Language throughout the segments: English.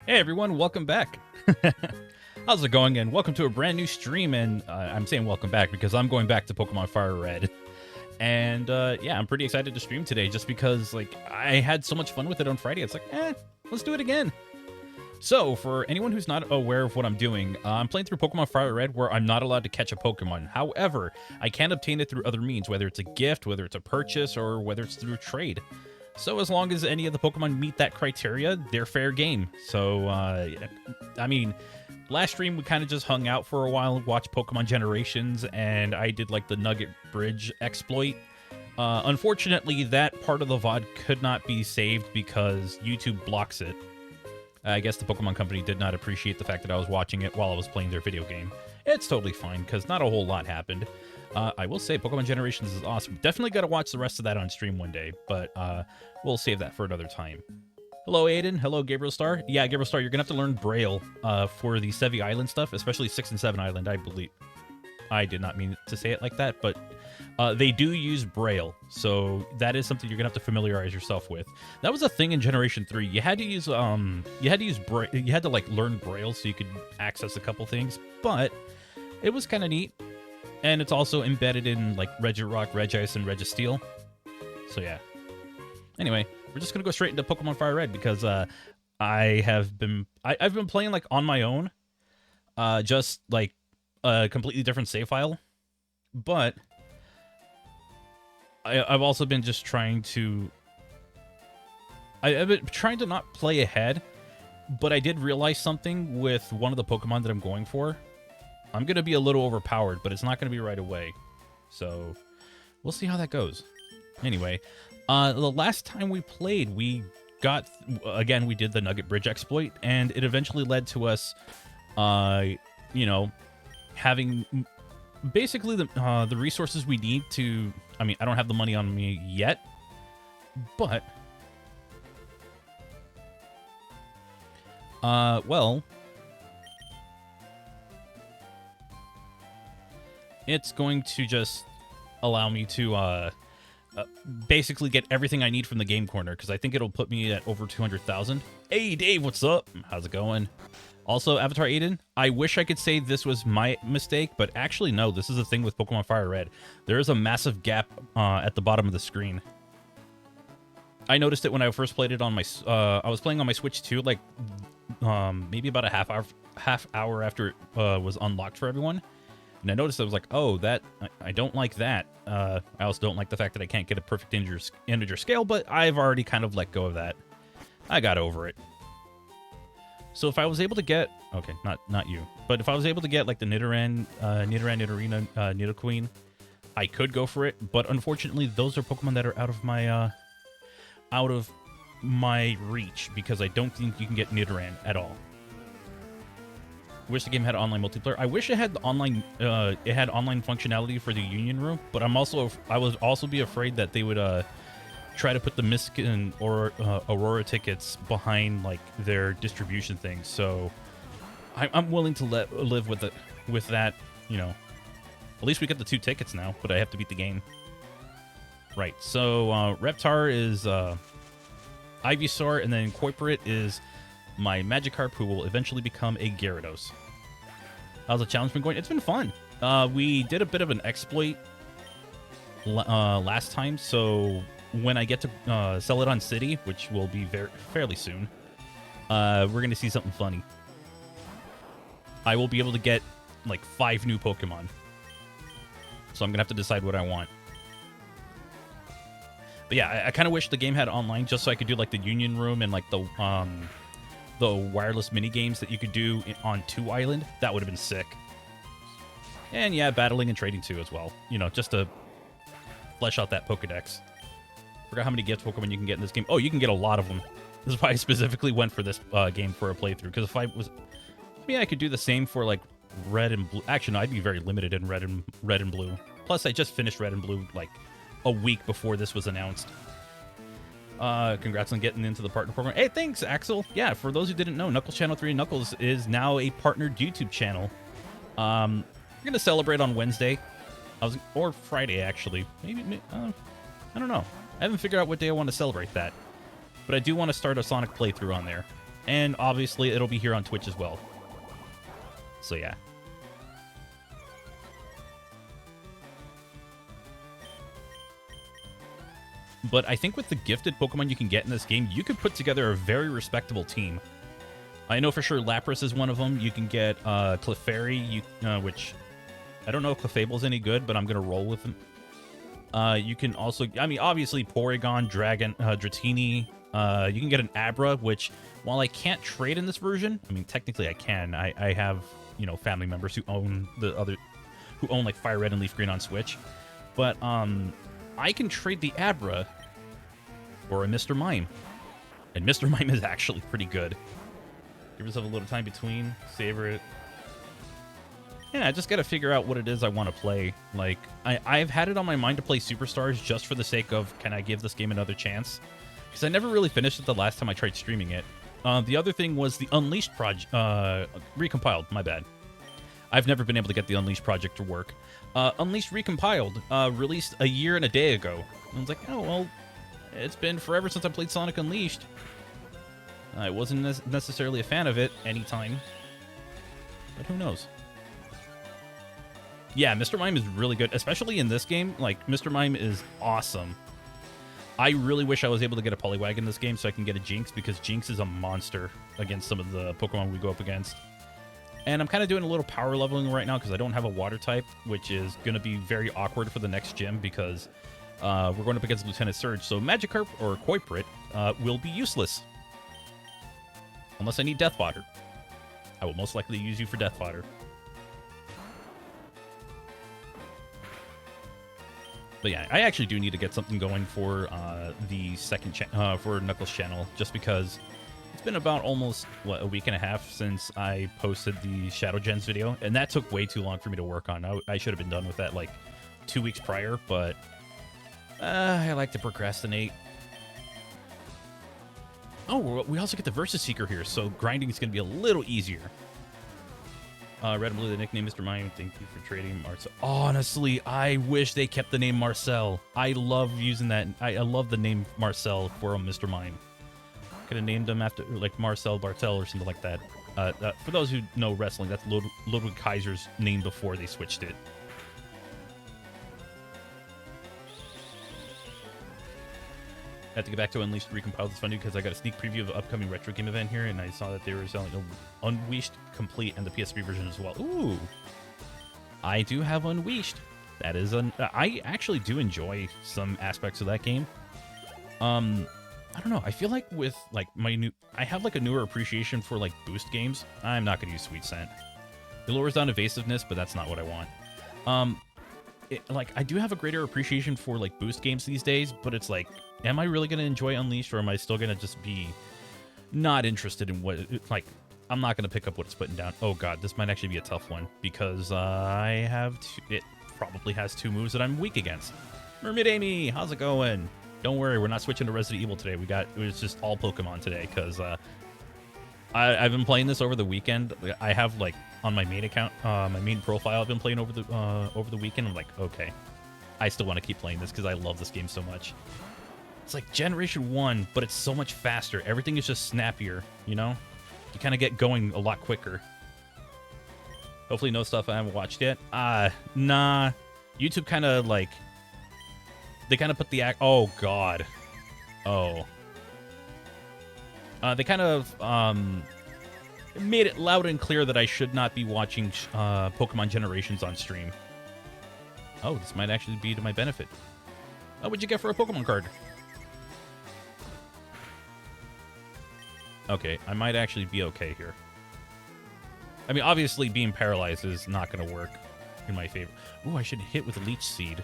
Hey everyone, welcome back. How's it going? And welcome to a brand new stream. And I'm saying welcome back because I'm going back to Pokemon FireRed. And yeah, I'm pretty excited to stream today just because like I had so much fun with it on Friday. It's like, let's do it again. So for anyone who's not aware of what I'm doing, I'm playing through Pokemon FireRed where I'm not allowed to catch a Pokemon. However, I can obtain it through other means, whether it's a gift, whether it's a purchase, or whether it's through a trade. So as long as any of the Pokemon meet that criteria, they're fair game. So, I mean, last stream we kind of just hung out for a while, watched Pokemon Generations, and I did like the Nugget Bridge exploit. Unfortunately, that part of the VOD could not be saved because YouTube blocks it. I guess the Pokemon Company did not appreciate the fact that I was watching it while I was playing their video game. It's totally fine, because not a whole lot happened. I will say Pokemon Generations is awesome. Definitely got to watch the rest of that on stream one day, but we'll save that for another time. Hello, Aiden. Hello, Gabriel Star. Yeah, Gabriel Star, you're going to have to learn Braille for the Sevi Island stuff, especially 6 and 7 Island, I believe. I did not mean to say it like that, but they do use Braille, so that is something you're going to have to familiarize yourself with. That was a thing in Generation 3. You had to use you had to like learn Braille so you could access a couple things, but it was kind of neat. And it's also embedded in like Regirock, Regice, and Registeel. So yeah. Anyway, we're just gonna go straight into Pokemon FireRed because I've been playing like on my own, just like a completely different save file. But I've also been just trying to. I've been trying to not play ahead, but I did realize something with one of the Pokemon that I'm going for. I'm going to be a little overpowered, but it's not going to be right away. So, we'll see how that goes. Anyway, the last time we played, we got... Again, we did the Nugget Bridge exploit, and it eventually led to us, you know, having basically the resources we need to... I mean, I don't have the money on me yet, but... well... It's going to just allow me to basically get everything I need from the game corner, because I think it'll put me at over 200,000. Hey, Dave, what's up? How's it going? Also, Avatar Aiden, I wish I could say this was my mistake, but actually, no, this is the thing with Pokemon FireRed. There is a massive gap at the bottom of the screen. I noticed it when I first played it on my... I was playing on my Switch 2, like, maybe about a half hour after it was unlocked for everyone. And I noticed I was like, oh, I don't like that. I also don't like the fact that I can't get a perfect integer scale, but I've already kind of let go of that. I got over it. So if I was able to get... Okay, not you. But if I was able to get, like, the Nidoran, Nidorina, Nidoqueen, I could go for it. But unfortunately, those are Pokemon that are out of my reach, because I don't think you can get Nidoran at all. Wish the game had online multiplayer. I wish it had the online functionality for the Union Room, but I would also be afraid that they would try to put the Miskin or Aurora tickets behind like their distribution thing. So I'm willing to live with that. You know, at least we get the 2 tickets now, but I have to beat the game. Right. So Reptar is Ivysaur, and then Koiperate is my Magikarp, who will eventually become a Gyarados. How's the challenge been going? It's been fun. We did a bit of an exploit last time, so when I get to sell it on City, which will be fairly soon, we're going to see something funny. I will be able to get like 5 new Pokemon. So I'm going to have to decide what I want. But yeah, I kind of wish the game had online just so I could do like the Union Room and like the wireless mini games that you could do on 2 Island. That would have been sick. And yeah, battling and trading too as well. You know, just to flesh out that Pokedex. Forgot how many gift Pokemon you can get in this game. Oh, you can get a lot of them. This is why I specifically went for this game for a playthrough. Because if I was... I mean, I could do the same for like Red and Blue. Actually, no, I'd be very limited in Red and Blue. Plus, I just finished Red and Blue like a week before this was announced. Congrats on getting into the partner program. Hey, thanks, Axel. Yeah, for those who didn't know, Knuckles Channel 3 Knuckles is now a partnered YouTube channel. We're gonna celebrate on Wednesday, or Friday actually. Maybe I don't know. I haven't figured out what day I want to celebrate that, but I do want to start a Sonic playthrough on there. and obviously it'll be here on Twitch as well. So yeah. But I think with the gifted Pokemon you can get in this game, you could put together a very respectable team. I know for sure Lapras is one of them. You can get Clefairy, which I don't know if Clefable's any good, but I'm going to roll with him. You can also, I mean, obviously Porygon, Dratini. You can get an Abra, which while I can't trade in this version, I mean, technically I can. I have, you know, family members who own like FireRed and Leaf Green on Switch. But I can trade the Abra for a Mr. Mime. And Mr. Mime is actually pretty good. Give yourself a little time between, savor it. Yeah, I just gotta figure out what it is I want to play. Like, I've had it on my mind to play Superstars just for the sake of, can I give this game another chance? Because I never really finished it the last time I tried streaming it. The other thing was the Unleashed project, recompiled, my bad. I've never been able to get the Unleashed project to work. Unleashed Recompiled, released a year and a day ago. I was like, oh, well, it's been forever since I played Sonic Unleashed. I wasn't necessarily a fan of it anytime, but who knows? Yeah, Mr. Mime is really good, especially in this game. Like, Mr. Mime is awesome. I really wish I was able to get a Poliwag in this game so I can get a Jinx, because Jinx is a monster against some of the Pokemon we go up against. And I'm kind of doing a little power leveling right now because I don't have a water type, which is going to be very awkward for the next gym because we're going up against Lieutenant Surge. So Magikarp or Koiperate will be useless. Unless I need Death Fodder. I will most likely use you for Death Fodder. But yeah, I actually do need to get something going for the second for Knuckles channel, just because it's been about almost, what, a week and a half since I posted the Shadow Gens video, and that took way too long for me to work on. I should have been done with that like 2 weeks prior, but I like to procrastinate. Oh, we also get the Versus Seeker here, so grinding is going to be a little easier. Red and Blue, the nickname Mr. Mime. Thank you for trading Marcel. Honestly, I wish they kept the name Marcel. I love using that. I love the name Marcel for a Mr. Mime. Could have named him after, like, Marcel Bartel or something like that. For those who know wrestling, that's Ludwig Kaiser's name before they switched it. I had to get back to Unleashed Recompiled. It's funny because I got a sneak preview of the upcoming retro game event here, and I saw that they were selling Unleashed Complete and the PSP version as well. Ooh, I do have Unleashed. That is I actually do enjoy some aspects of that game. I don't know. I feel like with like I have like a newer appreciation for like boost games. I'm not going to use Sweet Scent. It lowers down evasiveness, but that's not what I want. Like, I do have a greater appreciation for like boost games these days, but it's like, am I really going to enjoy Unleashed, or am I still going to just be not interested in what, like, I'm not going to pick up what it's putting down. Oh god, this might actually be a tough one, because it probably has 2 moves that I'm weak against. Mermaid Amy, how's it going? Don't worry, we're not switching to Resident Evil today. It was just all Pokemon today, because I've been playing this over the weekend. I have, like, on my main account, my main profile, I've been playing over the weekend. I'm like, okay, I still want to keep playing this because I love this game so much. It's like Generation 1, but it's so much faster. Everything is just snappier, you know? You kind of get going a lot quicker. Hopefully no stuff I haven't watched yet. Nah. YouTube kind of, like, they kind of put the oh, God. Oh. They kind of, made it loud and clear that I should not be watching Pokemon Generations on stream. Oh, this might actually be to my benefit. Oh, what'd you get for a Pokemon card? Okay, I might actually be okay here. I mean, obviously, being paralyzed is not going to work in my favor. Ooh, I should hit with a Leech Seed.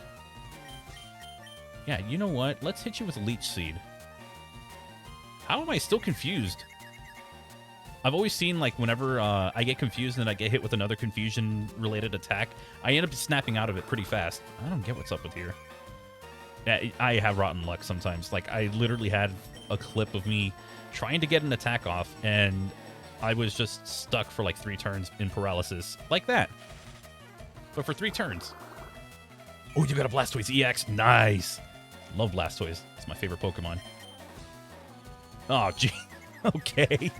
Yeah, you know what? Let's hit you with a Leech Seed. How am I still confused? I've always seen, like, whenever I get confused and I get hit with another confusion-related attack, I end up snapping out of it pretty fast. I don't get what's up with here. Yeah, I have rotten luck sometimes. Like, I literally had a clip of me trying to get an attack off, and I was just stuck for, like, 3 turns in paralysis. Like that. But for 3 turns. Oh, you got a Blastoise EX. Nice. Love Blastoise. It's my favorite Pokemon. Oh, gee. Okay.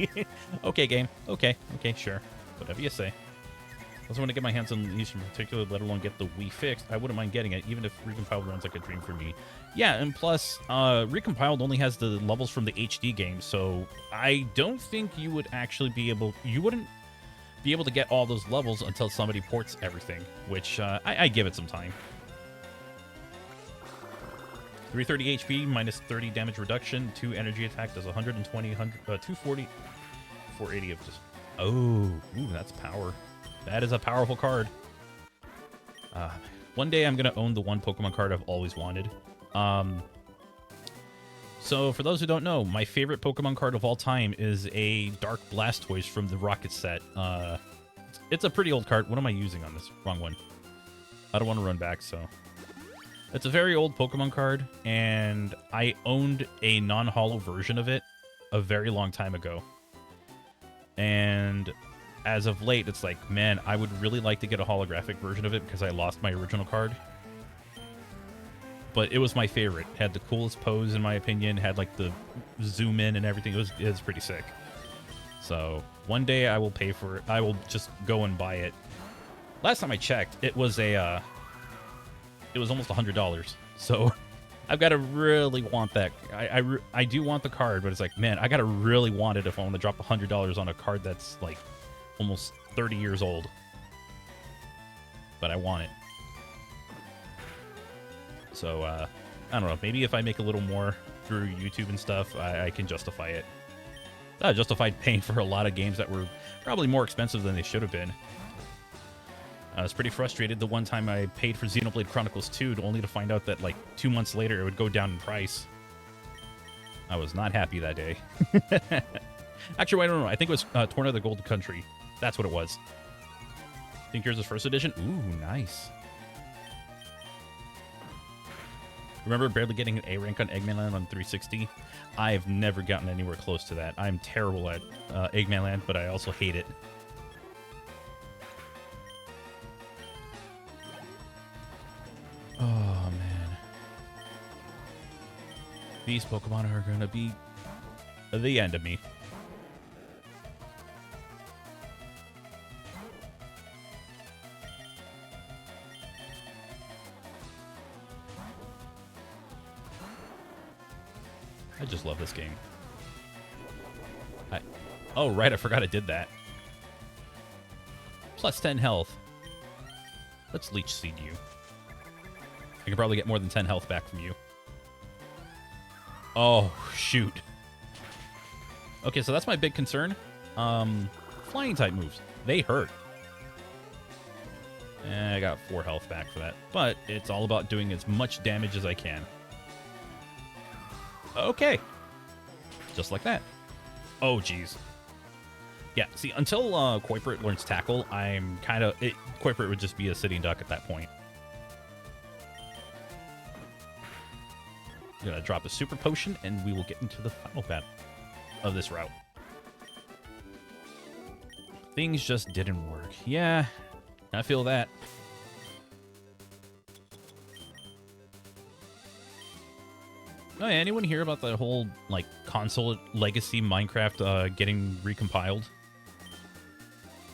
Okay, game. Okay. Okay, sure. Whatever you say. I also want to get my hands on these in particular, let alone get the Wii fixed. I wouldn't mind getting it, even if Recompiled runs like a dream for me. Yeah, and plus, Recompiled only has the levels from the HD game, so I don't think you would actually be able... You wouldn't be able to get all those levels until somebody ports everything, which I give it some time. 330 HP, minus 30 damage reduction, 2 energy attack, does 120, 240, 480 of just... Oh, ooh, that's power. That is a powerful card. One day I'm going to own the one Pokemon card I've always wanted. So for those who don't know, my favorite Pokemon card of all time is a Dark Blastoise from the Rocket set. It's a pretty old card. What am I using on this? Wrong one. I don't want to run back, so... It's a very old Pokemon card, and I owned a non-holo version of it a very long time ago. And... as of late, it's like, man, I would really like to get a holographic version of it because I lost my original card. But it was my favorite. Had the coolest pose, in my opinion. Had, like, the zoom in and everything. It was pretty sick. So, one day I will pay for it. I will just go and buy it. Last time I checked, it was a, it was almost $100. So, I've got to really want that. I do want the card, but it's like, man, I got to really want it if I want to drop $100 on a card that's, like, almost 30 years old. But I want it. So, I don't know. Maybe if I make a little more through YouTube and stuff, I can justify it. I justified paying for a lot of games that were probably more expensive than they should have been. I was pretty frustrated the one time I paid for Xenoblade Chronicles 2 only to find out that, like, 2 months later it would go down in price. I was not happy that day. Actually, I don't know. I think it was Torn of the Golden Country. That's what it was. I think yours is first edition. Ooh, nice. Remember barely getting an A rank on Eggman Land on 360? I've never gotten anywhere close to that. I'm terrible at Eggman Land, but I also hate it. Oh, man. These Pokemon are going to be the end of me. I just love this game. Oh, right, I forgot I did that. Plus 10 health. Let's Leech Seed you. I can probably get more than 10 health back from you. Oh, shoot. Okay, so that's my big concern. Flying type moves. They hurt. I got 4 health back for that. But it's all about doing as much damage as I can. Okay. Just like that. Oh, jeez. Yeah, see, until Koiperate learns Tackle, I'm kind of... Koiperate would just be a sitting duck at that point. I'm going to drop a Super Potion, and we will get into the final battle of this route. Things just didn't work. Yeah, I feel that. Oh, yeah, anyone hear about the whole, like, console legacy Minecraft getting recompiled?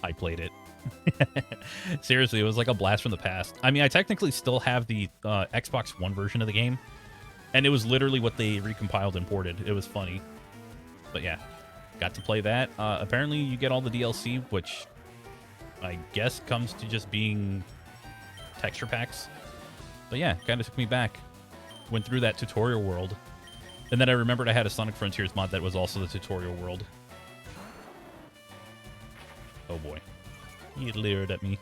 I played it. Seriously, it was like a blast from the past. I mean, I technically still have the Xbox One version of the game, and it was literally what they recompiled and ported. It was funny. But yeah, got to play that. Apparently, you get all the DLC, which I guess comes to just being texture packs. But yeah, kind of took me back. Went through that tutorial world. And then I remembered I had a Sonic Frontiers mod that was also the tutorial world. Oh boy. He leered at me.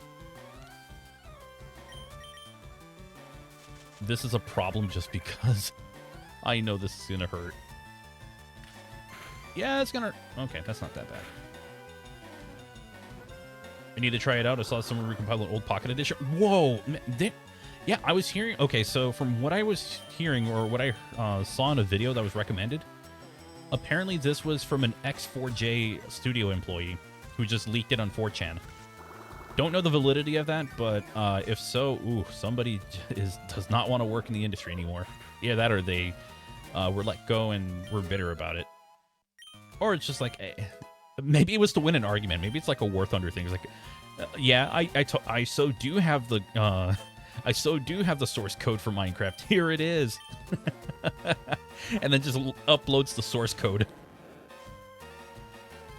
This is a problem just because I know this is going to hurt. Yeah, it's going to... Okay, that's not that bad. I need to try it out. I saw someone recompile an old Pocket Edition. Whoa! Man, yeah, I was hearing... Okay, so from what I was hearing, or what I saw in a video that was recommended, apparently this was from an X4J studio employee who just leaked it on 4chan. Don't know the validity of that, but if so, ooh, somebody does not want to work in the industry anymore. Yeah, that or they were let go and were bitter about it. Or it's just like, maybe it was to win an argument. Maybe it's like a War Thunder thing. It's like, yeah, I so do have the I so do have the source code for Minecraft. Here it is. And then just uploads the source code.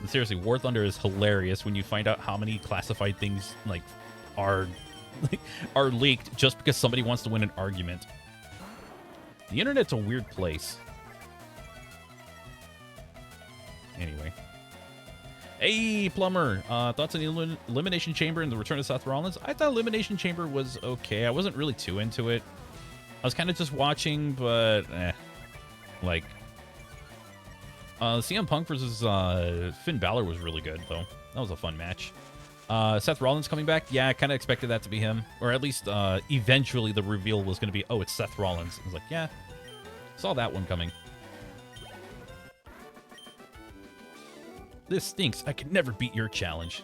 And seriously, War Thunder is hilarious when you find out how many classified things like are leaked just because somebody wants to win an argument. The internet's a weird place. Anyway. Hey, Plumber. Thoughts on the Elimination Chamber and the Return of Seth Rollins? I thought Elimination Chamber was okay. I wasn't really too into it. I was kind of just watching, but like, CM Punk versus Finn Balor was really good, though. That was a fun match. Seth Rollins coming back? Yeah, I kind of expected that to be him. Or at least eventually the reveal was going to be, oh, it's Seth Rollins. I was like, yeah, saw that one coming. This stinks. I can never beat your challenge.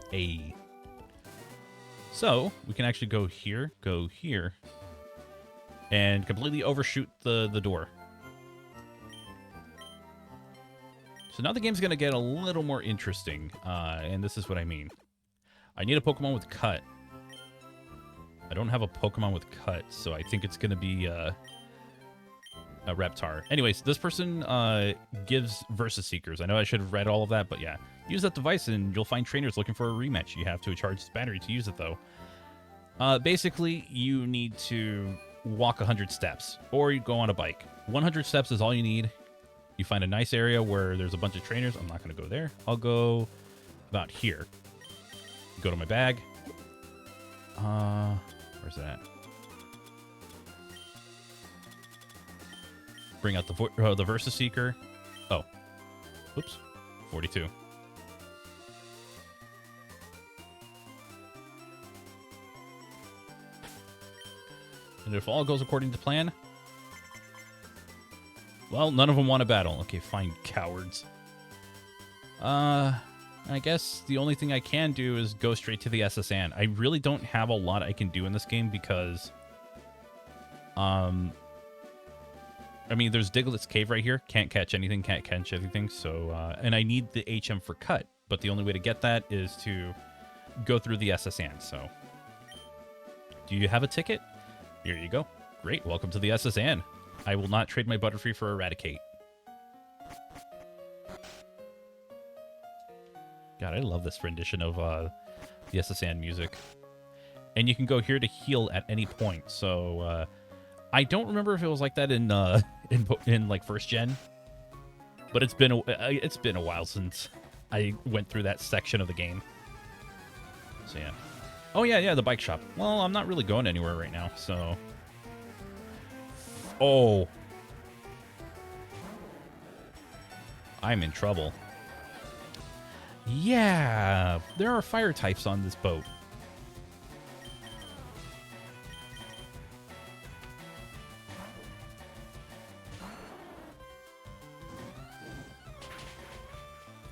Hey. So, we can actually go here, and completely overshoot the door. So now the game's going to get a little more interesting, and this is what I mean. I need a Pokemon with Cut. I don't have a Pokemon with Cut, so I think it's going to be a Reptar. Anyways, this person gives Versus Seekers. I know I should have read all of that, but yeah. Use that device and you'll find trainers looking for a rematch. You have to charge its battery to use it, though. Basically, you need to walk 100 steps, or you go on a bike. 100 steps is all you need. You find a nice area where there's a bunch of trainers. I'm not going to go there. I'll go about here. Go to my bag. Where's that? Bring out the Versus Seeker. Oh. Whoops. 42. And if all goes according to plan... Well, none of them want a battle. Okay, fine, cowards. I guess the only thing I can do is go straight to the SSN. I really don't have a lot I can do in this game because... I mean, there's Diglett's Cave right here. Can't catch anything, so... and I need the HM for Cut, but the only way to get that is to go through the SSN, so... Do you have a ticket? Here you go. Great, welcome to the SSN. I will not trade my Butterfree for Eradicate. God, I love this rendition of the SSN music. And you can go here to heal at any point. So I don't remember if it was like that in like first gen, but it's been a while since I went through that section of the game. So yeah. Oh yeah, the bike shop. Well, I'm not really going anywhere right now, so. Oh. I'm in trouble. Yeah, there are fire types on this boat.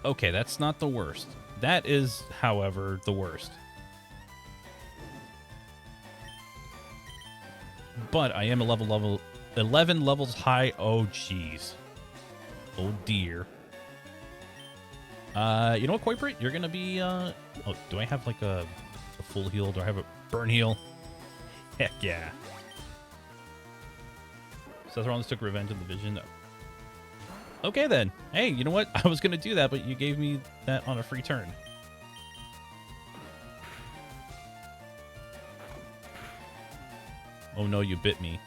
Okay, that's not the worst. That is, however, the worst. But I am a level 11 levels high. Oh, jeez. Oh, dear. You know what, Koiperate? You're gonna be, Oh, do I have, like, a full heal? Do I have a burn heal? Heck yeah. Seth Rollins took revenge of the Vision. Okay, then. Hey, you know what? I was gonna do that, but you gave me that on a free turn. Oh, no, you bit me.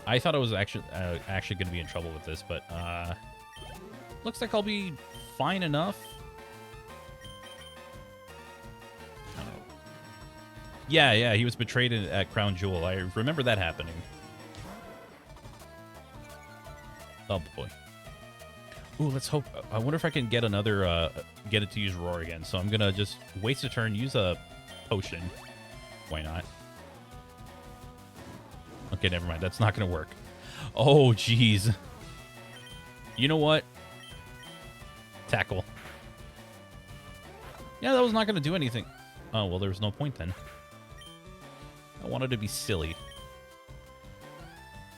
I thought I was actually going to be in trouble with this, but looks like I'll be fine enough. Yeah, he was betrayed at Crown Jewel. I remember that happening. Oh boy. Ooh, let's hope. I wonder if I can get another get it to use Roar again. So I'm gonna just waste a turn, use a potion. Why not? Okay, never mind. That's not going to work. Oh, jeez. You know what? Tackle. Yeah, that was not going to do anything. Oh, well, there was no point then. I wanted to be silly.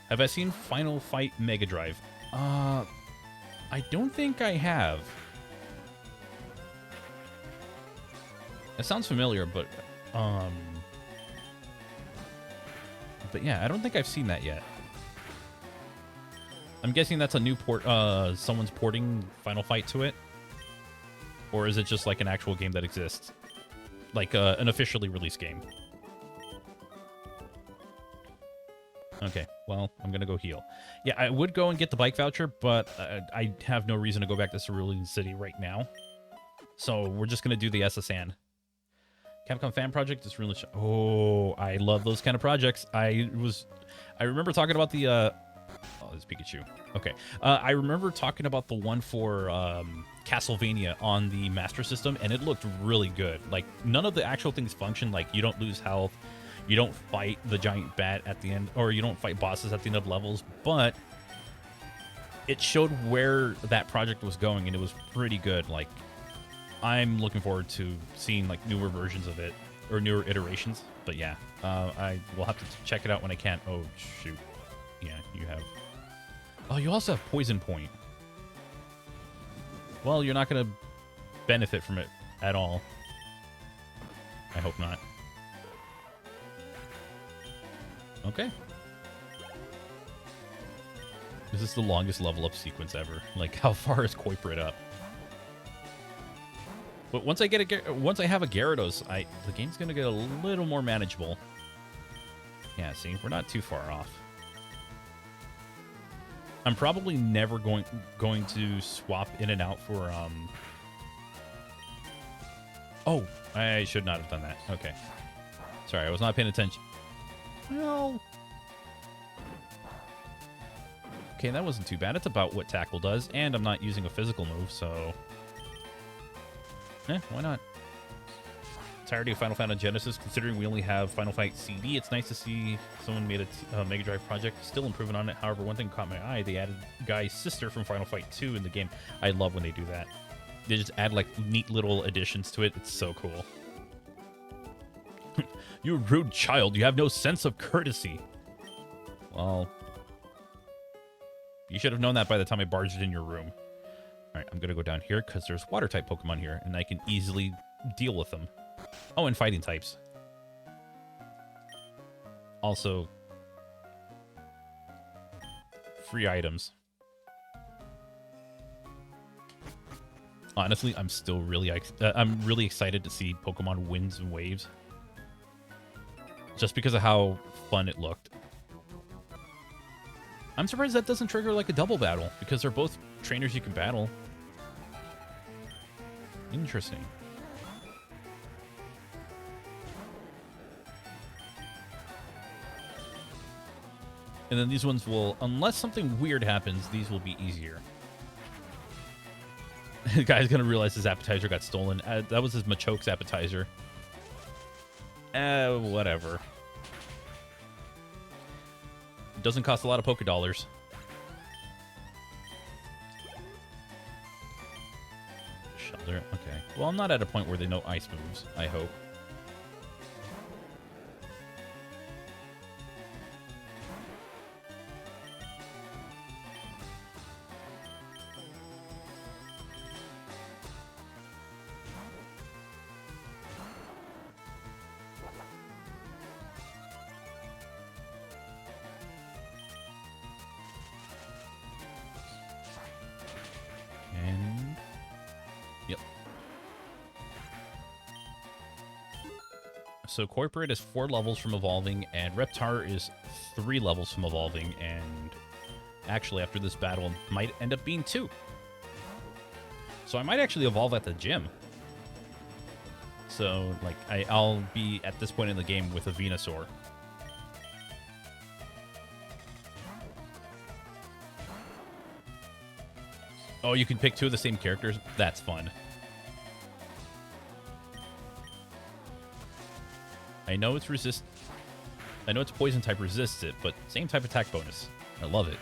Have I seen Final Fight Mega Drive? I don't think I have. It sounds familiar, but yeah, I don't think I've seen that yet. I'm guessing that's a new port. Someone's porting Final Fight to it, or is it just like an actual game that exists, like an officially released game? Okay, well, I'm gonna go heal. Yeah, I would go and get the bike voucher, but I have no reason to go back to Cerulean City right now. So we're just gonna do the SSN. Capcom fan project is really. Oh, I love those kind of projects. I remember talking about the. Oh, it's Pikachu. Okay, I remember talking about the one for Castlevania on the Master System, and it looked really good. Like none of the actual things function. Like you don't lose health. You don't fight the giant bat at the end, or you don't fight bosses at the end of levels, but it showed where that project was going, and it was pretty good. Like, I'm looking forward to seeing, like, newer versions of it, or newer iterations. But yeah, I will have to check it out when I can. Oh, shoot. Yeah, you have... Oh, you also have Poison Point. Well, you're not going to benefit from it at all. I hope not. Okay. This is the longest level up sequence ever. Like, how far is Koiperate up? But once I have a Gyarados, the game's gonna get a little more manageable. Yeah, see, we're not too far off. I'm probably never going to swap in and out for Oh, I should not have done that. Okay. Sorry, I was not paying attention. Well, okay, that wasn't too bad. It's about what Tackle does, and I'm not using a physical move, so... why not? Entirety of Final Fantasy Genesis, considering we only have Final Fight CD, it's nice to see someone made a Mega Drive project, still improving on it. However, one thing caught my eye, they added Guy's sister from Final Fight 2 in the game. I love when they do that. They just add, like, neat little additions to it. It's so cool. You rude child, you have no sense of courtesy. Well, you should have known that by the time I barged in your room. Alright, I'm gonna go down here because there's water-type Pokemon here, and I can easily deal with them. Oh, and fighting types. Also, free items. Honestly, I'm still really excited to see Pokemon Winds and Waves. Just because of how fun it looked. I'm surprised that doesn't trigger like a double battle, because they're both trainers you can battle. Interesting. And then these ones will, unless something weird happens, these will be easier. The guy's gonna realize his appetizer got stolen. That was his Machoke's appetizer. Whatever. It doesn't cost a lot of Poké Dollars. Shelter, okay. Well, I'm not at a point where they know ice moves, I hope. So Koiperate is 4 levels from evolving, and Reptar is 3 levels from evolving, and actually after this battle might end up being 2. So I might actually evolve at the gym. So like I'll be at this point in the game with a Venusaur. Oh, you can pick 2 of the same characters? That's fun. I know it's poison type resists it, but same type attack bonus. I love it.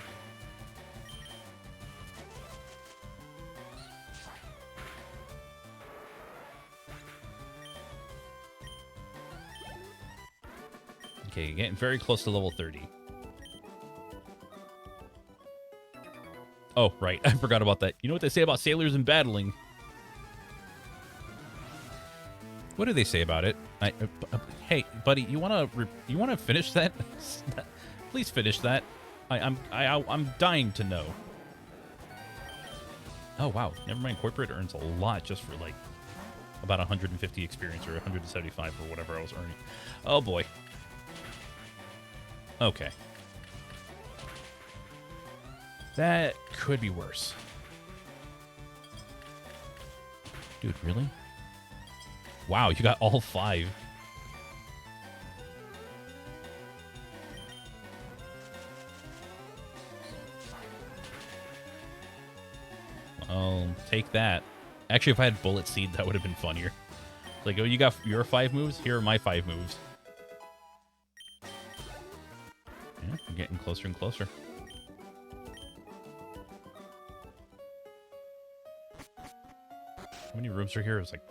Okay, getting very close to level 30. Oh, right. I forgot about that. You know what they say about sailors and battling? What do they say about it? Hey, buddy, you wanna finish that? Please finish that. I'm dying to know. Oh wow, never mind. Koiperate earns a lot just for like about 150 experience or 175 or whatever I was earning. Oh boy. Okay. That could be worse. Dude, really? Wow, you got all 5. I'll take that. Actually, if I had Bullet Seed, that would have been funnier. Like, oh, you got your 5 moves? Here are my 5 moves. Yeah, I'm getting closer and closer. How many rooms are here? It was like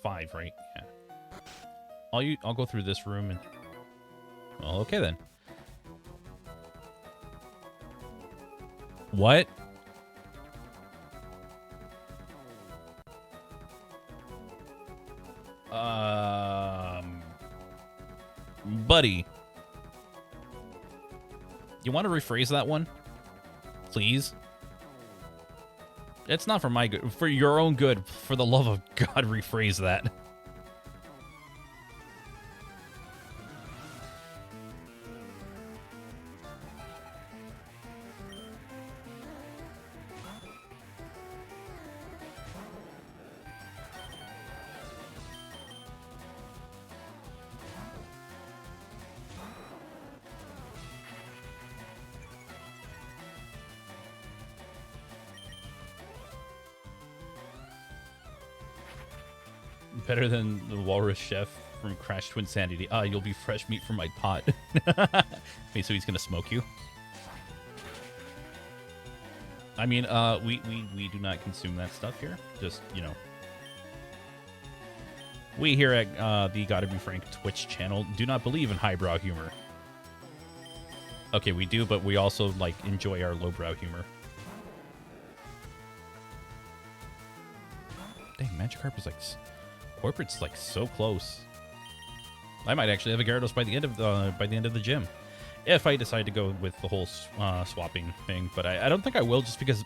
5, right? Yeah. I'll go through this room and... Well, okay then. What? Buddy. You want to rephrase that one? Please? It's not for my good. For your own good. For the love of God, rephrase that. Better than the walrus chef from Crash to Insanity. Ah, you'll be fresh meat from my pot. Wait, so he's gonna smoke you? I mean, we do not consume that stuff here. Just, you know. We here at the Gotta Be Frank Twitch channel do not believe in highbrow humor. Okay, we do, but we also, like, enjoy our lowbrow humor. Dang, Magikarp is, like... Koiperate's like so close. I might actually have a Gyarados by the end of the gym, if I decide to go with the whole swapping thing. But I don't think I will, just because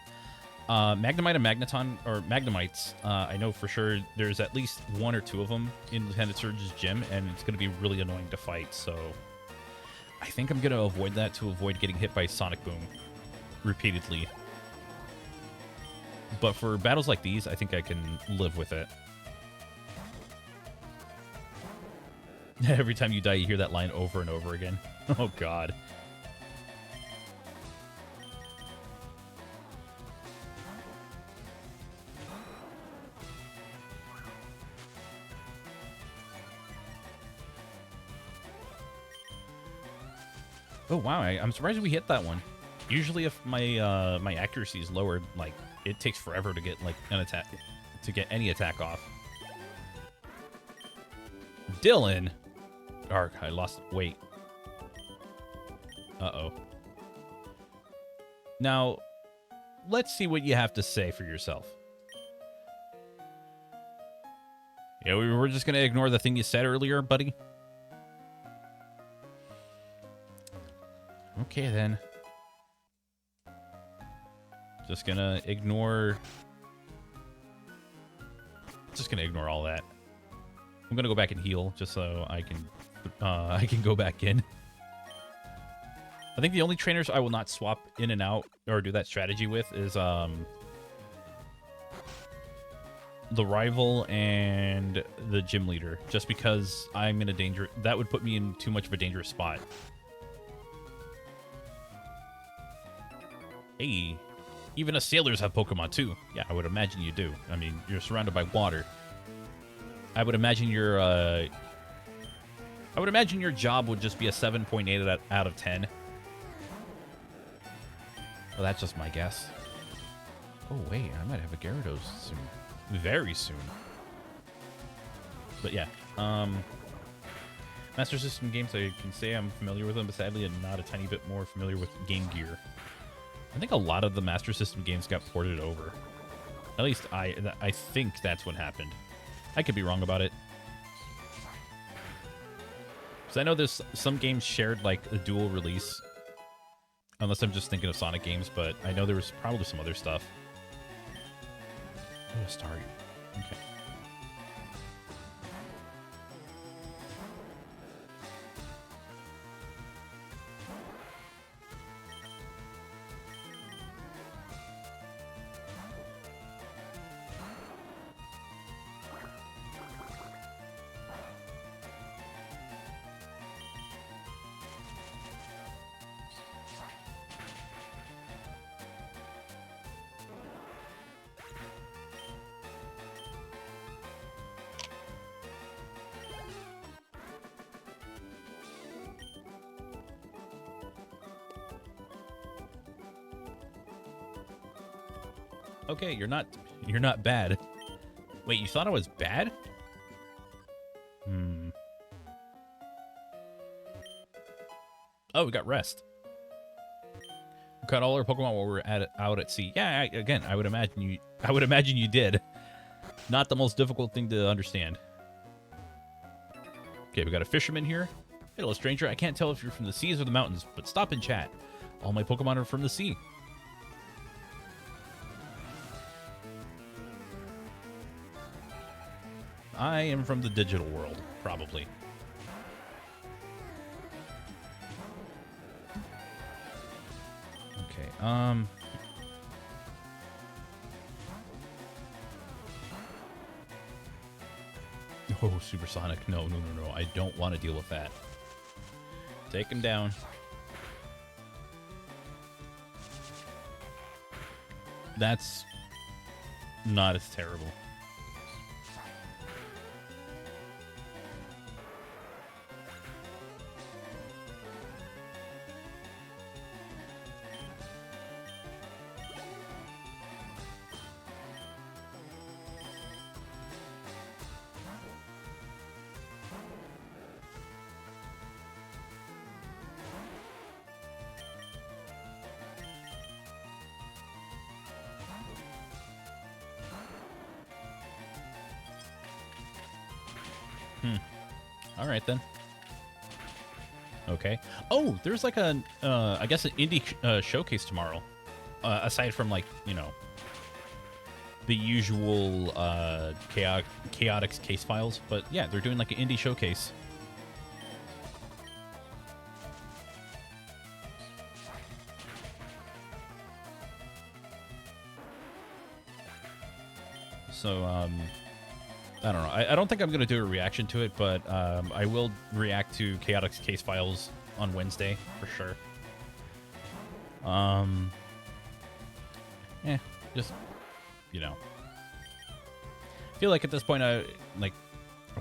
Magnemite and Magneton or Magnemites, I know for sure there's at least 1 or 2 of them in Lieutenant Surge's gym, and it's going to be really annoying to fight. So I think I'm going to avoid that to avoid getting hit by Sonic Boom repeatedly. But for battles like these, I think I can live with it. Every time you die, you hear that line over and over again. Oh, God. Oh, wow. I'm surprised we hit that one. Usually if my my accuracy is lowered, like, it takes forever to get, like, an attack, to get any attack off. Dylan! Arc, I lost weight. Uh-oh. Now, let's see what you have to say for yourself. Yeah, we're just gonna ignore the thing you said earlier, buddy? Okay, then. Just gonna ignore all that. I'm gonna go back and heal just so I can go back in. I think the only trainers I will not swap in and out or do that strategy with is the rival and the gym leader, just because I'm in a danger. That would put me in too much of a dangerous spot. Hey, even us sailors have Pokemon too. Yeah, I would imagine you do. I mean, you're surrounded by water. I would imagine your job would just be a 7.8 out of 10. Well, that's just my guess. Oh, wait, I might have a Gyarados soon. Very soon. But yeah, Master System games, I can say I'm familiar with them, but sadly I'm not a tiny bit more familiar with Game Gear. I think a lot of the Master System games got ported over. At least I think that's what happened. I could be wrong about it. Because I know there's some games shared like a dual release. Unless I'm just thinking of Sonic games, but I know there was probably some other stuff. Oh, Starry. Okay. Okay, you're not bad. Wait, you thought I was bad? Hmm. Oh, we got rest. We caught all our Pokemon while we were out at sea. Yeah, again, I would imagine you did. Not the most difficult thing to understand. Okay, we got a fisherman here. Hello, stranger. I can't tell if you're from the seas or the mountains, but stop and chat. All my Pokemon are from the sea. I am from the digital world, probably. Okay, Oh, Supersonic. No. I don't want to deal with that. Take him down. That's not as terrible. All right, then. Okay. Oh, there's like a, I guess an indie showcase tomorrow. Aside from, like, you know, the usual chaotic case files. But yeah, they're doing like an indie showcase. So, I don't know. I don't think I'm going to do a reaction to it, but I will react to Chaotic Case Files on Wednesday, for sure. Just, you know. I feel like at this point, I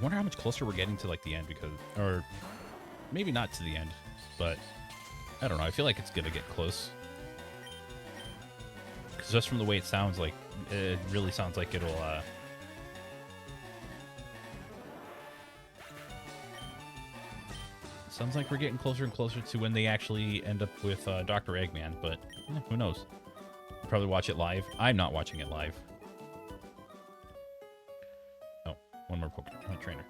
wonder how much closer we're getting to, like, the end, because, or maybe not to the end, but I don't know. I feel like it's going to get close. Because just from the way it sounds, like, it really sounds like it'll, sounds like we're getting closer and closer to when they actually end up with Dr. Eggman, but who knows? We'll probably watch it live. I'm not watching it live. Oh, one more Pokemon trainer.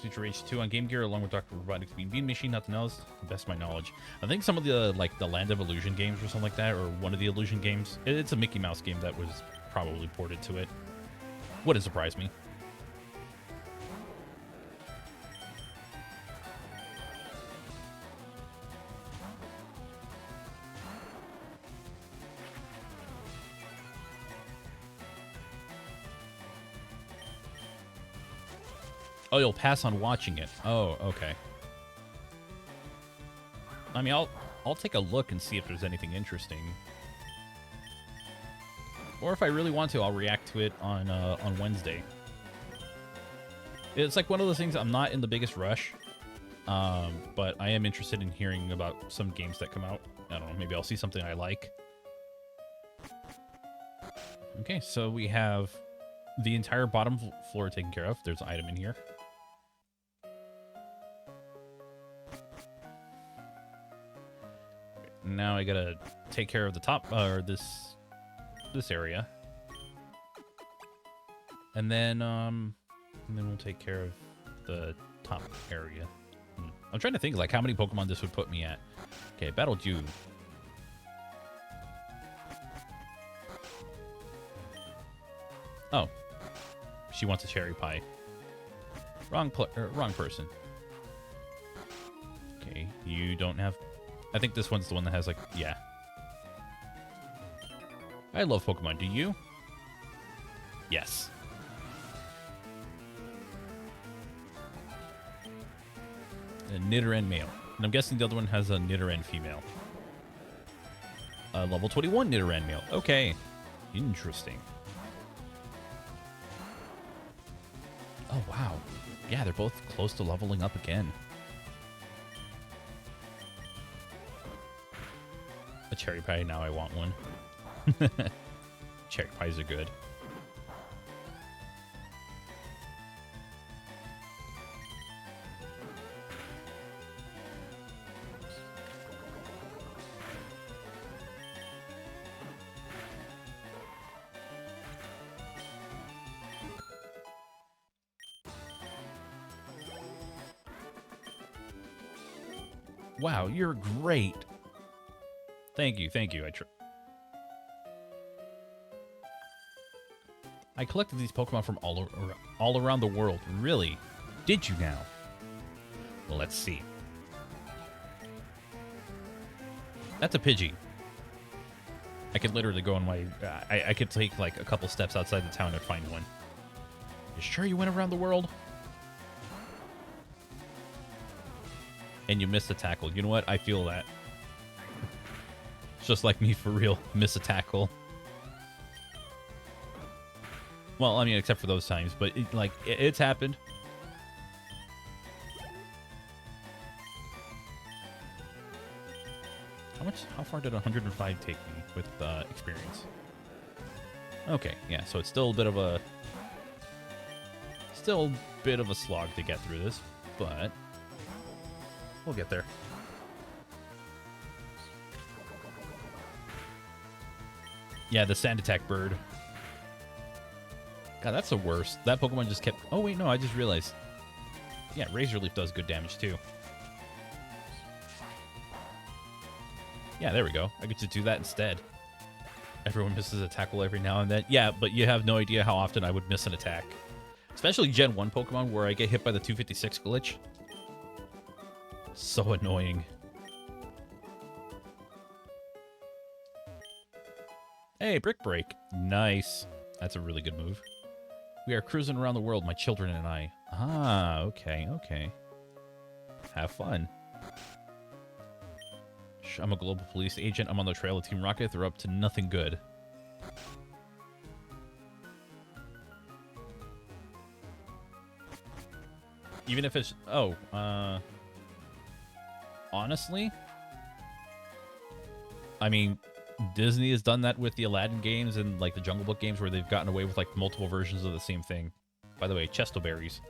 Future H2 on Game Gear along with Dr. Robotics Bean Machine, nothing else. Best of my knowledge. I think some of the, like, the Land of Illusion games or something like that, or one of the Illusion games. It's a Mickey Mouse game that was probably ported to it. Wouldn't surprise me. Oh, you'll pass on watching it. Oh, okay. I mean, I'll take a look and see if there's anything interesting. Or if I really want to, I'll react to it on Wednesday. It's like one of those things, I'm not in the biggest rush, but I am interested in hearing about some games that come out. I don't know, maybe I'll see something I like. Okay, so we have the entire bottom floor taken care of. There's an item in here. Now I gotta take care of the top or this area, and then we'll take care of the top area. I'm trying to think like how many Pokemon this would put me at. Okay, Battle Dew. Oh, she wants a cherry pie. Wrong person. Okay, you don't have... I think this one's the one that has, like... Yeah. I love Pokemon. Do you? Yes. A Nidoran male. And I'm guessing the other one has a Nidoran female. Level 21 Nidoran male. Okay. Interesting. Oh, wow. Yeah, they're both close to leveling up again. A cherry pie, now I want one. Cherry pies are good. Wow, you're great. Thank you, thank you. I collected these Pokemon from all around the world. Really? Did you now? Well, let's see. That's a Pidgey. I could literally go on my... I could take, like, a couple steps outside the town and find one. You sure you went around the world? And you missed a tackle. You know what? I feel that. It's just like me for real. Miss a tackle. Well, I mean, except for those times. But, it's happened. How far did 105 take me with experience? Okay, yeah, so it's still a bit of a... slog to get through this, but... we'll get there. Yeah, the Sand Attack bird. God, that's the worst. That Pokemon just kept... Oh, wait, no, I just realized. Yeah, Razor Leaf does good damage, too. Yeah, there we go. I get to do that instead. Everyone misses a tackle every now and then. Yeah, but you have no idea how often I would miss an attack. Especially Gen 1 Pokemon, where I get hit by the 256 glitch. So annoying. Hey, Brick Break. Nice. That's a really good move. We are cruising around the world, my children and I. Ah, okay, okay. Have fun. I'm a global police agent. I'm on the trail of Team Rocket. They're up to nothing good. Even if it's... Oh, honestly, I mean, Disney has done that with the Aladdin games and, like, the Jungle Book games where they've gotten away with, like, multiple versions of the same thing. By the way, Chesto Berries.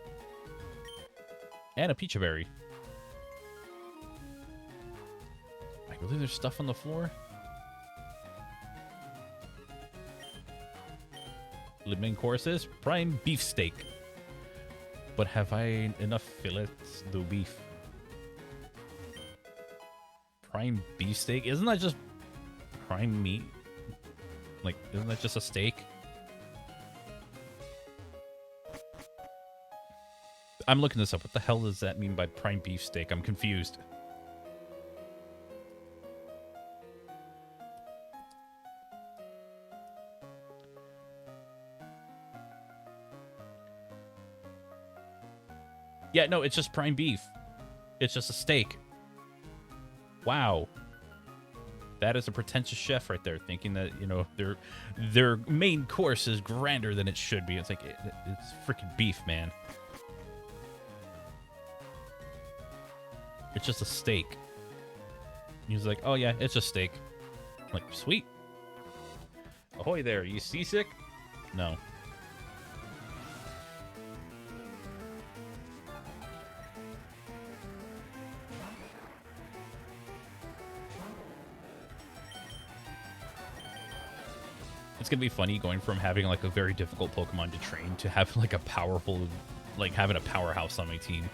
And a Peach Berry. Really, there's stuff on the floor? The main course is prime beefsteak. But have I enough fillets do beef? Prime beefsteak? Isn't that just prime meat? Like, isn't that just a steak? I'm looking this up. What the hell does that mean by prime beefsteak? I'm confused. Yeah, no, it's just prime beef. It's just a steak. Wow. That is a pretentious chef right there, thinking that, you know, their main course is grander than it should be. It's like, it's freaking beef, man. It's just a steak. He's like, oh yeah, it's just steak. I'm like, sweet. Ahoy there, you seasick? No. It's gonna be funny going from having like a very difficult Pokemon to train to having like a powerful, like having a powerhouse on my team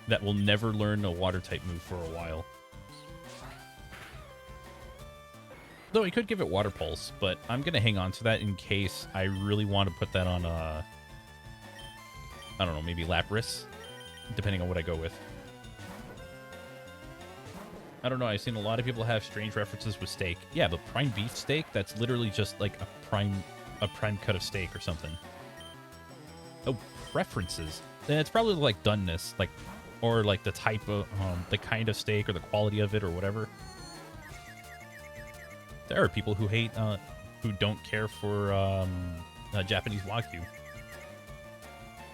that will never learn a water type move for a while. Though I could give it Water Pulse, but I'm gonna hang on to that in case I really want to put that on I don't know, maybe Lapras, depending on what I go with. I don't know, I've seen a lot of people have strange references with steak. Yeah, but prime beef steak, that's literally just like a prime cut of steak or something. Oh, preferences. Then it's probably like doneness, like, or like the type of, the kind of steak or the quality of it or whatever. There are people who hate, who don't care for Japanese Wagyu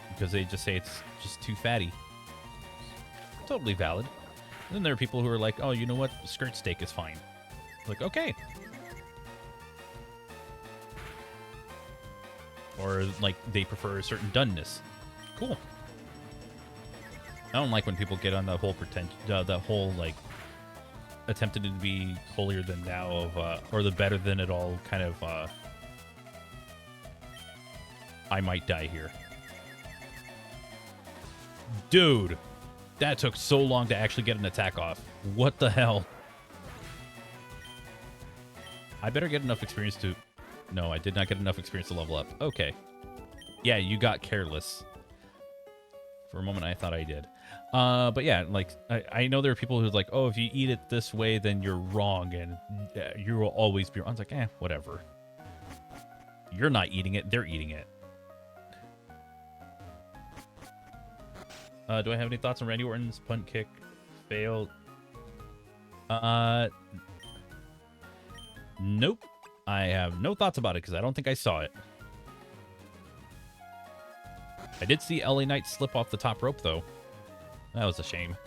because they just say it's just too fatty. Totally valid. And then there are people who are like, oh, you know what? Skirt steak is fine. Like, okay. Or, like, they prefer a certain doneness. Cool. I don't like when people get on the whole like, attempted to be holier than thou of, or the better than it all kind of, I might die here. Dude! That took so long to actually get an attack off. What the hell? I better get enough experience to... No, I did not get enough experience to level up. Okay. Yeah, you got careless. For a moment, I thought I did. But yeah, like, I know there are people who's like, oh, if you eat it this way, then you're wrong, and you will always be wrong. I was like, whatever. You're not eating it, they're eating it. Do I have any thoughts on Randy Orton's punt kick fail? Nope. I have no thoughts about it because I don't think I saw it. I did see LA Knight slip off the top rope, though. That was a shame.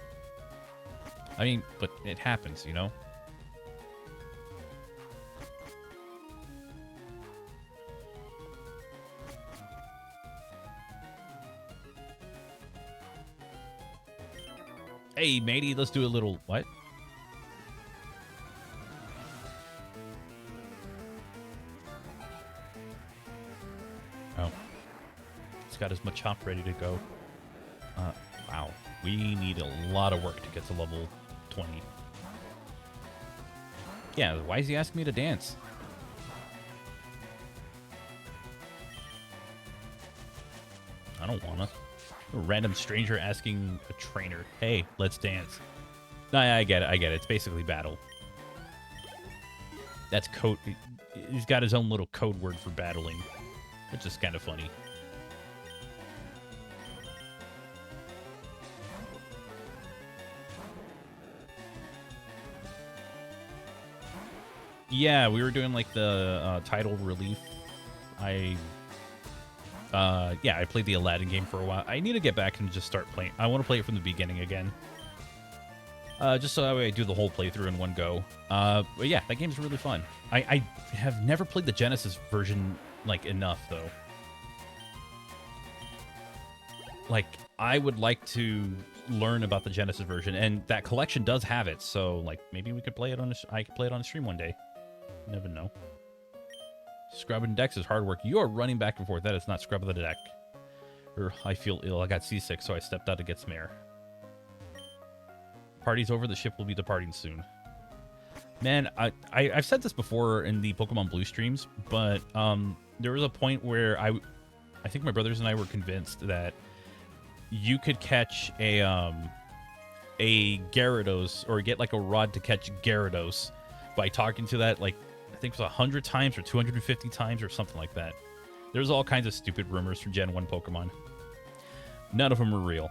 I mean, but it happens, you know? Hey, matey, let's do a little... What? Oh. He's got his Machop ready to go. Wow. We need a lot of work to get to level 20. Yeah, why is he asking me to dance? I don't wanna. A random stranger asking a trainer, hey, let's dance. No, I get it, It's basically battle. That's code. He's got his own little code word for battling, which is kind of funny. Yeah, we were doing like the title relief. Yeah, I played the Aladdin game for a while. I need to get back and just start playing. I want to play it from the beginning again. Just so that way I do the whole playthrough in one go. But yeah, that game's really fun. I have never played the Genesis version, like, enough, though. Like, I would like to learn about the Genesis version, and that collection does have it, so, like, maybe we could play it on I could play it on a stream one day. Never know. Scrubbing decks is hard work. You are running back and forth. That is not scrub of the deck. Or I feel ill. I got seasick, so I stepped out to get some air. Party's over. The ship will be departing soon. Man, I've said this before in the Pokemon Blue streams, but there was a point where I think my brothers and I were convinced that you could catch a Gyarados, or get like a rod to catch Gyarados by talking to that, like, I think it was 100 times or 250 times or something like that. There's all kinds of stupid rumors from Gen 1 Pokemon. None of them are real.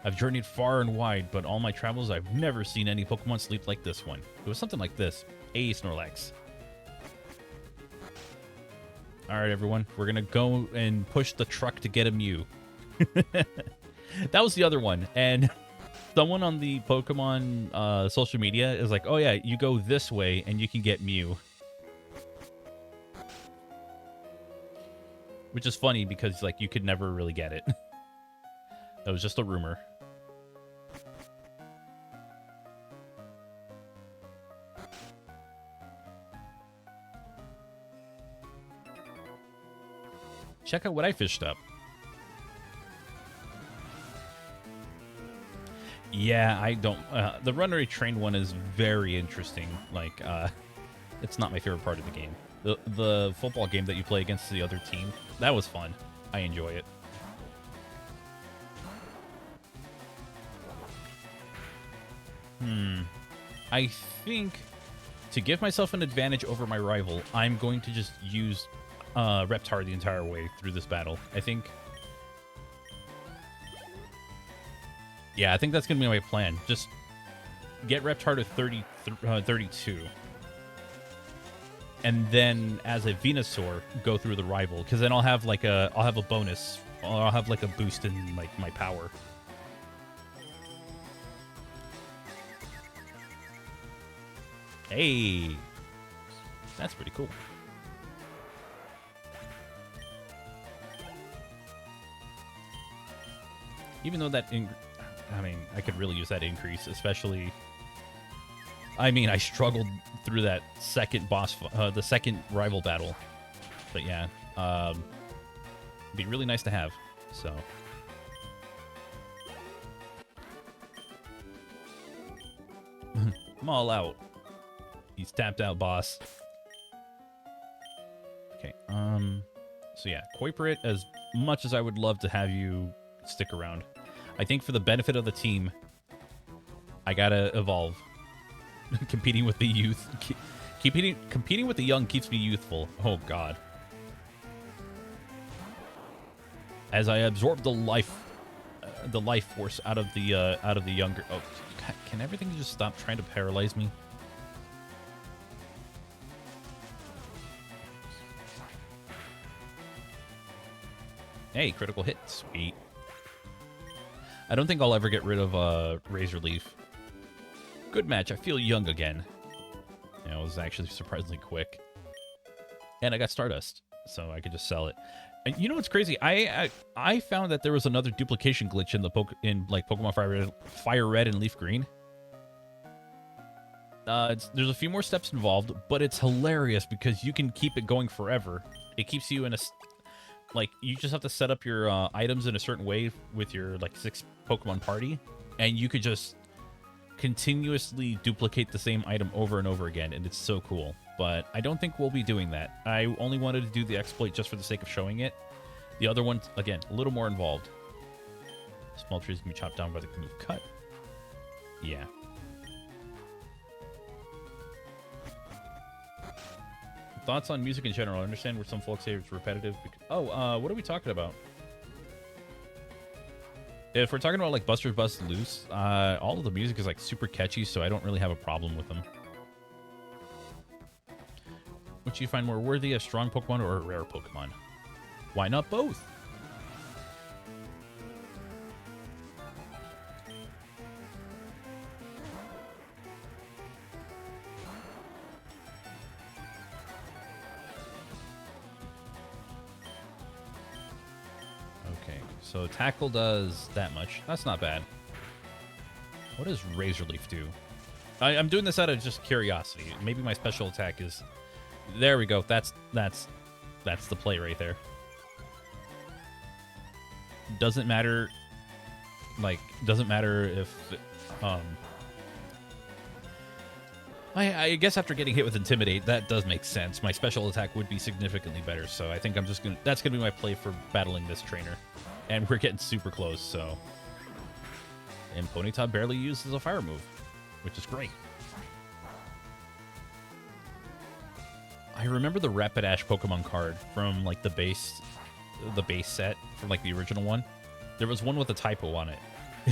I've journeyed far and wide, but all my travels, I've never seen any Pokemon sleep like this one. It was something like this. Hey, Snorlax. Alright, everyone. We're gonna go and push the truck to get a Mew. That was the other one. And someone on the Pokemon social media is like, oh yeah, you go this way and you can get Mew. Which is funny because, like, you could never really get it. That was just a rumor. Check out what I fished up. Yeah, I don't... the runaway train one is very interesting. Like, it's not my favorite part of the game. The football game that you play against the other team, that was fun. I enjoy it. I think to give myself an advantage over my rival, I'm going to just use Reptar the entire way through this battle. I think... Yeah, I think that's going to be my plan. Just get Reptar to 32. And then as a Venusaur, go through the rival. Because then I'll have like a bonus. I'll have like a boost in like my power. Hey! That's pretty cool. Even though that... I mean, I could really use that increase, especially... I mean, I struggled through that second boss... the second rival battle. But yeah, it'd be really nice to have, so... I'm all out. He's tapped out, boss. Okay, so yeah, Koiperate, as much as I would love to have you stick around, I think for the benefit of the team, I gotta evolve. Competing with the youth, competing with the young keeps me youthful. Oh God. As I absorb the life force out of the younger. Oh, can everything just stop trying to paralyze me? Hey, critical hit, sweet. I don't think I'll ever get rid of Razor Leaf. Good match. I feel young again. Yeah, it was actually surprisingly quick. And I got Stardust, so I could just sell it. And you know what's crazy? I found that there was another duplication glitch in the Pokemon FireRed and Leaf Green. There's a few more steps involved, but it's hilarious because you can keep it going forever. It keeps you in a... Like, you just have to set up your items in a certain way with your, like, 6 Pokemon party, and you could just continuously duplicate the same item over and over again, and it's so cool. But I don't think we'll be doing that. I only wanted to do the exploit just for the sake of showing it. The other one, again, a little more involved. Small trees can be chopped down by the move cut. Yeah. Thoughts on music in general? I understand where some folks say it's repetitive. What are we talking about? If we're talking about like Buster's Bust Loose, all of the music is like super catchy, so I don't really have a problem with them. Which do you find more worthy, a strong Pokemon or a rare Pokemon? Why not both? So Tackle does that much. That's not bad. What does Razor Leaf do? I'm doing this out of just curiosity. Maybe my special attack is... There we go. That's the play right there. Doesn't matter... Like, doesn't matter if... I guess after getting hit with Intimidate, that does make sense. My special attack would be significantly better, so I think I'm just gonna... That's gonna be my play for battling this trainer. And we're getting super close, so... And Ponyta barely uses a fire move, which is great. I remember the Rapidash Pokemon card from, like, the base set, from, like, the original one. There was one with a typo on it.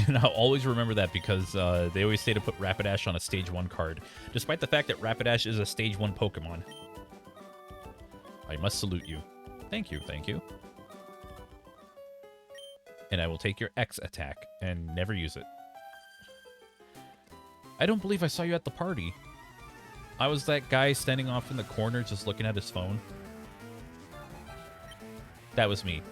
And I'll always remember that because they always say to put Rapidash on a Stage 1 card, despite the fact that Rapidash is a Stage 1 Pokemon. I must salute you. Thank you, thank you. And I will take your X attack and never use it. I don't believe I saw you at the party. I was that guy standing off in the corner just looking at his phone. That was me.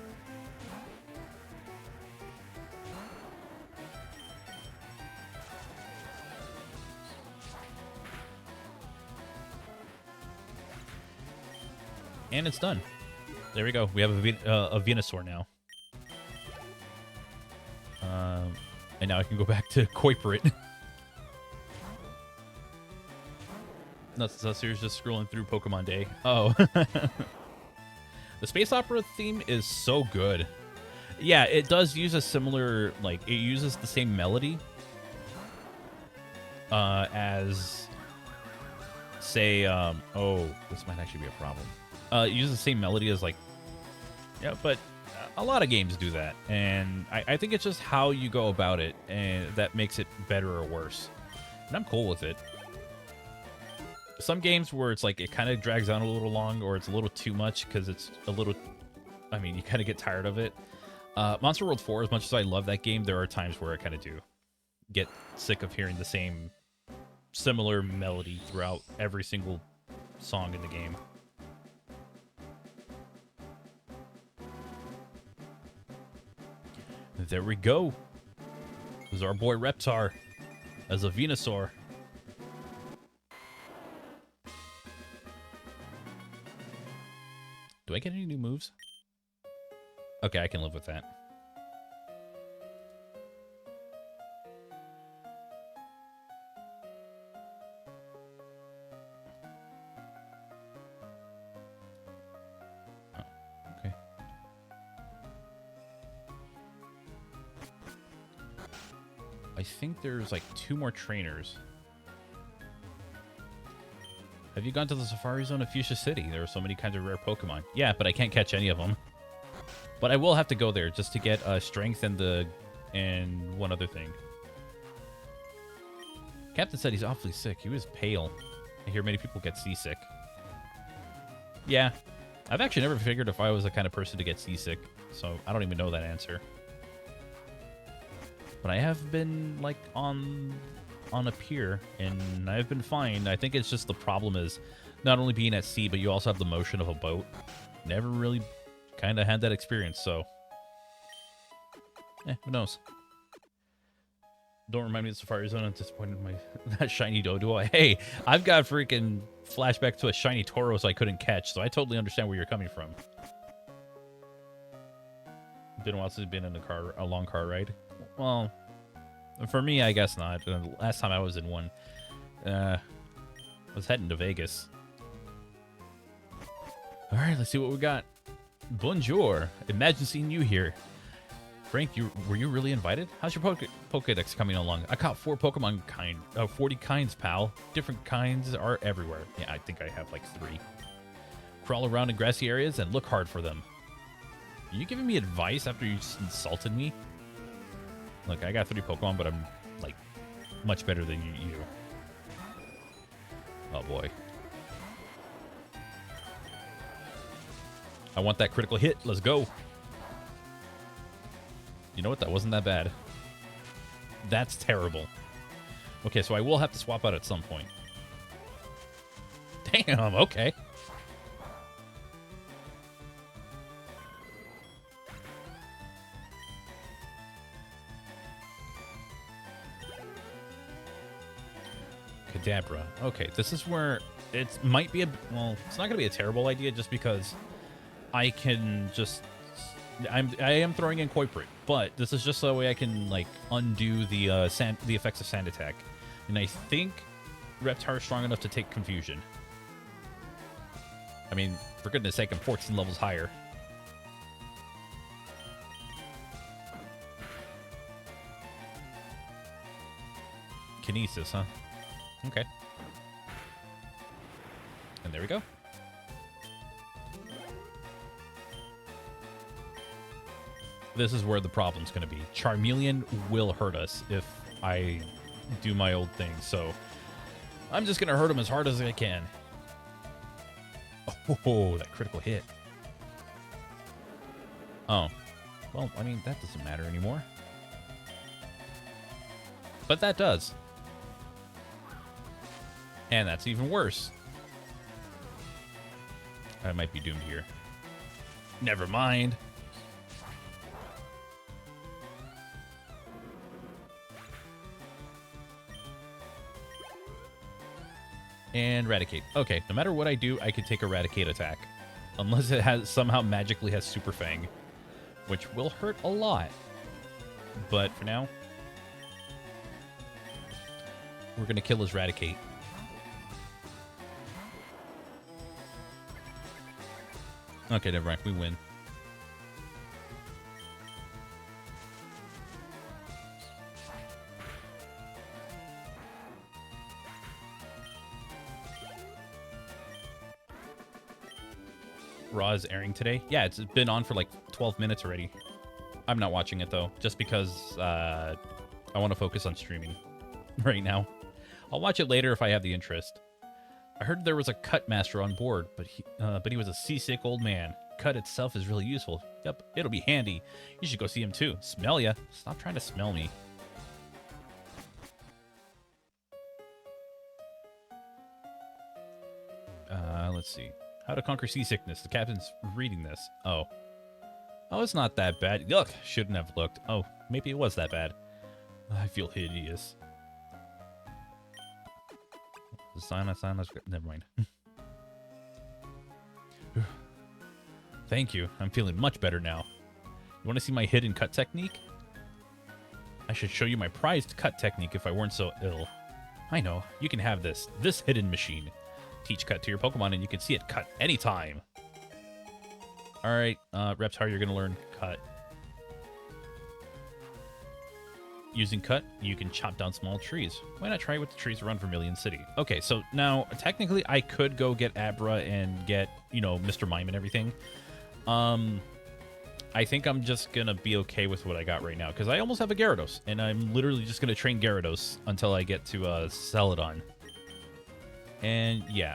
And it's done. There we go. We have a Venusaur now. And now I can go back to Koiperate. That's you're just scrolling through Pokemon Day. Oh. The space opera theme is so good. Yeah, it does use a similar, like, it uses the same melody as, say, oh, this might actually be a problem. It uses the same melody as, like, yeah, but a lot of games do that, and I think it's just how you go about it, and that makes it better or worse. And I'm cool with it. Some games where it's like it kind of drags on a little long, or it's a little too much because it's a little, I mean, you kind of get tired of it. Monster World 4, as much as I love that game, there are times where I kind of do get sick of hearing the same similar melody throughout every single song in the game. There we go. This is our boy Reptar as a Venusaur. Do I get any new moves? Okay, I can live with that. Oh, okay. I think there's like 2 more trainers. Have you gone to the Safari Zone of Fuchsia City? There are so many kinds of rare Pokemon. Yeah, but I can't catch any of them. But I will have to go there just to get strength and one other thing. Captain said he's awfully sick. He was pale. I hear many people get seasick. Yeah. I've actually never figured if I was the kind of person to get seasick, so I don't even know that answer. But I have been, like, on a pier, and I've been fine. I think it's just the problem is not only being at sea, but you also have the motion of a boat. Never really kind of had that experience, so who knows? Don't remind me of the Safari Zone. I'm disappointed in that shiny Doduo. Hey, I've got freaking flashback to a shiny Tauros I couldn't catch, so I totally understand where you're coming from. Been a while since you've been in a long car ride. Well, for me, I guess not. The last time I was in one, I was heading to Vegas. All right, let's see what we got. Bonjour. Imagine seeing you here. Frank, were you really invited? How's your Pokédex coming along? I caught 4 Pokemon 40 kinds, pal. Different kinds are everywhere. Yeah, I think I have like 3. Crawl around in grassy areas and look hard for them. Are you giving me advice after you just insulted me? Look, I got 3 Pokemon, but I'm, like, much better than you. Oh, boy. I want that critical hit. Let's go. You know what? That wasn't that bad. That's terrible. Okay, so I will have to swap out at some point. Damn, okay. Kadabra. Okay, this is where it might be well, it's not going to be a terrible idea just because I can just... I am throwing in Koiperate, but this is just so that way I can, like, undo the effects of Sand Attack. And I think Reptar is strong enough to take Confusion. I mean, for goodness sake, I'm 14 levels higher. Kinesis, huh? Okay. And there we go. This is where the problem's going to be. Charmeleon will hurt us if I do my old thing, so I'm just going to hurt him as hard as I can. Oh, that critical hit. Oh. Well, I mean, that doesn't matter anymore. But that does. And that's even worse. I might be doomed here. Never mind. And Eradicate. Okay, no matter what I do, I can take Eradicate attack. Unless it has somehow magically has Super Fang, which will hurt a lot. But for now, we're going to kill his Raticate. Okay, never mind. We win. Raw is airing today. Yeah, it's been on for like 12 minutes already. I'm not watching it, though, just because I want to focus on streaming right now. I'll watch it later if I have the interest. I heard there was a cut master on board, but he was a seasick old man. Cut itself is really useful. Yep, it'll be handy. You should go see him too. Smell ya. Stop trying to smell me. Let's see. How to conquer seasickness. The captain's reading this. Oh. Oh, it's not that bad. Look, shouldn't have looked. Oh, maybe it was that bad. I feel hideous. Never mind. Thank you. I'm feeling much better now. You want to see my hidden cut technique? I should show you my prized cut technique if I weren't so ill. I know. You can have this. This hidden machine. Teach cut to your Pokemon and you can see it cut anytime. Alright, Reptar, you're going to learn cut. Using cut, you can chop down small trees. Why not try with the trees around Vermilion City? Okay, so now, technically, I could go get Abra and get, you know, Mr. Mime and everything. I think I'm just going to be okay with what I got right now, because I almost have a Gyarados, and I'm literally just going to train Gyarados until I get to Celadon. And, yeah,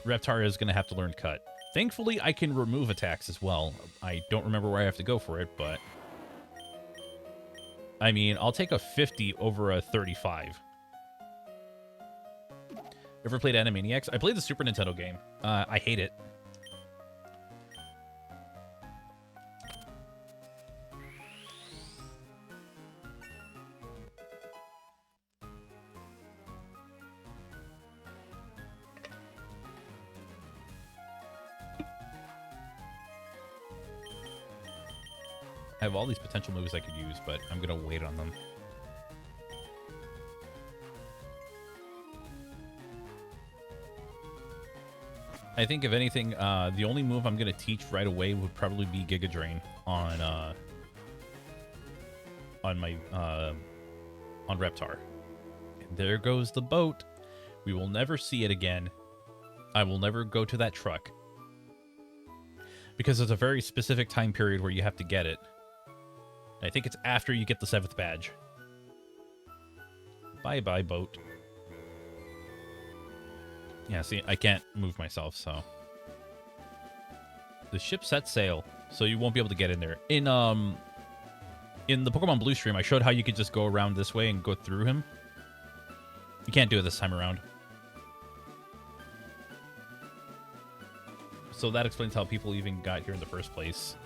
Reptar is going to have to learn cut. Thankfully, I can remove attacks as well. I don't remember where I have to go for it, but... I mean, I'll take a 50 over a 35. Ever played Animaniacs? I played the Super Nintendo game. I hate it. I have all these potential moves I could use, but I'm going to wait on them. I think, if anything, the only move I'm going to teach right away would probably be Giga Drain on my on Reptar. And there goes the boat. We will never see it again. I will never go to that truck. Because there's a very specific time period where you have to get it. I think it's after you get the 7th badge. Bye-bye, boat. Yeah, see, I can't move myself, so... The ship set sail, so you won't be able to get in there. In the Pokemon Blue stream, I showed how you could just go around this way and go through him. You can't do it this time around. So that explains how people even got here in the first place.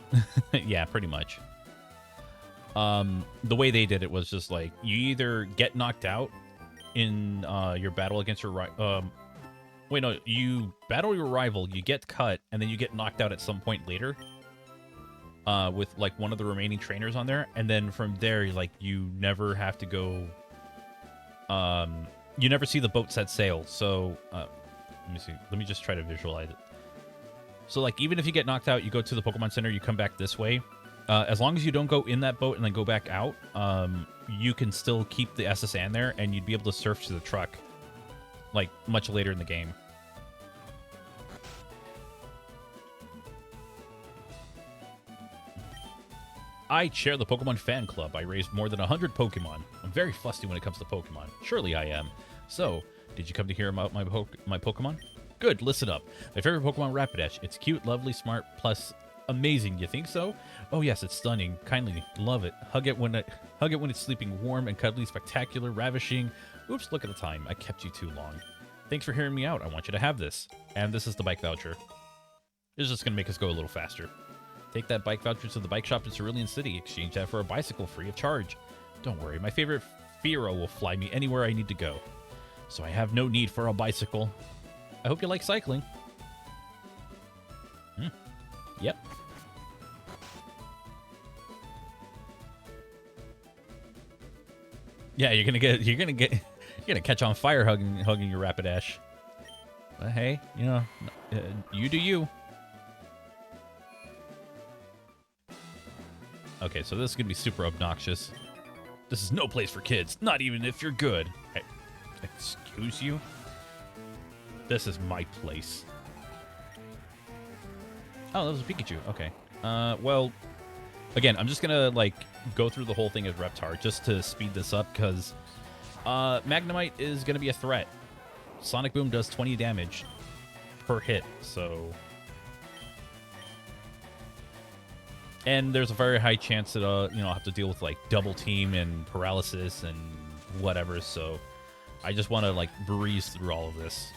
Yeah, pretty much. The way they did it was just like, you either get knocked out in your battle against your wait, no, you battle your rival, you get cut, and then you get knocked out at some point later with like one of the remaining trainers on there, and then from there, like, you never have to go. You never see the boat set sail. So let me see. Let me just try to visualize it. So like, even if you get knocked out, you go to the Pokemon Center, you come back this way. As long as you don't go in that boat and then go back out, you can still keep the SSN there, and you'd be able to surf to the truck, like, much later in the game. I chair the Pokemon fan club. I raised more than 100 Pokemon. I'm very fussy when it comes to Pokemon. Surely I am. So, did you come to hear about my Pokemon? Good, listen up. My favorite Pokemon, Rapidash. It's cute, lovely, smart, plus... amazing, you think so? Oh yes, it's stunning. Kindly love it. Hug it when it's sleeping warm and cuddly, spectacular, ravishing. Oops, look at the time. I kept you too long. Thanks for hearing me out. I want you to have this. And this is the bike voucher. It's just gonna make us go a little faster. Take that bike voucher to the bike shop in Cerulean City. Exchange that for a bicycle free of charge. Don't worry, my favorite Fearow will fly me anywhere I need to go. So I have no need for a bicycle. I hope you like cycling. Yeah, you're gonna catch on fire hugging your Rapidash. But hey, you know, you do you. Okay, so this is gonna be super obnoxious. This is no place for kids, not even if you're good. Hey, excuse you? This is my place. Oh, that was a Pikachu. Okay. Well, again, I'm just gonna, like, go through the whole thing as Reptar just to speed this up, because Magnemite is gonna be a threat. Sonic Boom does 20 damage per hit, so... And there's a very high chance that, you know, I'll have to deal with, like, double team and paralysis and whatever, so I just want to, like, breeze through all of this.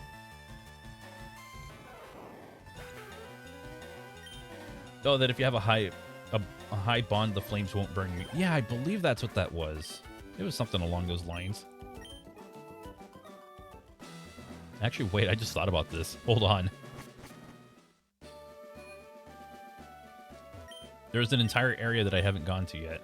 Oh, that if you have a high bond, the flames won't burn you. Yeah, I believe that's what that was. It was something along those lines. Actually, wait, I just thought about this. Hold on. There's an entire area that I haven't gone to yet.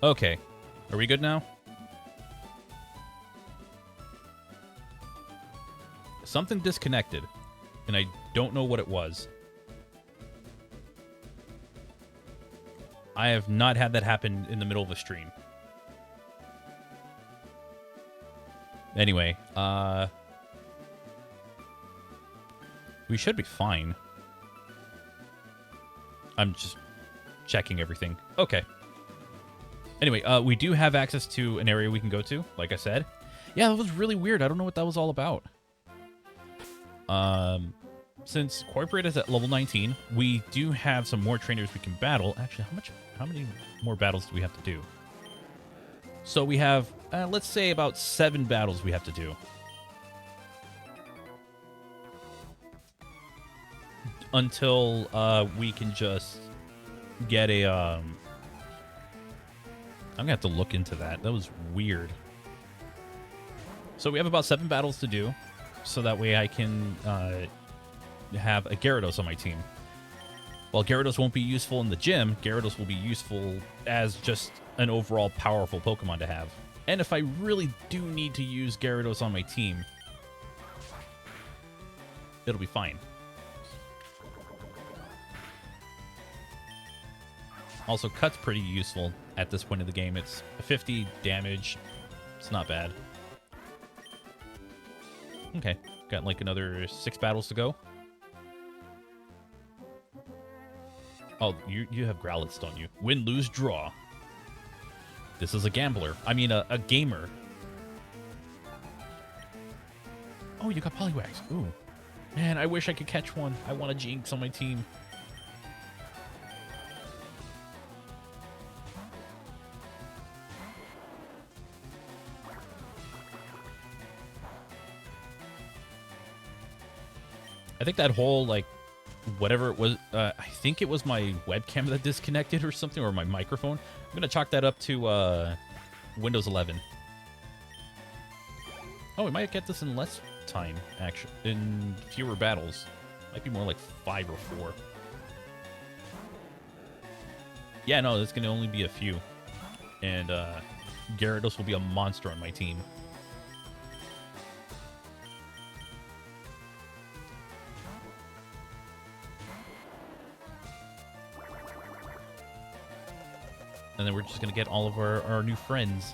Okay. Are we good now? Something disconnected, and I don't know what it was. I have not had that happen in the middle of a stream. Anyway, we should be fine. I'm just checking everything. Okay. Anyway, we do have access to an area we can go to, like I said. Yeah, that was really weird. I don't know what that was all about. Since Koiperate is at level 19, we do have some more trainers we can battle. Actually, how many more battles do we have to do? So we have, let's say about 7 battles we have to do. Until, we can just get a, I'm gonna have to look into that. That was weird. So we have about 7 battles to do, so that way I can have a Gyarados on my team. While Gyarados won't be useful in the gym, Gyarados will be useful as just an overall powerful Pokemon to have. And if I really do need to use Gyarados on my team, it'll be fine. Also, Cut's pretty useful at this point of the game. It's 50 damage. It's not bad. Okay, got like another 6 battles to go. Oh, you have Growlithe, don't you? Win, lose, draw. This is a gambler. I mean, a gamer. Oh, you got Poliwag. Ooh. Man, I wish I could catch one. I want a Jinx on my team. I think that whole, like, whatever it was, I think it was my webcam that disconnected or something, or my microphone. I'm going to chalk that up to Windows 11. Oh, we might get this in less time, actually, in fewer battles. Might be more like 5 or 4. Yeah, no, it's going to only be a few. And Gyarados will be a monster on my team. And then we're just going to get all of our new friends.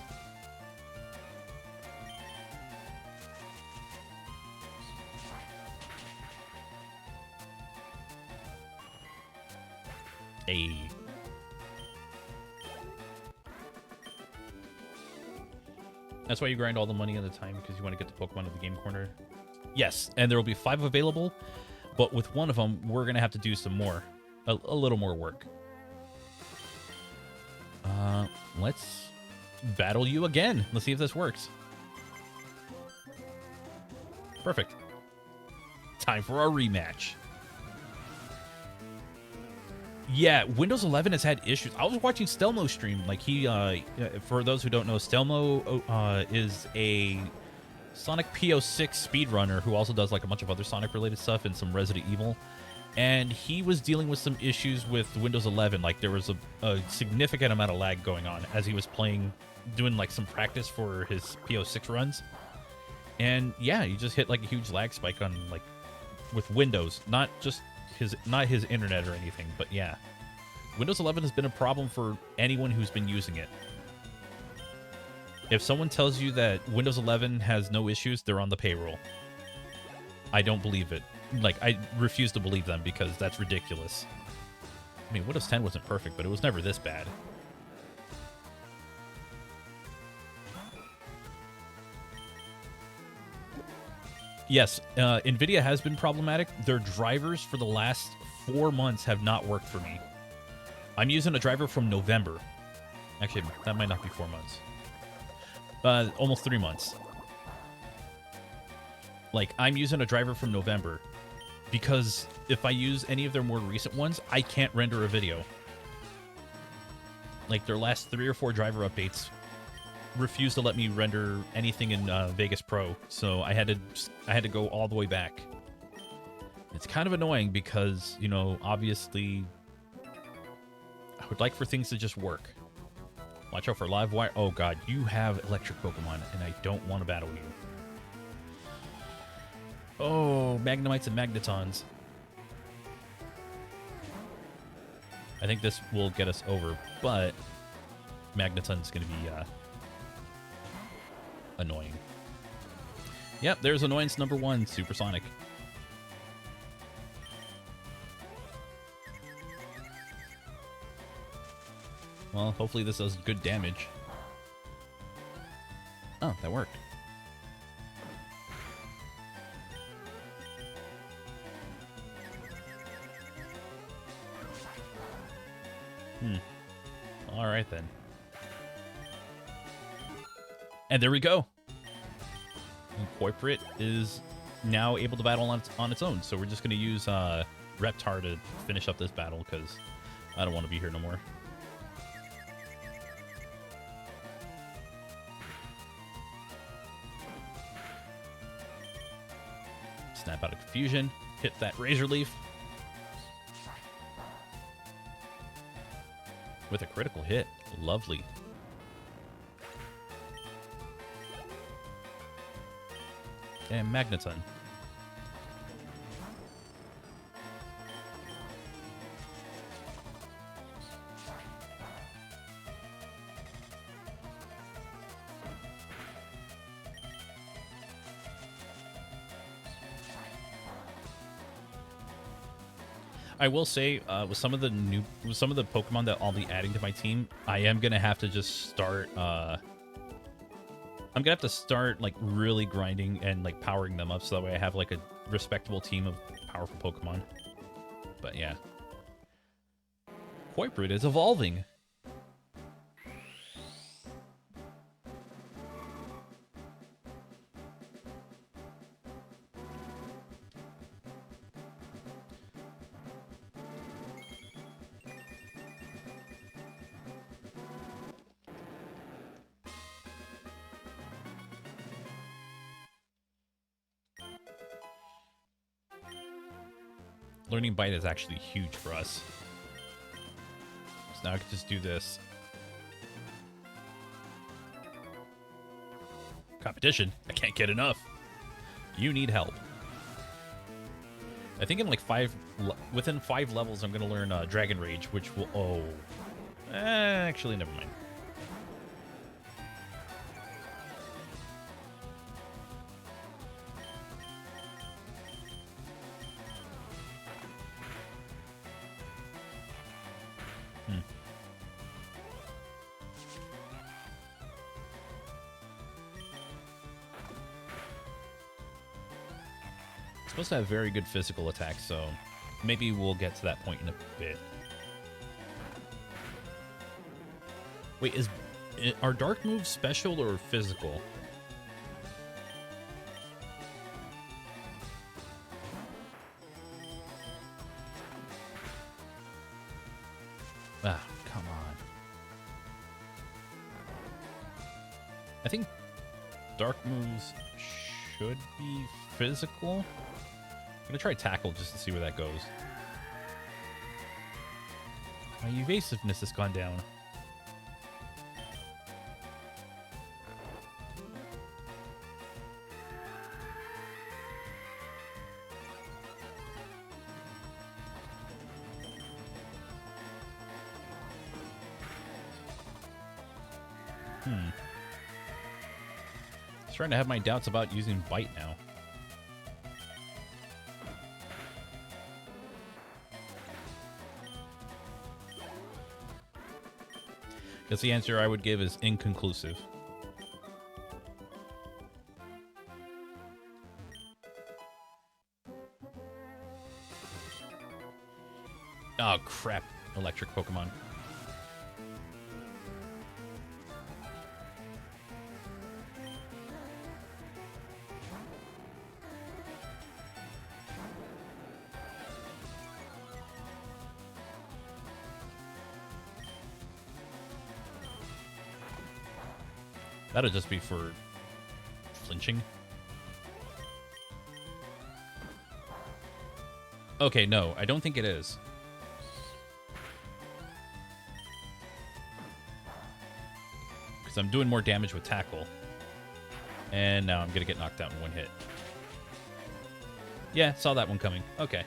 Hey. That's why you grind all the money at the time, because you want to get the Pokemon to the game corner. Yes, and there will be 5 available, but with one of them, we're going to have to do some more. A little more work. Let's battle you again. Let's see if this works. Perfect. Time for our rematch. Yeah, Windows 11 has had issues. I was watching Stelmo stream. Like he, for those who don't know, Stelmo is a Sonic PO6 speedrunner who also does like a bunch of other Sonic related stuff and some Resident Evil. And he was dealing with some issues with Windows 11. Like there was a significant amount of lag going on as he was playing, doing like some practice for his PO6 runs. And yeah, he just hit like a huge lag spike on like with Windows, not his internet or anything, but yeah. Windows 11 has been a problem for anyone who's been using it. If someone tells you that Windows 11 has no issues, they're on the payroll. I don't believe it. Like, I refuse to believe them because that's ridiculous. I mean, Windows 10 wasn't perfect, but it was never this bad. Yes, NVIDIA has been problematic. Their drivers for the last 4 months have not worked for me. I'm using a driver from November. Actually, that might not be 4 months. Almost 3 months. Like, I'm using a driver from November because if I use any of their more recent ones, I can't render a video. Like, their last 3 or 4 driver updates refused to let me render anything in Vegas Pro, so I had to go all the way back. It's kind of annoying because, you know, obviously I would like for things to just work. Watch out for live wire. Oh god, you have electric Pokemon, and I don't want to battle you. Oh, Magnemites and Magnetons. I think this will get us over, but Magneton's going to be annoying. Yep, there's annoyance number 1, Supersonic. Well, hopefully this does good damage. Oh, that worked. Alright then. And there we go. And Koiperate is now able to battle on its own. So we're just going to use Reptar to finish up this battle because I don't want to be here no more. Snap out of confusion. Hit that Razor Leaf. With a critical hit. Lovely. And Magneton. I will say, with some of the Pokemon that I'll be adding to my team, I am gonna have to just start. I'm gonna have to start like really grinding and like powering them up, so that way I have like a respectable team of powerful Pokemon. But yeah, Koiperate is evolving. Learning Bite is actually huge for us. So now I can just do this. Competition? I can't get enough. You need help. I think in like within 5 levels, I'm going to learn Dragon Rage, which will... Oh. Actually, never mind. Supposed to have very good physical attacks, so maybe we'll get to that point in a bit. Wait, are dark moves special or physical? Ah, come on. I think dark moves should be physical. I'm gonna try tackle just to see where that goes. My evasiveness has gone down. Starting to have my doubts about using Bite now. Guess the answer I would give is inconclusive. Oh, crap. Electric Pokemon. That'll just be for flinching. Okay, no, I don't think it is. Because I'm doing more damage with tackle. And now I'm going to get knocked out in one hit. Yeah, saw that one coming. Okay.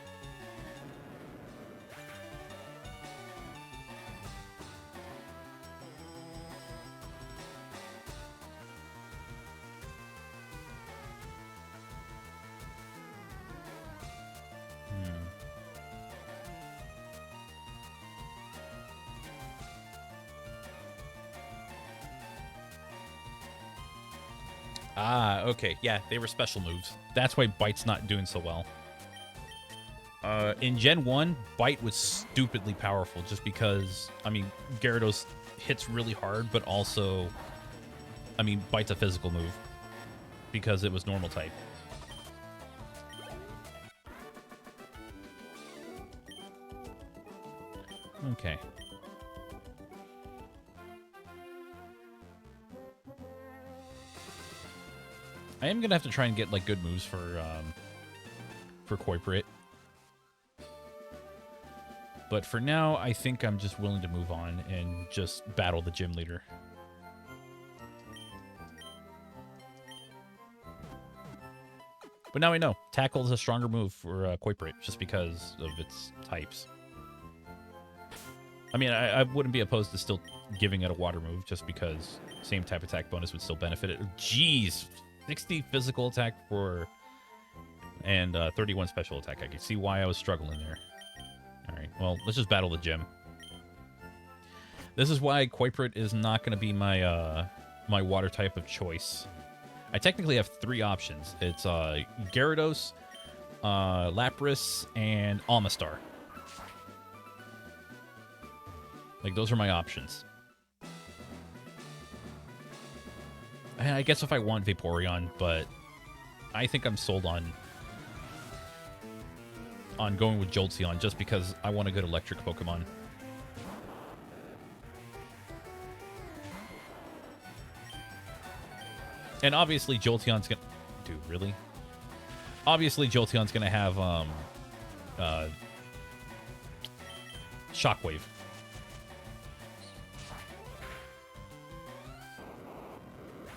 Ah, okay. Yeah, they were special moves. That's why Bite's not doing so well. In Gen 1, Bite was stupidly powerful just because, I mean, Gyarados hits really hard, but also, I mean, Bite's a physical move because it was normal type. Okay. I am gonna have to try and get like good moves for Koiperate. But for now, I think I'm just willing to move on and just battle the gym leader. But now I know Tackle is a stronger move for Koiperate just because of its types. I mean, I wouldn't be opposed to still giving it a water move just because same type attack bonus would still benefit it. Jeez, 60 physical attack for and 31 special attack. I can see why I was struggling there. All right, well, let's just battle the gym. This is why Koiperate is not going to be my my water type of choice. I technically have three options. It's Gyarados, Lapras, and Amistar. Like, those are my options. And I guess if I want Vaporeon, but I think I'm sold on going with Jolteon just because I want a good electric Pokemon. And obviously Jolteon's gonna... Dude, really? Obviously Jolteon's gonna have Shockwave.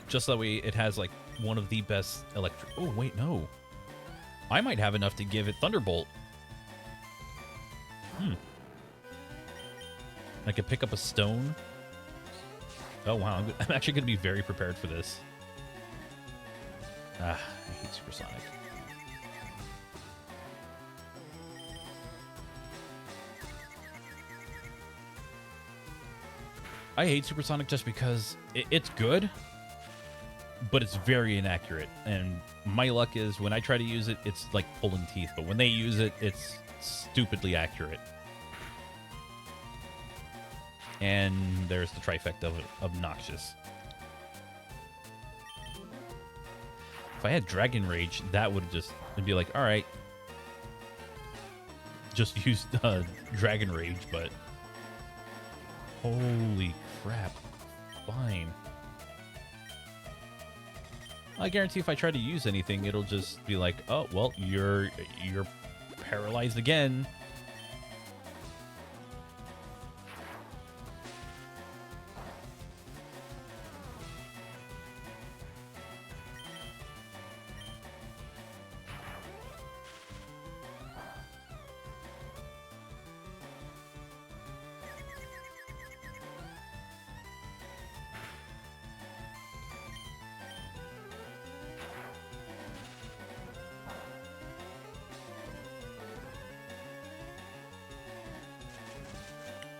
Just that way it has like one of the best electric... Oh, wait, no. I might have enough to give it Thunderbolt. I could pick up a stone. Oh, wow. I'm actually going to be very prepared for this. Ah, I hate Supersonic. I hate Supersonic just because it's good, but it's very inaccurate. And my luck is when I try to use it, it's like pulling teeth. But when they use it, it's stupidly accurate. And there's the trifecta of obnoxious. If I had Dragon Rage, that would just it'd be like, all right, just use Dragon Rage, but Holy crap. Fine. I guarantee if I try to use anything, it'll just be like, oh, well, you're paralyzed again.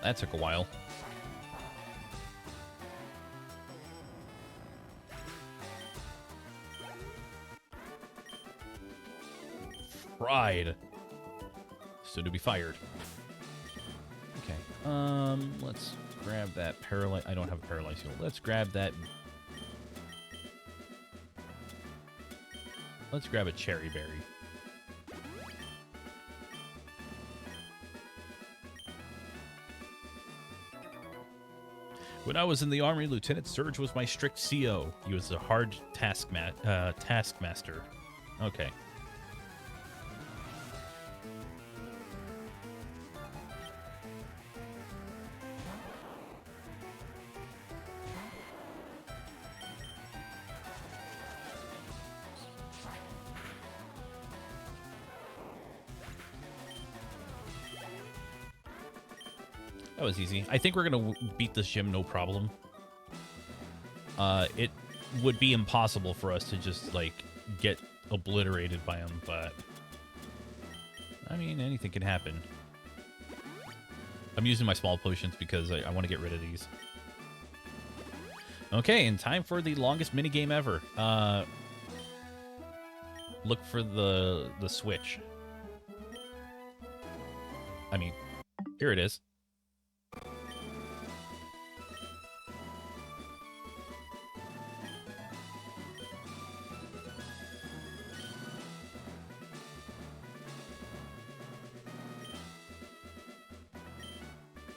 That took a while. Fried. Soon to be fired. Okay. Let's grab that paralyze. I don't have a paralyze heal. Let's grab that. Let's grab a cherry berry. When I was in the Army, Lieutenant Surge was my strict CO. He was a hard taskmaster. Okay. That was easy. I think we're going to beat this gym no problem. It would be impossible for us to just, like, get obliterated by him, but... I mean, anything can happen. I'm using my small potions because I want to get rid of these. Okay, and time for the longest minigame ever. Look for the switch. I mean, here it is.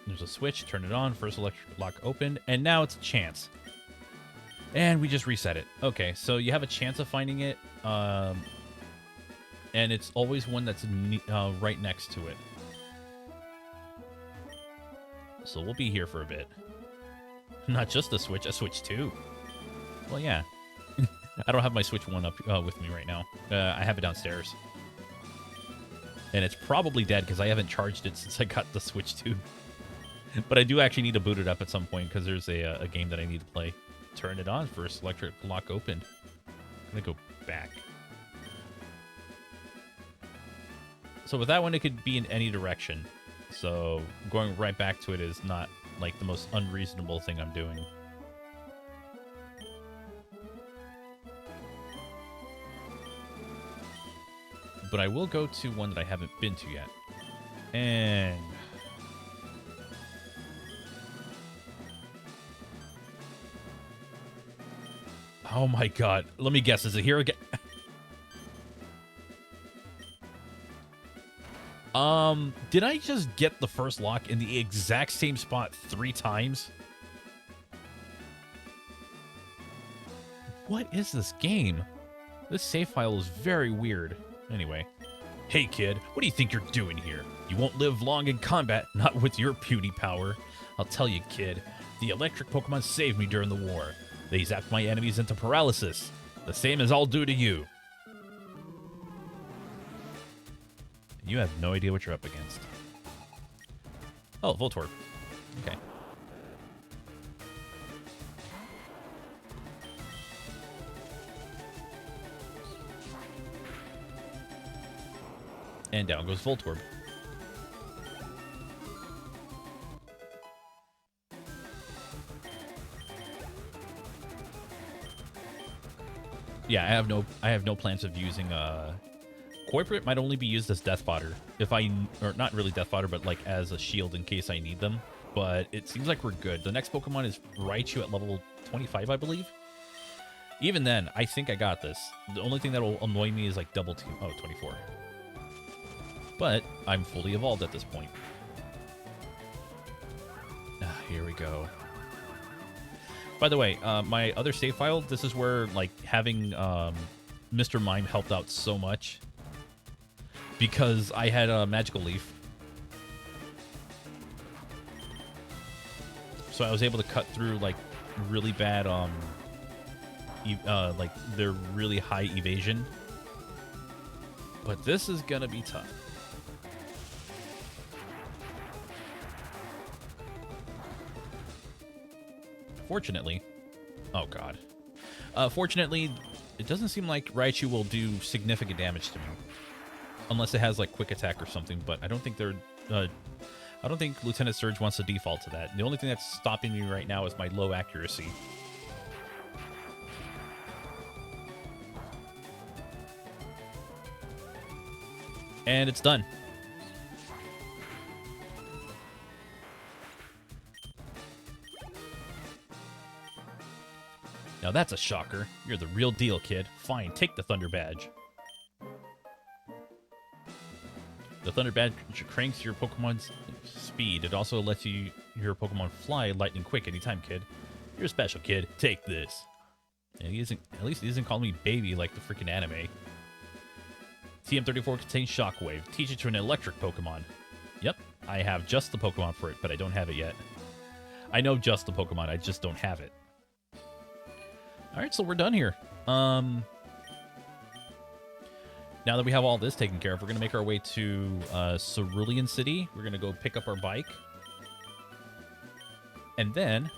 There's a switch, turn it on, first electric lock opened, and now it's a chance. And we just reset it. Okay, so you have a chance of finding it, and it's always one that's right next to it. So we'll be here for a bit. Not just a Switch 2. Well, yeah. I don't have my Switch 1 up with me right now. I have it downstairs. And it's probably dead because I haven't charged it since I got the Switch 2. But I do actually need to boot it up at some point because there's a game that I need to play. Turn it on, first electric lock opened. I'm going to go back. So with that one, it could be in any direction. So going right back to it is not like the most unreasonable thing I'm doing. But I will go to one that I haven't been to yet. And... oh my god. Let me guess. Is it here again? Did I just get the first lock in the exact same spot 3 times? What is this game? This save file is very weird. Anyway. Hey kid, what do you think you're doing here? You won't live long in combat, not with your puny power. I'll tell you kid, the electric Pokemon saved me during the war. They zapped my enemies into paralysis. The same as I'll do to you. You have no idea what you're up against. Oh, Voltorb. Okay. And down goes Voltorb. Yeah, I have no plans of using Koiperate might only be used as death fodder if or not really death fodder, but like as a shield in case I need them. But it seems like we're good. The next Pokemon is Raichu at level 25, I believe. Even then, I think I got this. The only thing that will annoy me is like double team. Oh, 24. But I'm fully evolved at this point. Here we go. By the way, my other save file, this is where, like, having Mr. Mime helped out so much. Because I had a Magical Leaf. So I was able to cut through, like, really bad, like, their really high evasion. But this is gonna be tough. Fortunately, oh god. Fortunately, it doesn't seem like Raichu will do significant damage to me, unless it has like quick attack or something. But I don't think they're. I don't think Lieutenant Surge wants to default to that. The only thing that's stopping me right now is my low accuracy. And it's done. Now that's a shocker. You're the real deal, kid. Fine, take the Thunder Badge. The Thunder Badge cranks your Pokemon's speed. It also lets your Pokemon fly lightning quick anytime, kid. You're a special kid. Take this. And at least he isn't calling me baby like the freaking anime. TM34 contains Shockwave. Teach it to an electric Pokemon. Yep, I have just the Pokemon for it, but I don't have it yet. I know just the Pokemon, I just don't have it. Alright, so we're done here. Now that we have all this taken care of, we're going to make our way to Cerulean City. We're going to go pick up our bike. And then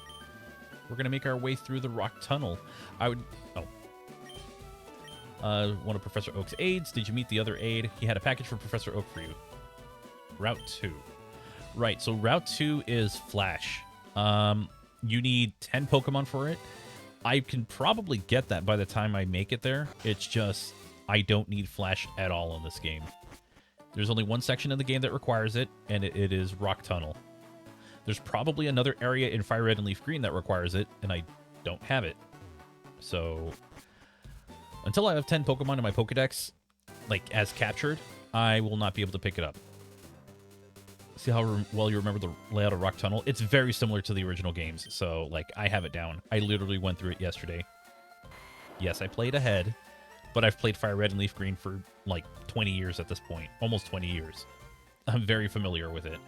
we're going to make our way through the Rock Tunnel. One of Professor Oak's aides. Did you meet the other aide? He had a package from Professor Oak for you. Route 2. Right, so Route 2 is Flash. You need 10 Pokemon for it. I can probably get that by the time I make it there. It's just, I don't need Flash at all in this game. There's only one section in the game that requires it, and it is Rock Tunnel. There's probably another area in Fire Red and Leaf Green that requires it, and I don't have it. So, until I have 10 Pokemon in my Pokedex, like, as captured, I will not be able to pick it up. See how well you remember the layout of Rock Tunnel? It's very similar to the original games, so, like, I have it down. I literally went through it yesterday. Yes, I played ahead, but I've played Fire Red and Leaf Green for, like, 20 years at this point. Almost 20 years. I'm very familiar with it.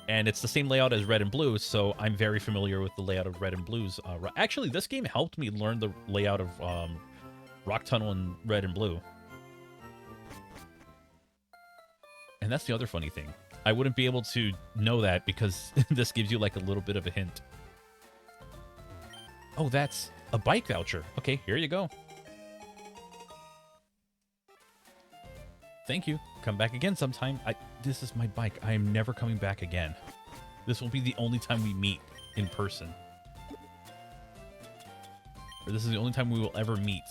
And it's the same layout as Red and Blue, so I'm very familiar with the layout of Red and Blue's. Actually, this game helped me learn the layout of Rock Tunnel in Red and Blue. And that's the other funny thing. I wouldn't be able to know that because this gives you like a little bit of a hint. Oh, that's a bike voucher. Okay, here you go. Thank you. Come back again sometime. This is my bike. I am never coming back again. This will be the only time we meet in person. Or this is the only time we will ever meet.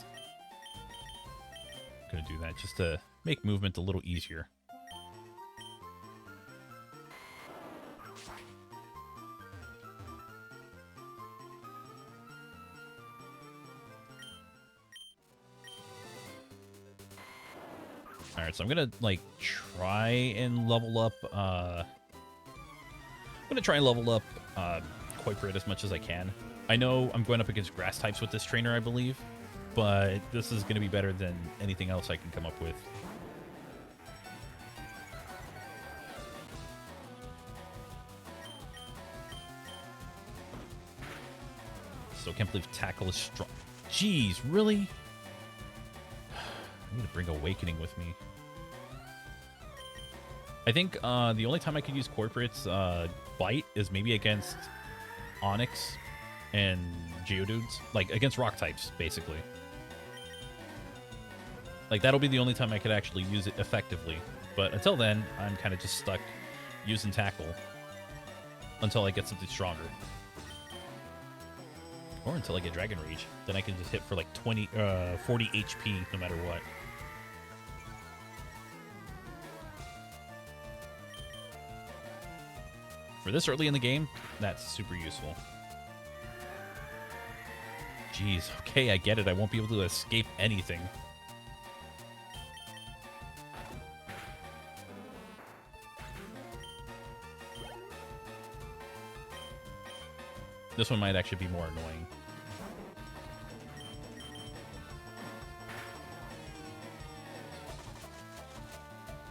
I'm gonna do that just to make movement a little easier. Alright, so I'm gonna, like, try and level up, Koiperate as much as I can. I know I'm going up against grass types with this trainer, I believe, but this is gonna be better than anything else I can come up with. So can't believe Tackle is strong. Jeez, really? I'm gonna bring Awakening with me. I think the only time I could use Koiperate's Bite is maybe against Onix and Geodudes. Like, against rock types, basically. Like, that'll be the only time I could actually use it effectively. But until then, I'm kind of just stuck using Tackle until I get something stronger. Or until I get Dragon Rage. Then I can just hit for like 40 HP no matter what. For this early in the game, that's super useful. Jeez, okay, I get it. I won't be able to escape anything. This one might actually be more annoying.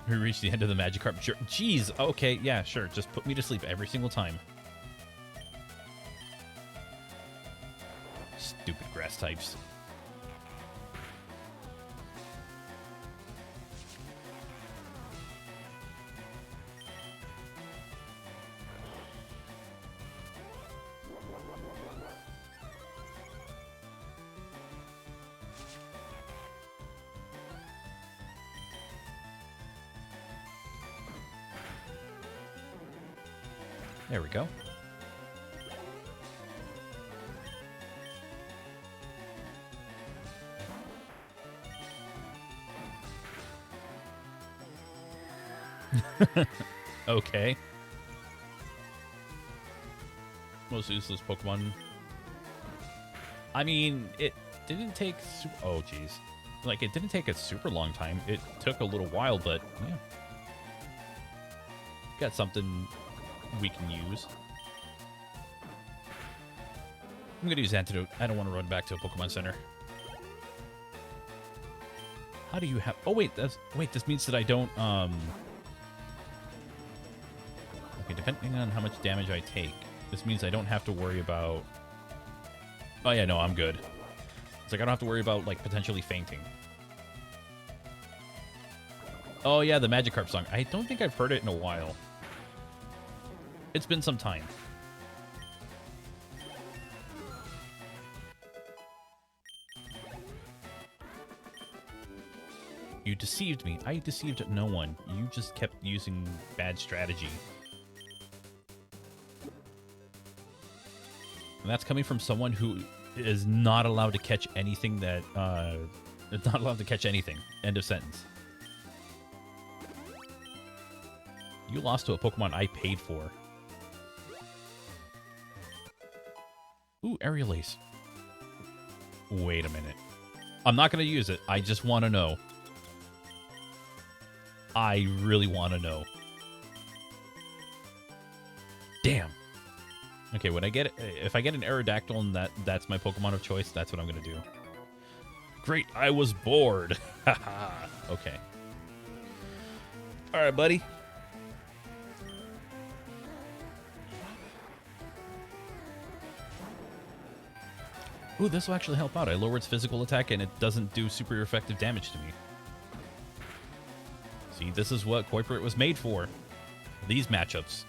We reached the end of the Magikarp. Sure. Jeez, okay, yeah, sure. Just put me to sleep every single time. Stupid grass types. There we go. Okay. Most useless Pokemon. I mean, it didn't take... Oh, jeez. Like, it didn't take a super long time. It took a little while, but, yeah. Got something we can use. I'm gonna use Antidote. I don't want to run back to a Pokemon Center. How do you have... Oh, wait, this means that I don't, Okay, depending on how much damage I take, this means I don't have to worry about... Oh, yeah, no, I'm good. It's like I don't have to worry about, like, potentially fainting. Oh, yeah, the Magikarp song. I don't think I've heard it in a while. It's been some time. You deceived me. I deceived no one. You just kept using bad strategy. And that's coming from someone who is not allowed to catch anything that, is not allowed to catch anything. End of sentence. You lost to a Pokemon I paid for. Ooh, Aerial Ace. Wait a minute. I'm not going to use it. I just want to know. I really want to know. Damn. Okay, when I get if I get an Aerodactyl and that's my Pokemon of choice, that's what I'm going to do. Great, I was bored. Haha. Okay. All right, buddy. Ooh, this will actually help out. I lower its physical attack, and it doesn't do super effective damage to me. See, this is what Koiperate was made for. These matchups.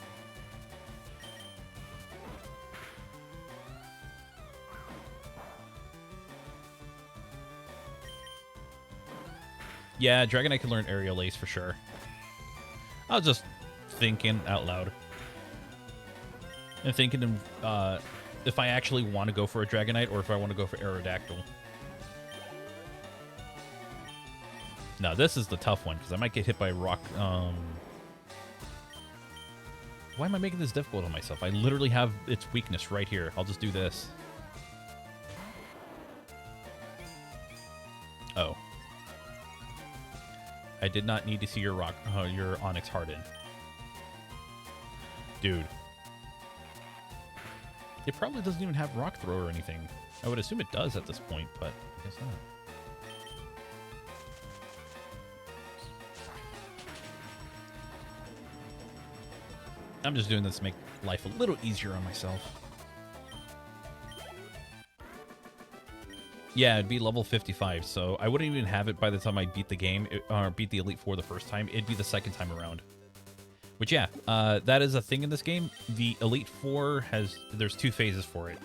Yeah, Dragonite can learn Aerial Ace for sure. I was just thinking out loud. And thinking if I actually want to go for a Dragonite or if I want to go for Aerodactyl. Now, this is the tough one, because I might get hit by rock. Why am I making this difficult on myself? I literally have its weakness right here. I'll just do this. Oh. I did not need to see your your Onyx harden. Dude. It probably doesn't even have Rock Throw or anything. I would assume it does at this point, but I guess not. I'm just doing this to make life a little easier on myself. Yeah, it'd be level 55, so I wouldn't even have it by the time I beat the game, or beat the Elite Four the first time. It'd be the second time around. Which, yeah, that is a thing in this game. The Elite Four there's two phases for it.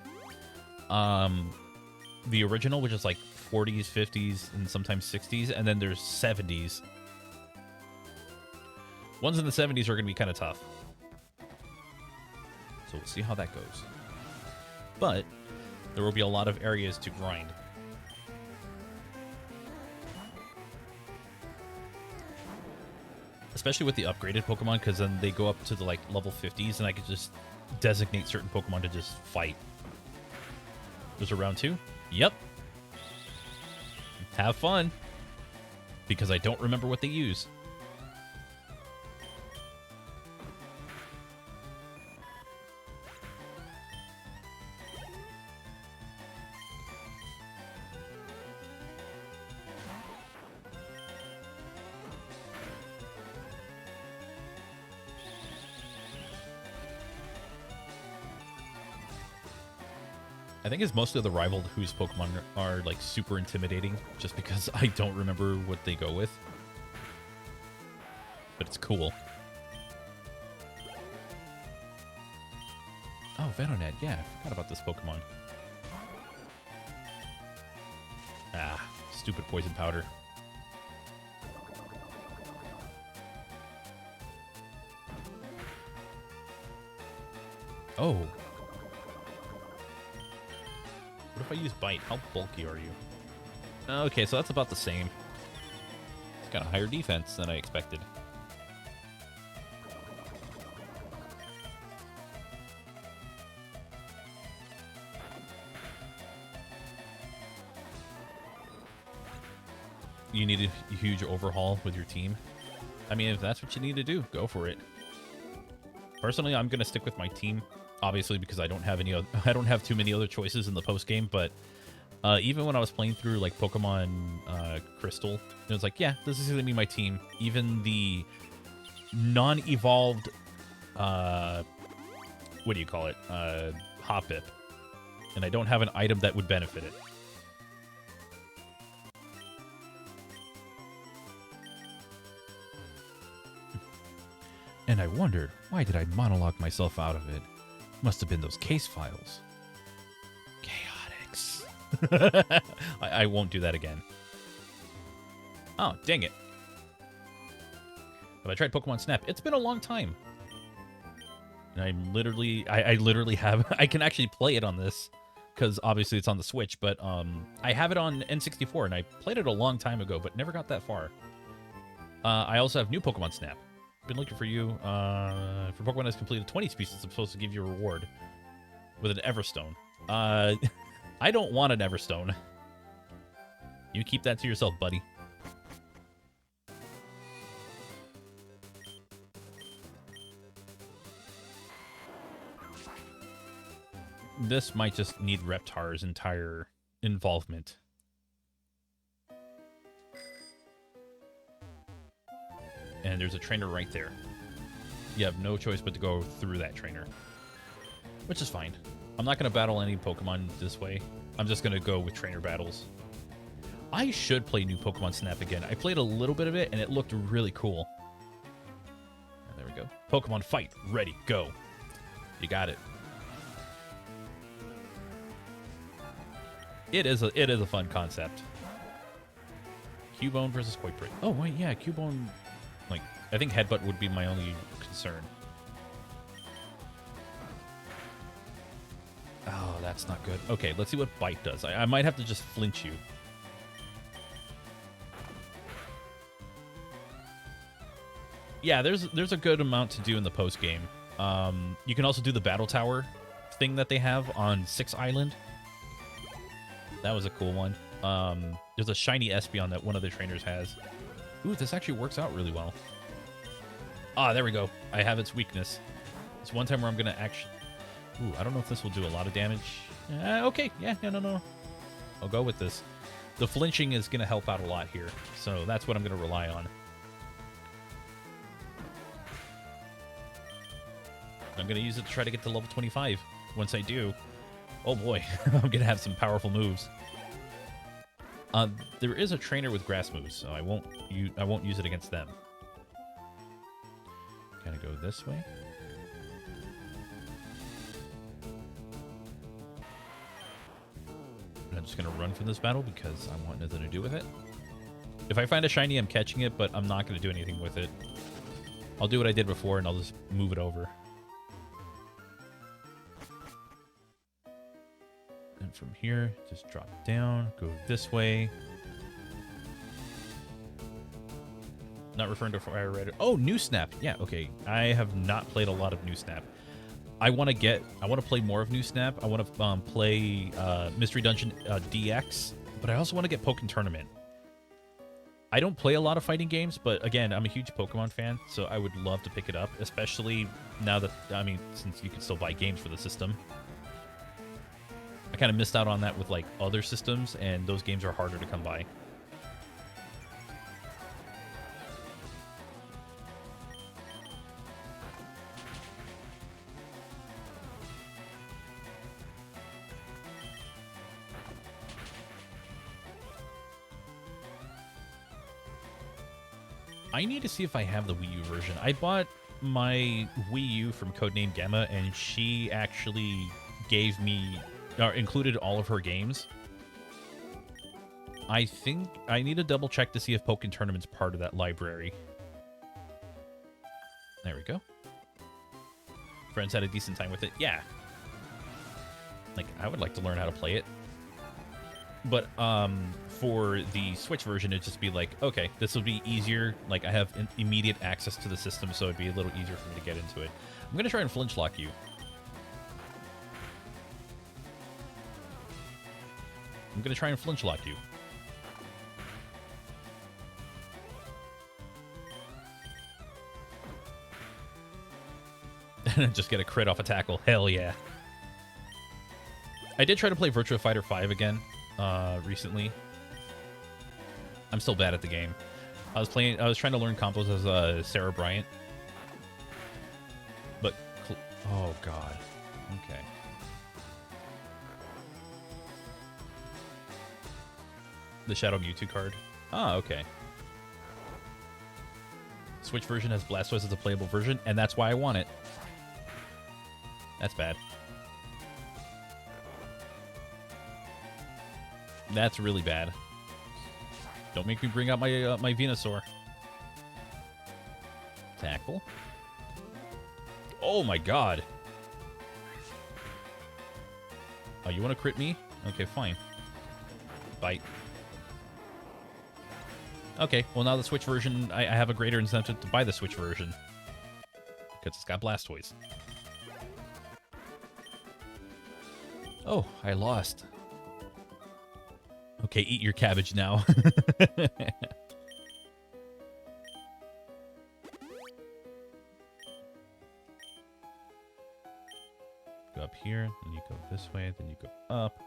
The original, which is like 40s, 50s, and sometimes 60s, and then there's 70s. Ones in the 70s are going to be kind of tough. So we'll see how that goes. But there will be a lot of areas to grind. Especially with the upgraded Pokemon, because then they go up to the like level 50s, and I could just designate certain Pokemon to just fight. There's a round 2? Yep. Have fun. Because I don't remember what they use. I think it's mostly the rival whose Pokemon are like super intimidating, just because I don't remember what they go with. But it's cool. Oh, Venonat. Yeah, I forgot about this Pokemon. Ah, stupid poison powder. Oh. What if I use Bite? How bulky are you? Okay, so that's about the same. It's got a higher defense than I expected. You need a huge overhaul with your team. I mean, if that's what you need to do, go for it. Personally, I'm gonna stick with my team, obviously, because I don't have any. I don't have too many other choices in the post game. But even when I was playing through like Pokemon Crystal, it was like, yeah, this is gonna be my team. Even the non-evolved, what do you call it, Hoppip, and I don't have an item that would benefit it. And I wondered, why did I monologue myself out of it? Must have been those case files. Chaotix. I won't do that again. Oh, dang it. Have I tried Pokemon Snap? It's been a long time. And I'm literally, I literally have, I can actually play it on this, because obviously it's on the Switch, but I have it on N64, and I played it a long time ago, but never got that far. I also have new Pokemon Snap. Been looking for you. For Pokemon has completed 20 species, I'm supposed to give you a reward with an Everstone. I don't want an Everstone. You keep that to yourself, buddy. This might just need Reptar's entire involvement. And there's a trainer right there. You have no choice but to go through that trainer. Which is fine. I'm not going to battle any Pokemon this way. I'm just going to go with trainer battles. I should play new Pokemon Snap again. I played a little bit of it, and it looked really cool. And there we go. Pokemon Fight. Ready. Go. You got it. It is a fun concept. Cubone versus Koiperate. Oh, wait, yeah, Cubone... Like, I think Headbutt would be my only concern. Oh, that's not good. Okay, let's see what Bite does. I might have to just flinch you. Yeah, there's a good amount to do in the post game. You can also do the battle tower thing that they have on 6 Island. That was a cool one. There's a shiny Espeon that one of the trainers has. Ooh, this actually works out really well. Ah, there we go. I have its weakness. It's one time where I'm going to actually... Ooh, I don't know if this will do a lot of damage. Okay, yeah, no. I'll go with this. The flinching is going to help out a lot here, so that's what I'm going to rely on. I'm going to use it to try to get to level 25. Once I do, oh boy, I'm going to have some powerful moves. There is a trainer with grass moves, so I won't use it against them. Kind of go this way. And I'm just going to run from this battle because I want nothing to do with it. If I find a shiny, I'm catching it, but I'm not going to do anything with it. I'll do what I did before, and I'll just move it over. And from here, just drop down, go this way. Not referring to FireRed. Oh, New Snap. Yeah, okay. I have not played a lot of New Snap. I want to play more of New Snap. I want to play Mystery Dungeon DX, but I also want to get Pokken Tournament. I don't play a lot of fighting games, but again, I'm a huge Pokemon fan, so I would love to pick it up, especially now that, I mean, since you can still buy games for the system. I kind of missed out on that with like other systems, and those games are harder to come by. I need to see if I have the Wii U version. I bought my Wii U from Codename Gemma, and she actually gave me, or included all of her games. I think I need to double check to see if Pokken Tournament's part of that library. There we go. Friends had a decent time with it. Yeah. Like, I would like to learn how to play it. But for the Switch version, it'd just be like, okay, this will be easier. Like, I have immediate access to the system, so it'd be a little easier for me to get into it. I'm going to try and flinch lock you. I'm going to try and flinch lock you. And just get a crit off a tackle. Hell yeah. I did try to play Virtua Fighter 5 again recently. I'm still bad at the game. I was trying to learn combos as Sarah Bryant. But oh god. Okay. The Shadow Mewtwo card. Ah, okay. Switch version has Blastoise as a playable version, and that's why I want it. That's bad. That's really bad. Don't make me bring out my my Venusaur. Tackle. Oh my god. Oh, you want to crit me? Okay, fine. Bite. Okay, well now the Switch version, I have a greater incentive to buy the Switch version. Because it's got Blastoise. Oh, I lost. Okay, eat your cabbage now. Go up here, then you go this way, then you go up.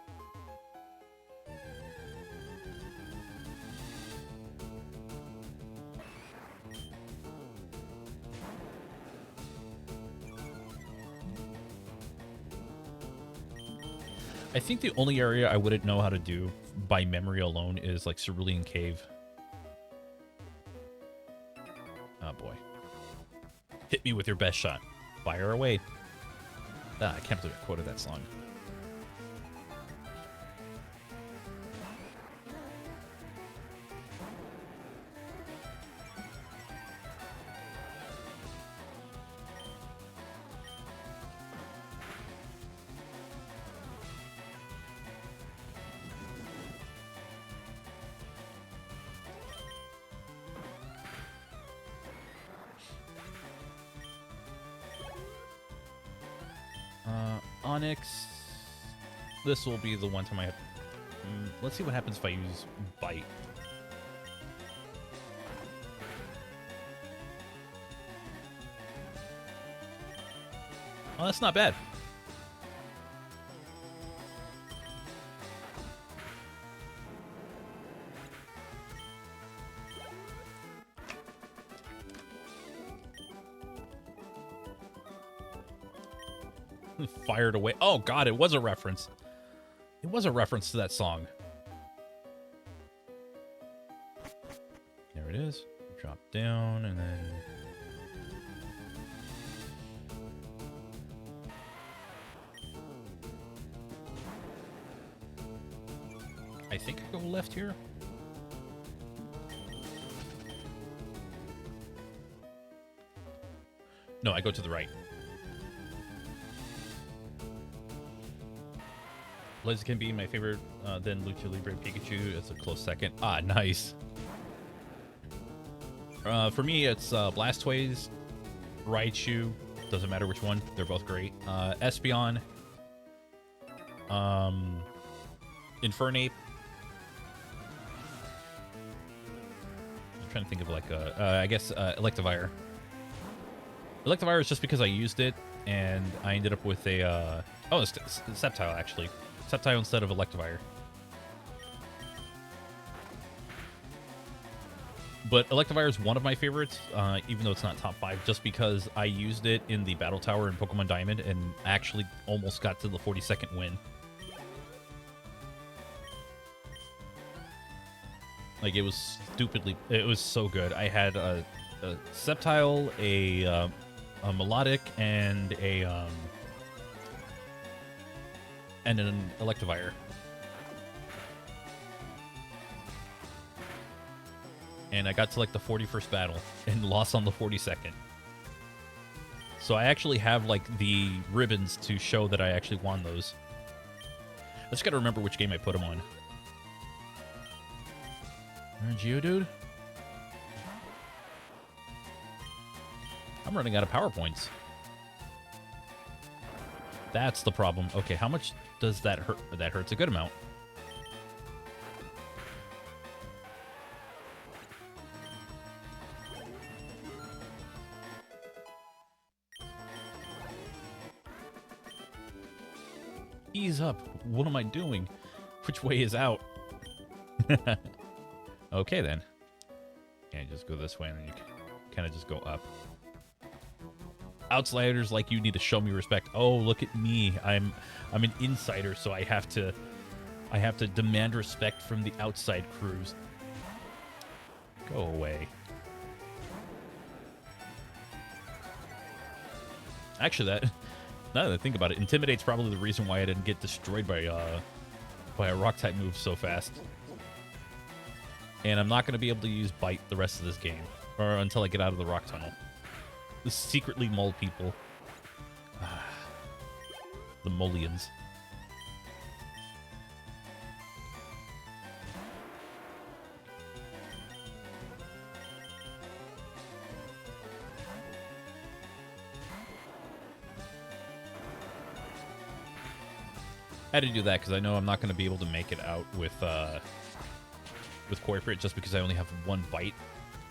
I think the only area I wouldn't know how to do by memory alone is like Cerulean Cave. Oh boy. Hit me with your best shot. Fire away. Ah, I can't believe I quoted that song. Onyx. This will be the one time I have... let's see what happens if I use Bite. Oh, that's not bad. Fired away. Oh god, it was a reference. It was a reference to that song. There it is. Drop down and then... I think I go left here. No, I go to the right. Blaziken be my favorite, then Lucha Libre Pikachu. It's a close second. Ah, nice. For me, it's Blastoise, Raichu. Doesn't matter which one. They're both great. Espeon. Infernape. I'm trying to think of like I guess Electivire. Electivire is just because I used it, and I ended up with a... oh, it's Sceptile, actually. Sceptile instead of Electivire. But Electivire is one of my favorites, even though it's not top 5, just because I used it in the Battle Tower in Pokemon Diamond and actually almost got to the 42nd win. Like, it was stupidly... It was so good. I had a Sceptile, a Melodic, and an Electivire. And I got to, like, the 41st battle and lost on the 42nd. So I actually have, like, the ribbons to show that I actually won those. I just gotta remember which game I put them on. Geodude? I'm running out of PowerPoints. That's the problem. Okay, how much does that hurt? That hurts a good amount. Ease up. What am I doing? Which way is out? Okay, then. Can't just go this way, and then you can kind of just go up. Outsiders like you need to show me respect. Oh, look at me. I'm an insider, so I have to demand respect from the outside crews. Go away. Actually, now that I think about it, Intimidate's probably the reason why I didn't get destroyed by a rock-type move so fast. And I'm not going to be able to use Bite the rest of this game, or until I get out of the rock tunnel. The secretly mole people. The Molians. I had to do that because I know I'm not going to be able to make it out with Koiperate just because I only have one bite,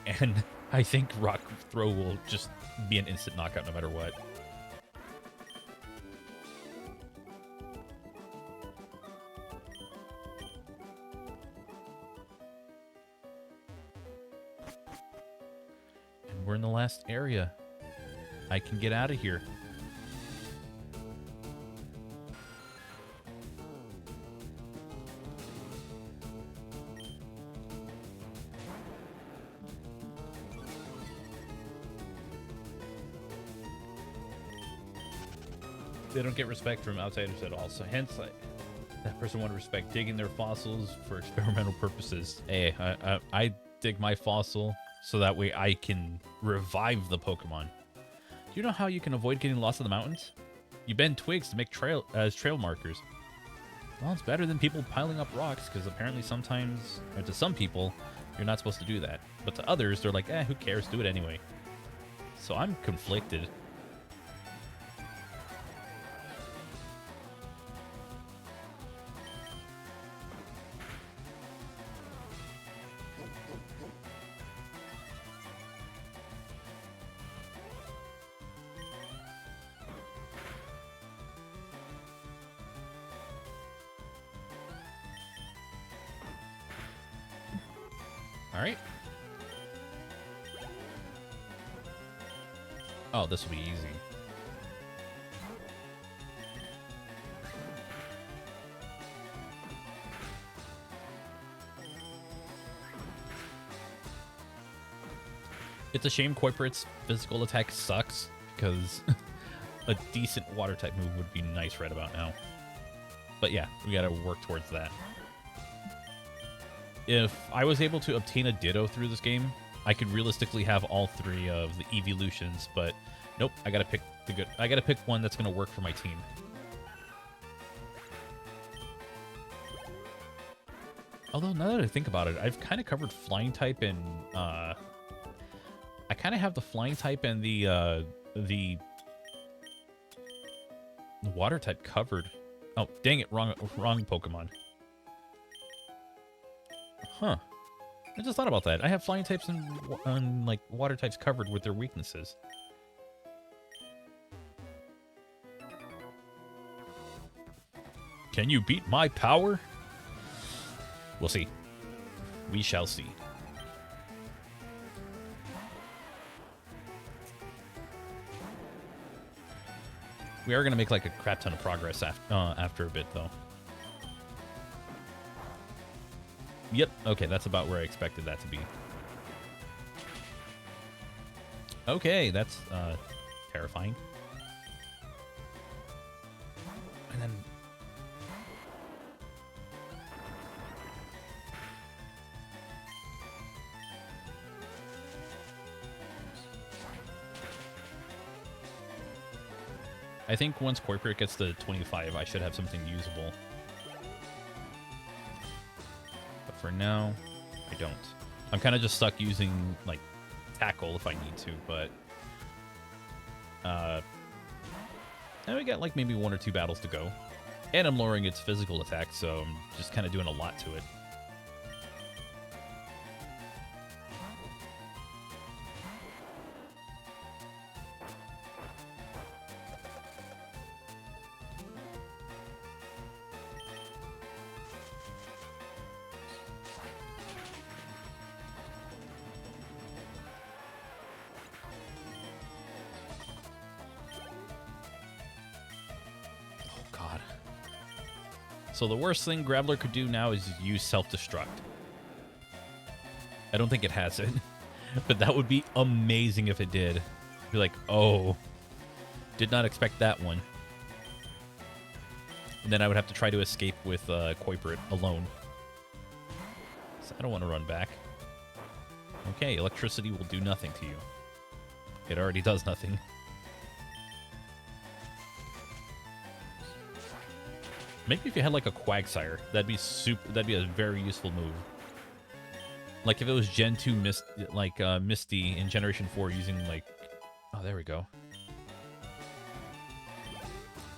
and I think Rock Throw will just be an instant knockout no matter what. And we're in the last area. I can get out of here. They don't get respect from outsiders at all, so hence that person wanted respect digging their fossils for experimental purposes. Hey, I dig my fossil so that way I can revive the Pokemon. Do you know how you can avoid getting lost in the mountains? You bend twigs to make trail markers. Well, it's better than people piling up rocks, because apparently sometimes, or to some people, you're not supposed to do that. But to others, they're like, who cares, do it anyway. So I'm conflicted. Alright. Oh, this will be easy. It's a shame Koiperate's physical attack sucks, because a decent water type move would be nice right about now. But yeah, we gotta work towards that. If I was able to obtain a Ditto through this game, I could realistically have all three of the evolutions, but nope, I gotta pick one that's gonna work for my team. Although now that I think about it, I've kind of covered flying type and I kind of have the flying type and the water type covered. Oh, dang it, wrong Pokemon. Huh. I just thought about that. I have flying types and like water types covered with their weaknesses. Can you beat my power? We'll see. We shall see. We are going to make like a crap ton of progress after a bit, though. Yep. Okay, that's about where I expected that to be. Okay, that's terrifying. And then I think once Koiperate gets to 25, I should have something usable. But for now, I don't. I'm kind of just stuck using, like, tackle if I need to, but now we got like maybe 1 or 2 battles to go, and I'm lowering its physical attack, so I'm just kind of doing a lot to it. So the worst thing Graveler could do now is use self-destruct. I don't think it has it, but that would be amazing if it did. Be like, oh, did not expect that one. And then I would have to try to escape with Koiperate alone. So I don't want to run back. Okay, electricity will do nothing to you. It already does nothing. Maybe if you had like a Quagsire, that'd be a very useful move. Like if it was Gen 2 Misty in Generation 4 using like, oh, there we go.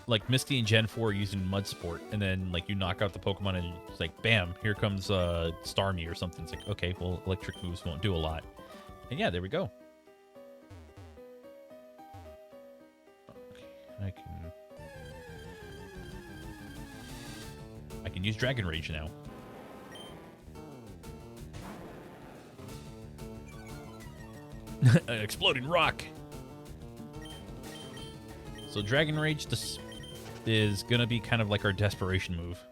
Like Misty in Gen 4 using Mud Sport, and then like you knock out the Pokemon and it's like, bam, here comes Starmie or something. It's like, okay, well, electric moves won't do a lot. And yeah, there we go. I can use Dragon Rage now. An exploding rock. So Dragon Rage is gonna be kind of like our desperation move.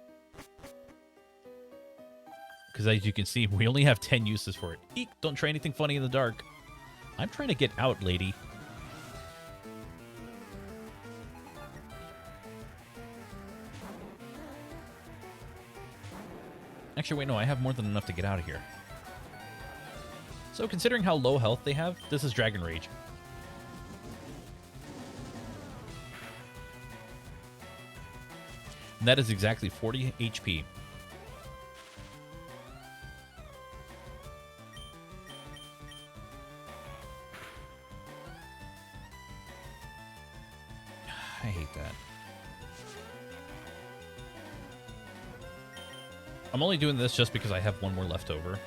Because as you can see, we only have 10 uses for it. Eek, don't try anything funny in the dark. I'm trying to get out, lady. Actually, wait, no, I have more than enough to get out of here. So considering how low health they have, this is Dragon Rage. And that is exactly 40 HP. I hate that. I'm only doing this just because I have one more left over.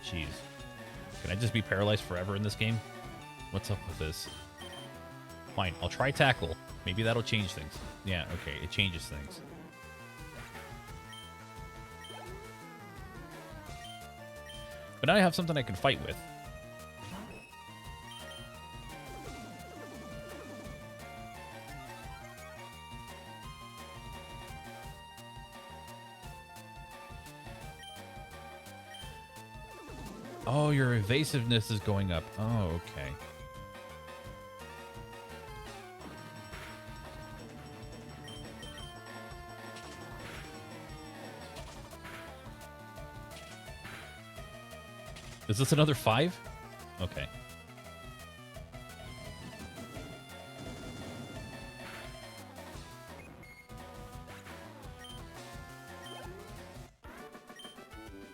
Jeez. Can I just be paralyzed forever in this game? What's up with this? Fine, I'll try Tackle. Maybe that'll change things. Yeah, okay, it changes things. But now I have something I can fight with. Oh, your evasiveness is going up. Oh, okay. Is this another 5? Okay.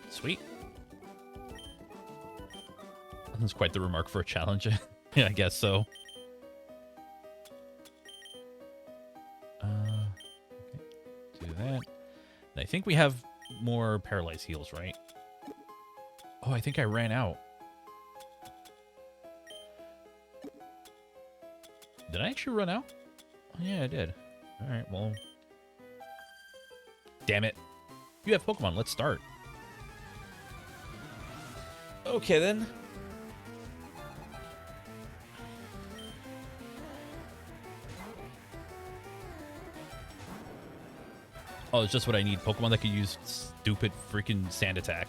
Sweet. That's quite the remark for a challenge. Yeah, I guess so. Okay. Do that. And I think we have more paralyzed heals, right? Oh, I think I ran out. Did I actually run out? Oh, yeah, I did. All right, well. Damn it. You have Pokemon. Let's start. Okay, then. Oh, it's just what I need. Pokemon that can use stupid freaking sand attack.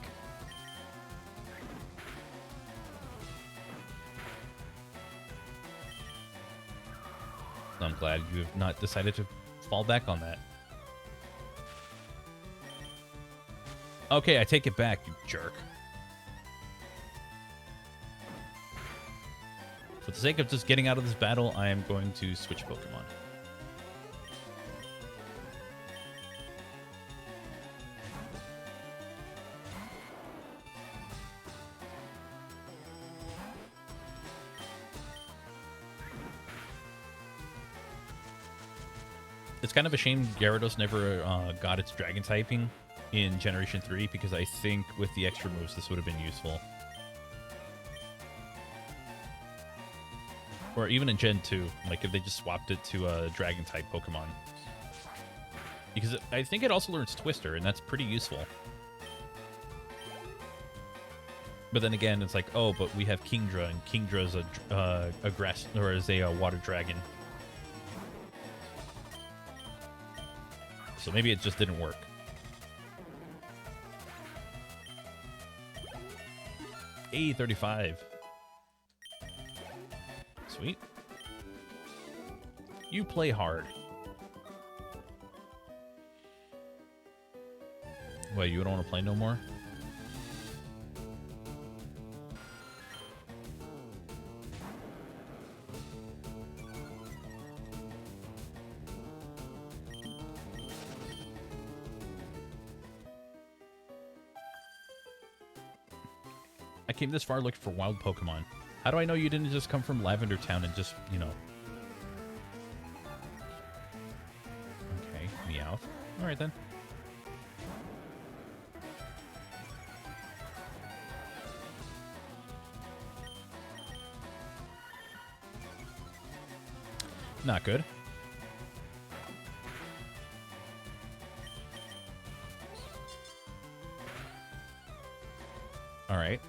I'm glad you have not decided to fall back on that. Okay, I take it back, you jerk. For the sake of just getting out of this battle, I am going to switch Pokemon. It's kind of a shame Gyarados never got its Dragon typing in Generation 3, because I think with the extra moves this would have been useful. Or even in Gen 2, like if they just swapped it to a Dragon-type Pokemon. Because I think it also learns Twister, and that's pretty useful. But then again, it's like, oh, but we have Kingdra, and Kingdra is a grass, or is a water dragon. So maybe it just didn't work. Hey, 35. Sweet. You play hard. Wait, you don't want to play no more? I came this far looking for wild Pokemon. How do I know you didn't just come from Lavender Town and just, you know... Okay, Meowth. Alright then. Not good. Alright.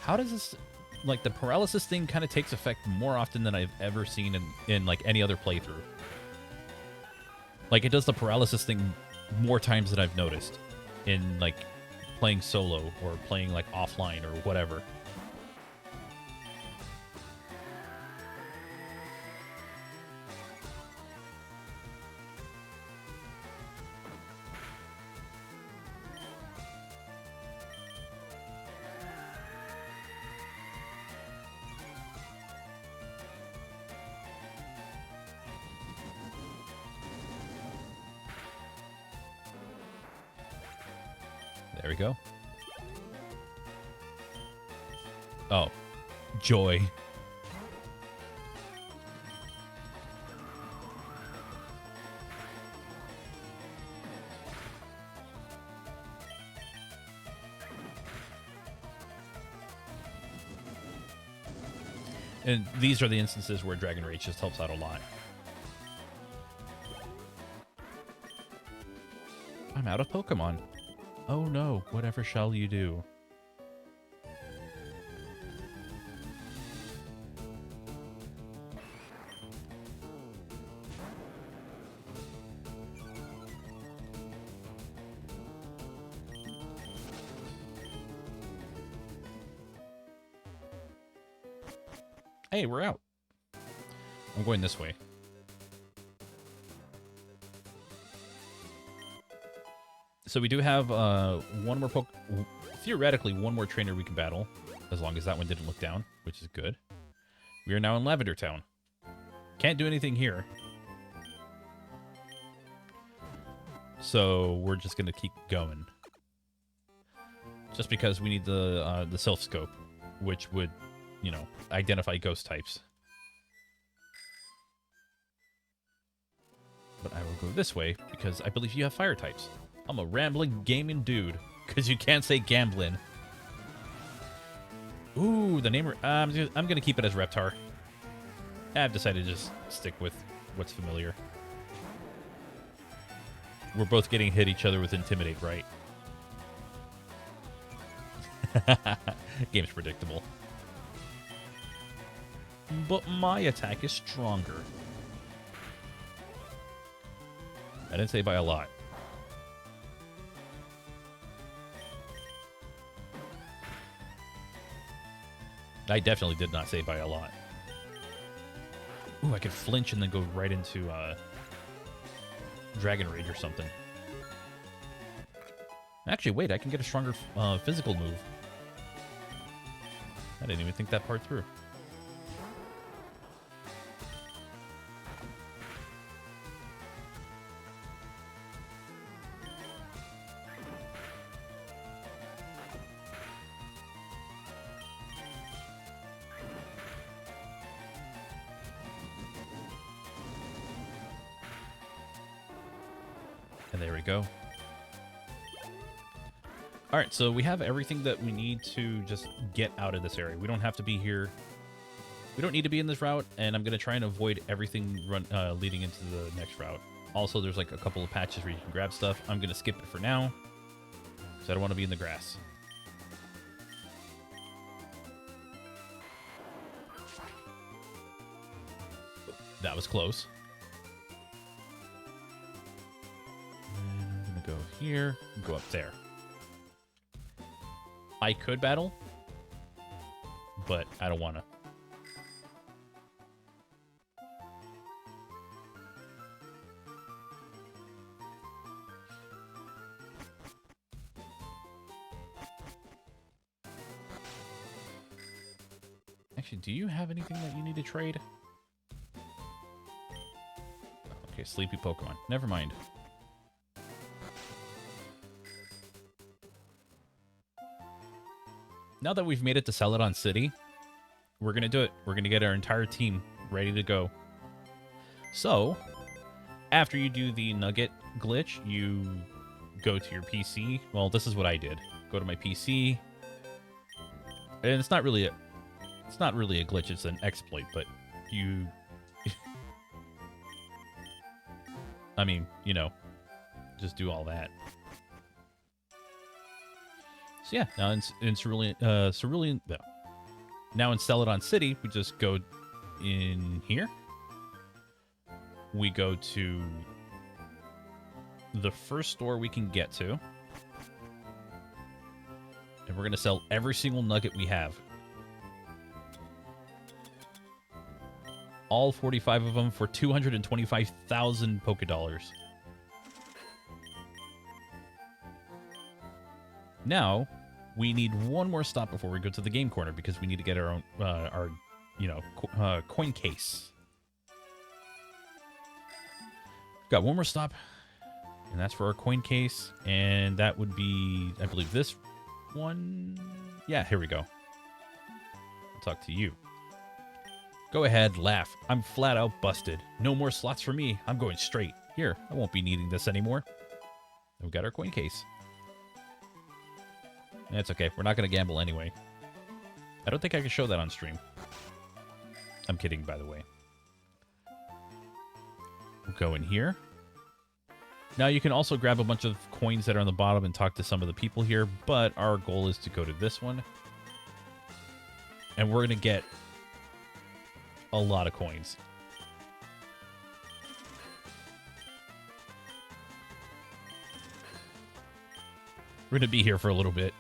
How does this, like, the paralysis thing kind of takes effect more often than I've ever seen in like, any other playthrough. Like, it does the paralysis thing more times than I've noticed in, like, playing solo or playing, like, offline or whatever. There we go. Oh. Joy. And these are the instances where Dragon Rage just helps out a lot. I'm out of Pokemon. Oh no, whatever shall you do? Hey, we're out. I'm going this way. So we do have one more theoretically one more trainer we can battle, as long as that one didn't look down, which is good. We are now in Lavender Town. Can't do anything here. So we're just gonna keep going. Just because we need the Self Scope, which would, you know, identify ghost types. But I will go this way because I believe you have fire types. I'm a rambling gaming dude, because you can't say gambling. Ooh, the name... I'm going to keep it as Reptar. I've decided to just stick with what's familiar. We're both getting hit each other with Intimidate, right? Game's predictable. But my attack is stronger. I didn't say by a lot. I definitely did not say by a lot. Ooh, I could flinch and then go right into Dragon Rage or something. Actually, wait, I can get a stronger physical move. I didn't even think that part through. And there we go. Alright, so we have everything that we need to just get out of this area. We don't have to be here. We don't need to be in this route, and I'm going to try and avoid everything leading into the next route. Also, there's like a couple of patches where you can grab stuff. I'm going to skip it for now, because I don't want to be in the grass. That was close. And I'm going to go here, and go up there. I could battle, but I don't want to. Actually, do you have anything that you need to trade? Okay, sleepy Pokemon. Never mind. Now that we've made it to Celadon City, we're going to do it. We're going to get our entire team ready to go. So, after you do the Nugget glitch, you go to your PC. Well, this is what I did. Go to my PC. And it's not really a glitch, it's an exploit, but you I mean, you know, just do all that. So yeah, now in Cerulean, no. Now in Celadon City, we just go in here. We go to the first store we can get to. And we're going to sell every single nugget we have. All 45 of them for 225,000 Pokédollars. Now, we need one more stop before we go to the game corner because we need to get our own, coin case. Got one more stop, and that's for our coin case, and that would be, I believe, this one. Yeah, here we go. I'll talk to you. Go ahead, laugh. I'm flat out busted. No more slots for me. I'm going straight. Here, I won't be needing this anymore. And we got our coin case. That's okay. We're not going to gamble anyway. I don't think I can show that on stream. I'm kidding, by the way. We'll go in here. Now, you can also grab a bunch of coins that are on the bottom and talk to some of the people here, but our goal is to go to this one. And we're going to get a lot of coins. We're going to be here for a little bit.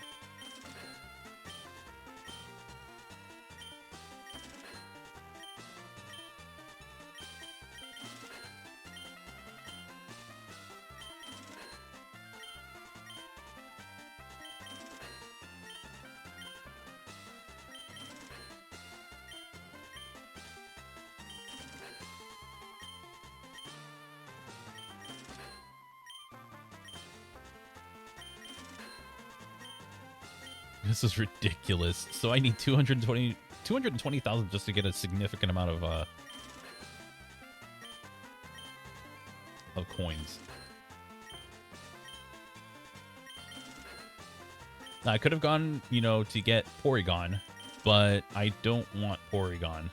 This is ridiculous. So I need 220,000 just to get a significant amount of coins. Now, I could have gone, you know, to get Porygon, but I don't want Porygon.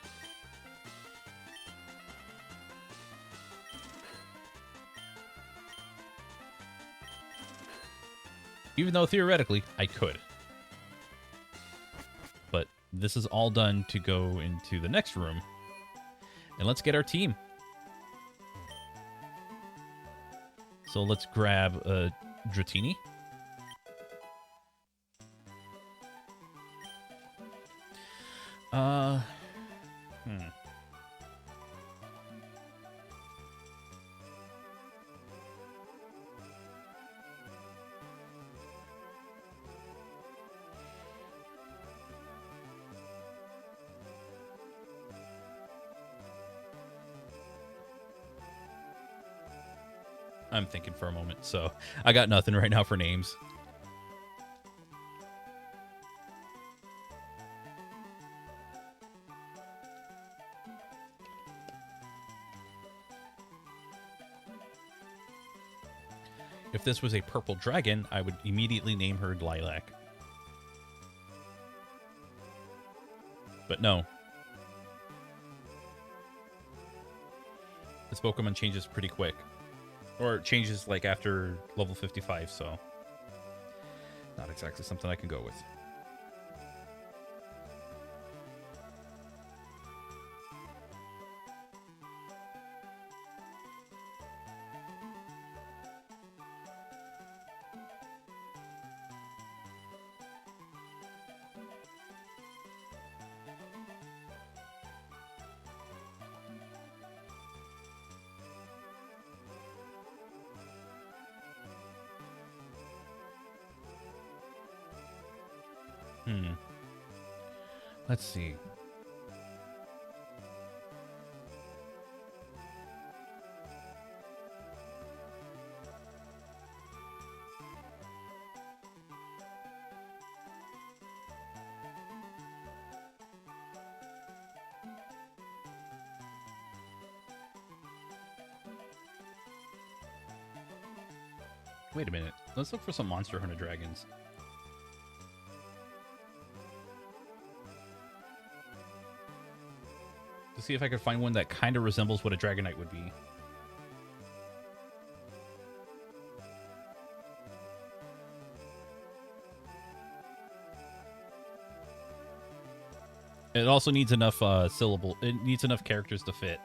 Even though theoretically I could. But this is all done to go into the next room. And let's get our team. So let's grab a Dratini. Hmm. I'm thinking for a moment, so I got nothing right now for names. If this was a purple dragon, I would immediately name her Lilac. But no. This Pokemon changes pretty quick. Or it changes like after level 55, so not exactly something I can go with. Let's see. Wait a minute. Let's look for some Monster Hunter dragons. To see if I could find one that kind of resembles what a Dragonite would be. It also needs enough syllable. It needs enough characters to fit.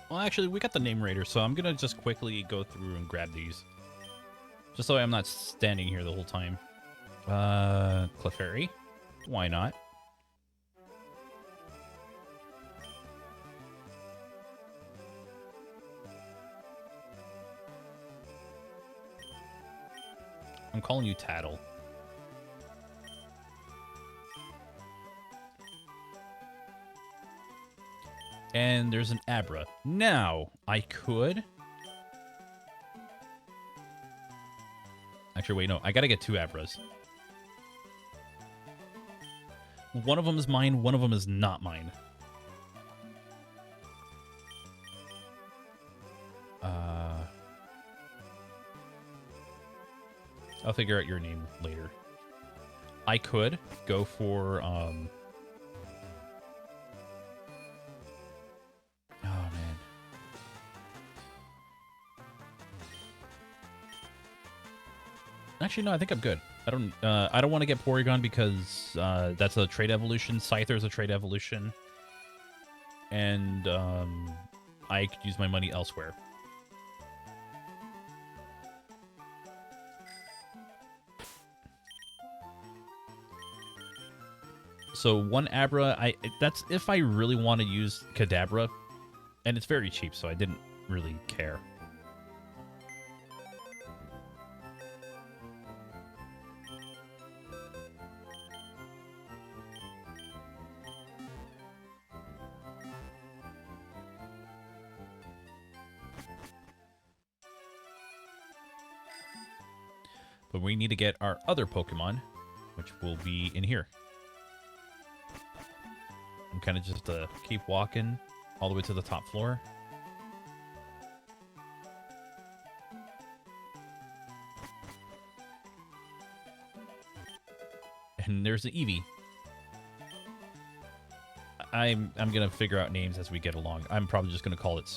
Well, actually, we got the name raider, so I'm gonna just quickly go through and grab these. Just so I'm not standing here the whole time. Clefairy? Why not? I'm calling you Tattle. And there's an Abra. Now, I could... Actually, wait, no. I gotta get two Abras. One of them is mine, one of them is not mine. I'll figure out your name later. I could go for, Oh, man. Actually, no, I think I'm good. I don't want to get Porygon because that's a trade evolution. Scyther's a trade evolution. And I could use my money elsewhere. So one Abra, that's if I really want to use Kadabra, and it's very cheap, so I didn't really care. But we need to get our other Pokemon, which will be in here. I'm kind of just keep walking all the way to the top floor. And there's the Eevee. I'm gonna figure out names as we get along. I'm probably just gonna call it.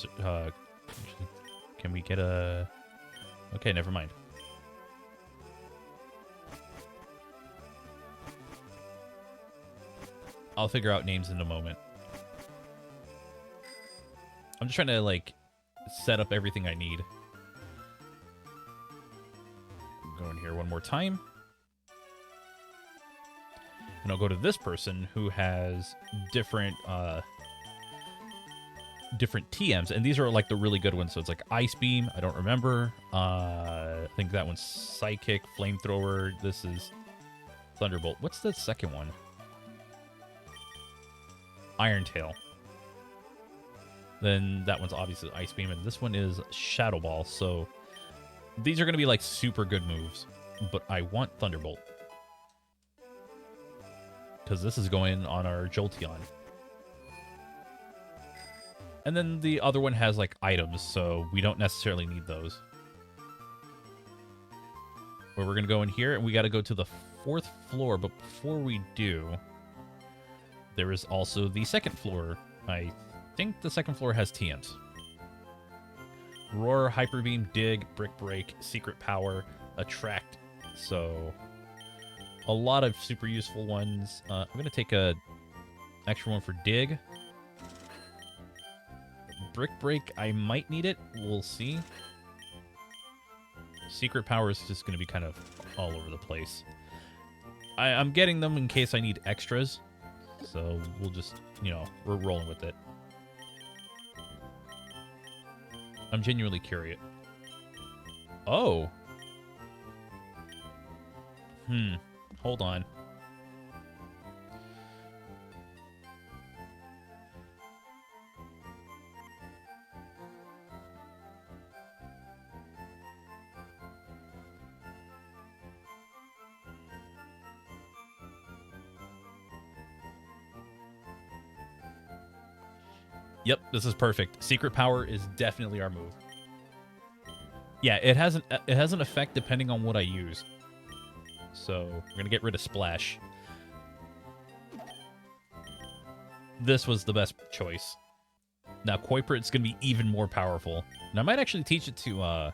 Can we get a? Okay, never mind. I'll figure out names in a moment. I'm just trying to, like, set up everything I need. Go in here one more time. And I'll go to this person who has different TMs. And these are, like, the really good ones. So it's like Ice Beam. I don't remember. I think that one's Psychic, Flamethrower. This is Thunderbolt. What's the second one? Iron Tail. Then that one's obviously Ice Beam, and this one is Shadow Ball. So these are going to be like super good moves, but I want Thunderbolt because this is going on our Jolteon. And then the other one has like items, so we don't necessarily need those. But we're going to go in here, and we got to go to the 4th floor, but before we do, there is also the 2nd floor. I think the 2nd floor has TMs. Roar, Hyper Beam, Dig, Brick Break, Secret Power, Attract. So a lot of super useful ones. I'm going to take a extra one for Dig. Brick Break, I might need it. We'll see. Secret Power is just going to be kind of all over the place. I'm getting them in case I need extras. So we'll just, you know, we're rolling with it. I'm genuinely curious. Oh. Hold on. Yep, this is perfect. Secret Power is definitely our move. Yeah, it has an effect depending on what I use. So we're gonna get rid of Splash. This was the best choice. Now Koiperate's gonna be even more powerful. And I might actually teach it to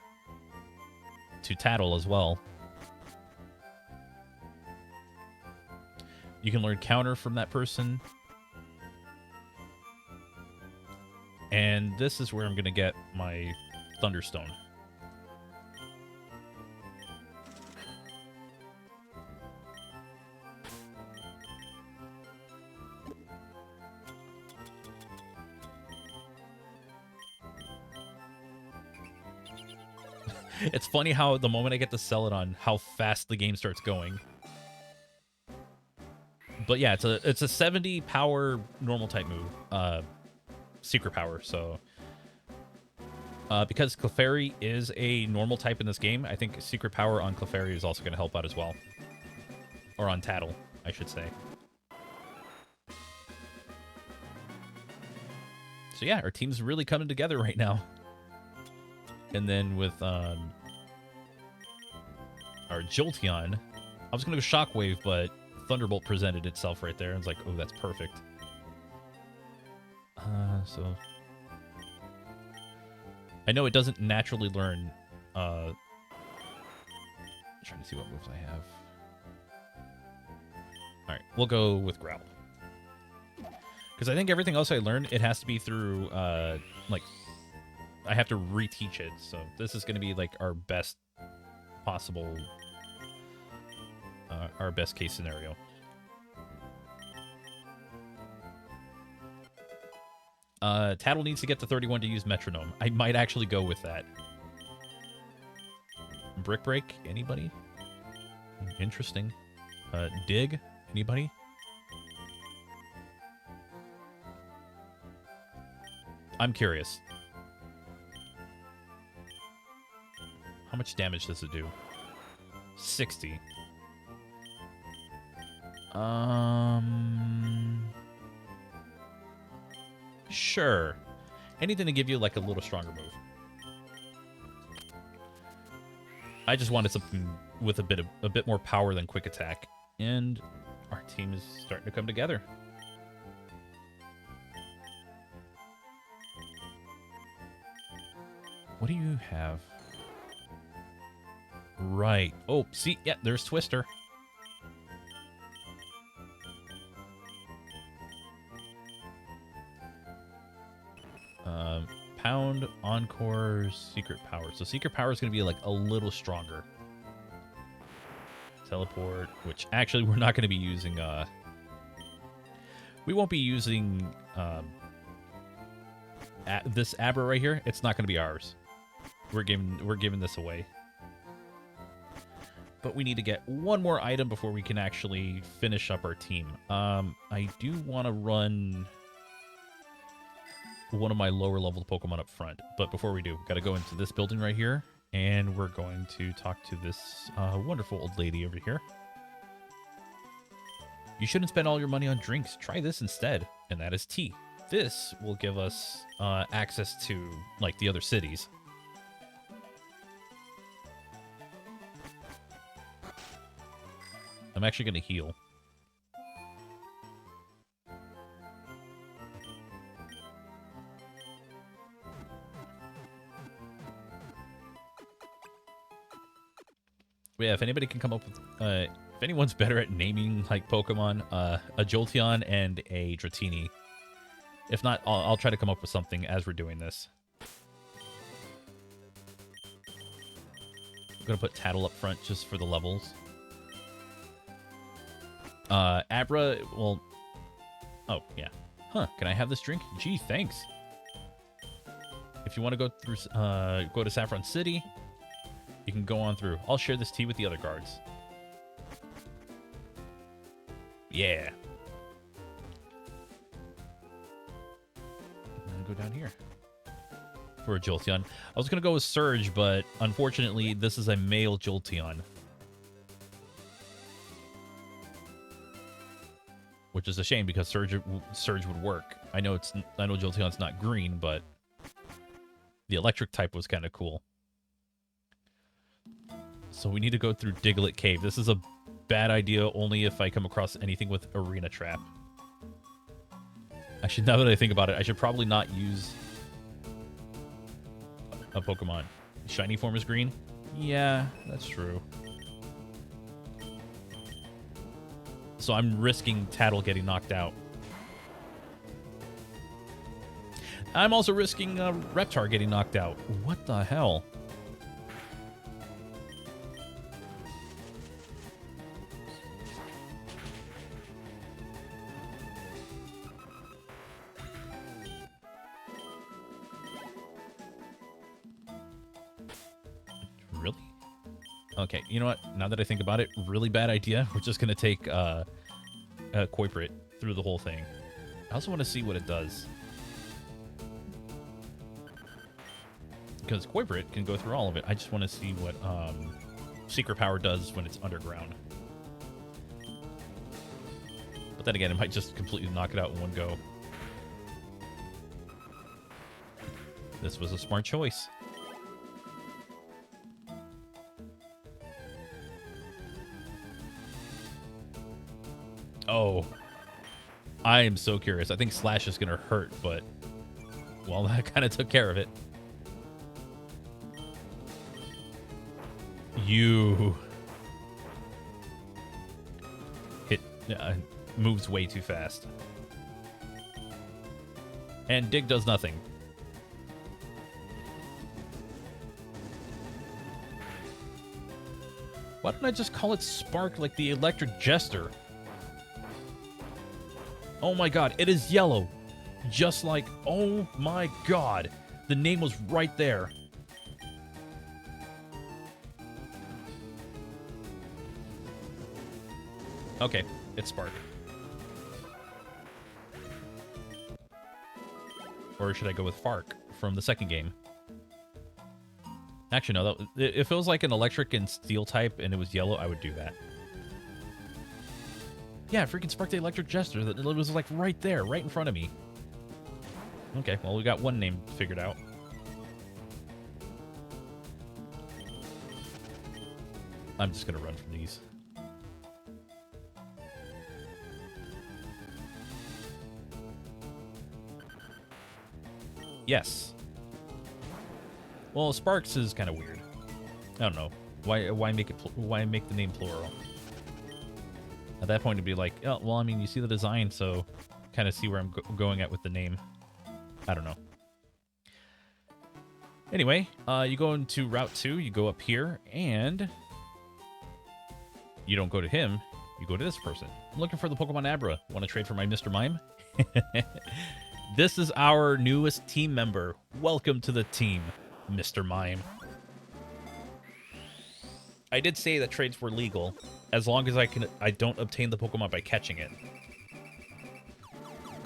Tattle as well. You can learn counter from that person. And this is where I'm going to get my Thunderstone. It's funny how the moment I get to sell it on, how fast the game starts going. But yeah, it's a 70 power normal type move. Secret Power, so because Clefairy is a normal type in this game, I think Secret Power on Clefairy is also going to help out as well. Or on Tattle, I should say. So yeah, our team's really coming together right now. And then with our Jolteon, I was going to go Shockwave, but Thunderbolt presented itself right there. And it's like, oh, that's perfect. So I know it doesn't naturally learn trying to see what moves I have. All right, we'll go with Growl. Because I think everything else I learned, it has to be through, like, I have to reteach it. So this is going to be, like, our best possible, our best case scenario. Tattle needs to get to 31 to use Metronome. I might actually go with that. Brick Break, anybody? Interesting. Dig, anybody? I'm curious. How much damage does it do? 60. Sure. Anything to give you like a little stronger move. I just wanted something with a bit more power than quick attack, and our team is starting to come together. What do you have? Right. Oh, see, yeah, there's Twister. Pound, Encore, Secret Power. So Secret Power is going to be like a little stronger. Teleport, which actually we're not going to be using. We won't be using this Abra right here. It's not going to be ours. We're giving this away. But we need to get one more item before we can actually finish up our team. I do want to run one of my lower level Pokemon up front. But before we do, got to go into this building right here. And we're going to talk to this wonderful old lady over here. You shouldn't spend all your money on drinks. Try this instead. And that is tea. This will give us access to, like, the other cities. I'm actually going to heal. Yeah, if anybody can come up with, if anyone's better at naming like Pokemon, a Jolteon and a Dratini. If not, I'll try to come up with something as we're doing this. I'm gonna put Tattle up front just for the levels. Abra, well, oh yeah, huh? Can I have this drink? Gee, thanks. If you want to go through, go to Saffron City. You can go on through. I'll share this tea with the other guards. Yeah. And then go down here. For a Jolteon. I was going to go with Surge, but unfortunately, this is a male Jolteon. Which is a shame because Surge would work. I know Jolteon's not green, but the electric type was kind of cool. So we need to go through Diglett Cave. This is a bad idea only if I come across anything with Arena Trap. Actually, now that I think about it, I should probably not use a Pokemon. Shiny form is green? Yeah, that's true. So I'm risking Tattle getting knocked out. I'm also risking Reptar getting knocked out. What the hell? Really? Okay, you know what? Now that I think about it, really bad idea. We're just going to take Koiperate through the whole thing. I also want to see what it does. Because Koiperate can go through all of it. I just want to see what Secret Power does when it's underground. But then again, it might just completely knock it out in one go. This was a smart choice. Oh, I am so curious. I think Slash is going to hurt, but, well, that kind of took care of it. moves way too fast. And Dig does nothing. Why don't I just call it Spark like the Electric Jester? Oh my god, it is yellow. Just like, oh my god. The name was right there. Okay, it's Spark. Or should I go with Fark from the second game? Actually, no. If it was like an electric and steel type and it was yellow, I would do that. Yeah, freaking Spark the Electric Jester. It was like right there, right in front of me. Okay, well, we got one name figured out. I'm just going to run from these. Yes. Well, Sparks is kind of weird. I don't know. Why make the name plural? At that point, it'd be like, oh, well, I mean, you see the design, so kind of see where I'm going at with the name. I don't know. Anyway, you go into Route 2, you go up here, and you don't go to him, you go to this person. I'm looking for the Pokemon Abra. Want to trade for my Mr. Mime? This is our newest team member. Welcome to the team, Mr. Mime. I did say that trades were legal, as long as I don't obtain the Pokemon by catching it.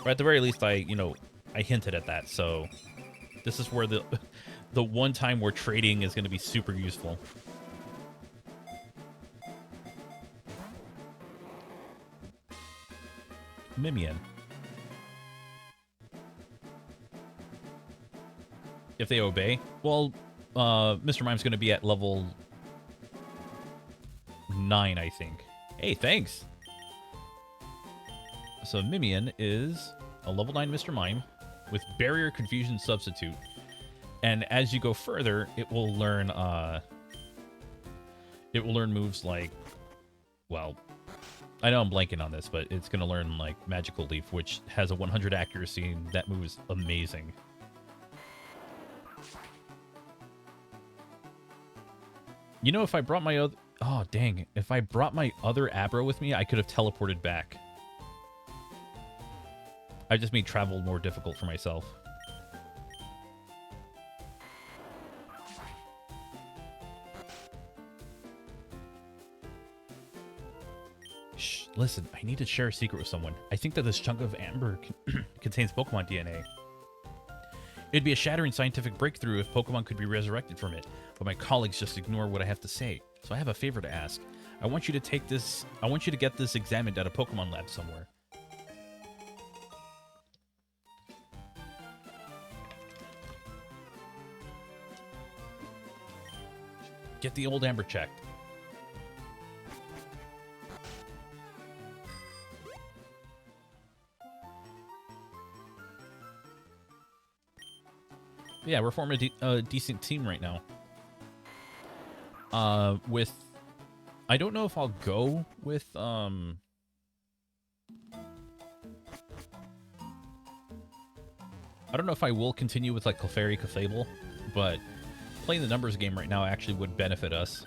Or at the very least, I hinted at that, so this is where the one time where trading is going to be super useful. Mimian. If they obey, well, Mr. Mime's going to be at level 9, I think. Hey, thanks. So Mimian is a level 9 Mr. Mime with Barrier Confusion Substitute. And as you go further, it will learn moves like, well, I know I'm blanking on this, but it's going to learn like Magical Leaf, which has a 100 accuracy, and that move is amazing. You know, if I brought my other... Oh, dang. If I brought my other Abra with me, I could have teleported back. I just made travel more difficult for myself. Shh, listen. I need to share a secret with someone. I think that this chunk of amber contains Pokemon DNA. It'd be a shattering scientific breakthrough if Pokemon could be resurrected from it, but my colleagues just ignore what I have to say. So I have a favor to ask. I want you to get this examined at a Pokemon lab somewhere. Get the old amber checked. Yeah, we're forming a decent team right now. I don't know if I'll go with, I don't know if I will continue with, like, Clefairy, Clefable, but playing the numbers game right now actually would benefit us.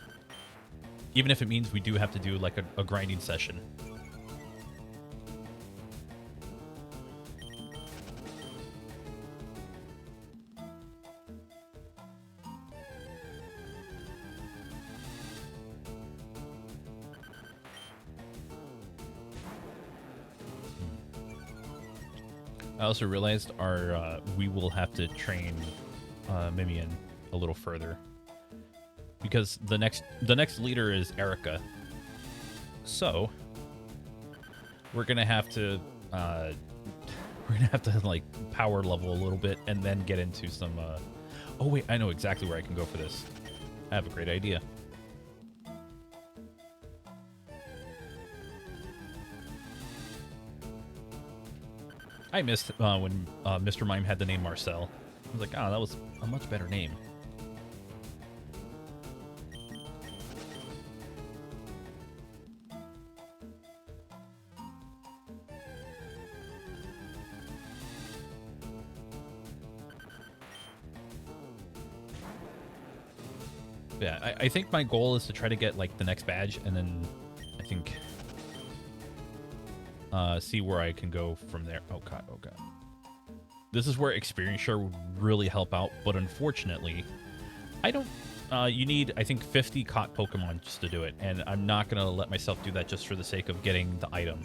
Even if it means we do have to do, like, a grinding session. I also realized we will have to train Mimian a little further, because the next leader is Erica. So we're gonna have to like power level a little bit and then get into some. Oh wait, I know exactly where I can go for this. I have a great idea. I missed when Mr. Mime had the name Marcel. I was like, oh, that was a much better name. Yeah, I think my goal is to try to get like the next badge, and then I think see where I can go from there. Oh god, oh god. This is where experience share would really help out, but unfortunately, I don't. You need, I think, 50 caught Pokemon just to do it, and I'm not gonna let myself do that just for the sake of getting the item.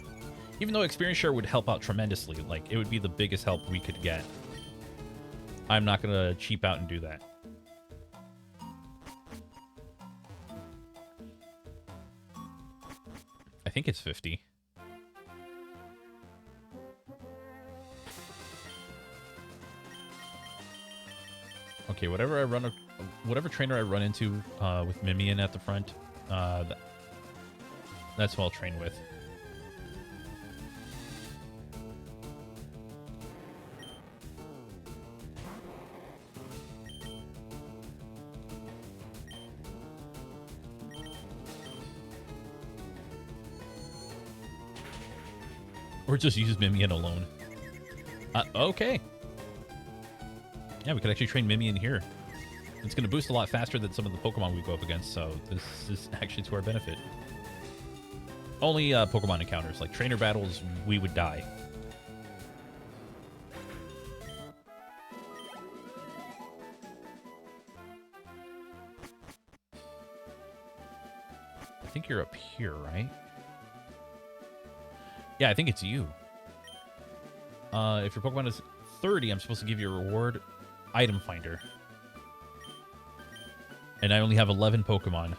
Even though experience share would help out tremendously, like it would be the biggest help we could get. I'm not gonna cheap out and do that. I think it's 50. Okay, whatever trainer I run into with Mimian at the front, that's who I'll train with. Or just use Mimian alone. Okay. Yeah, we could actually train Mimian here. It's going to boost a lot faster than some of the Pokemon we go up against, so this is actually to our benefit. Only Pokemon encounters. Like, trainer battles, we would die. I think you're up here, right? Yeah, I think it's you. If your Pokemon is 30, I'm supposed to give you a reward item finder. And I only have 11 Pokemon.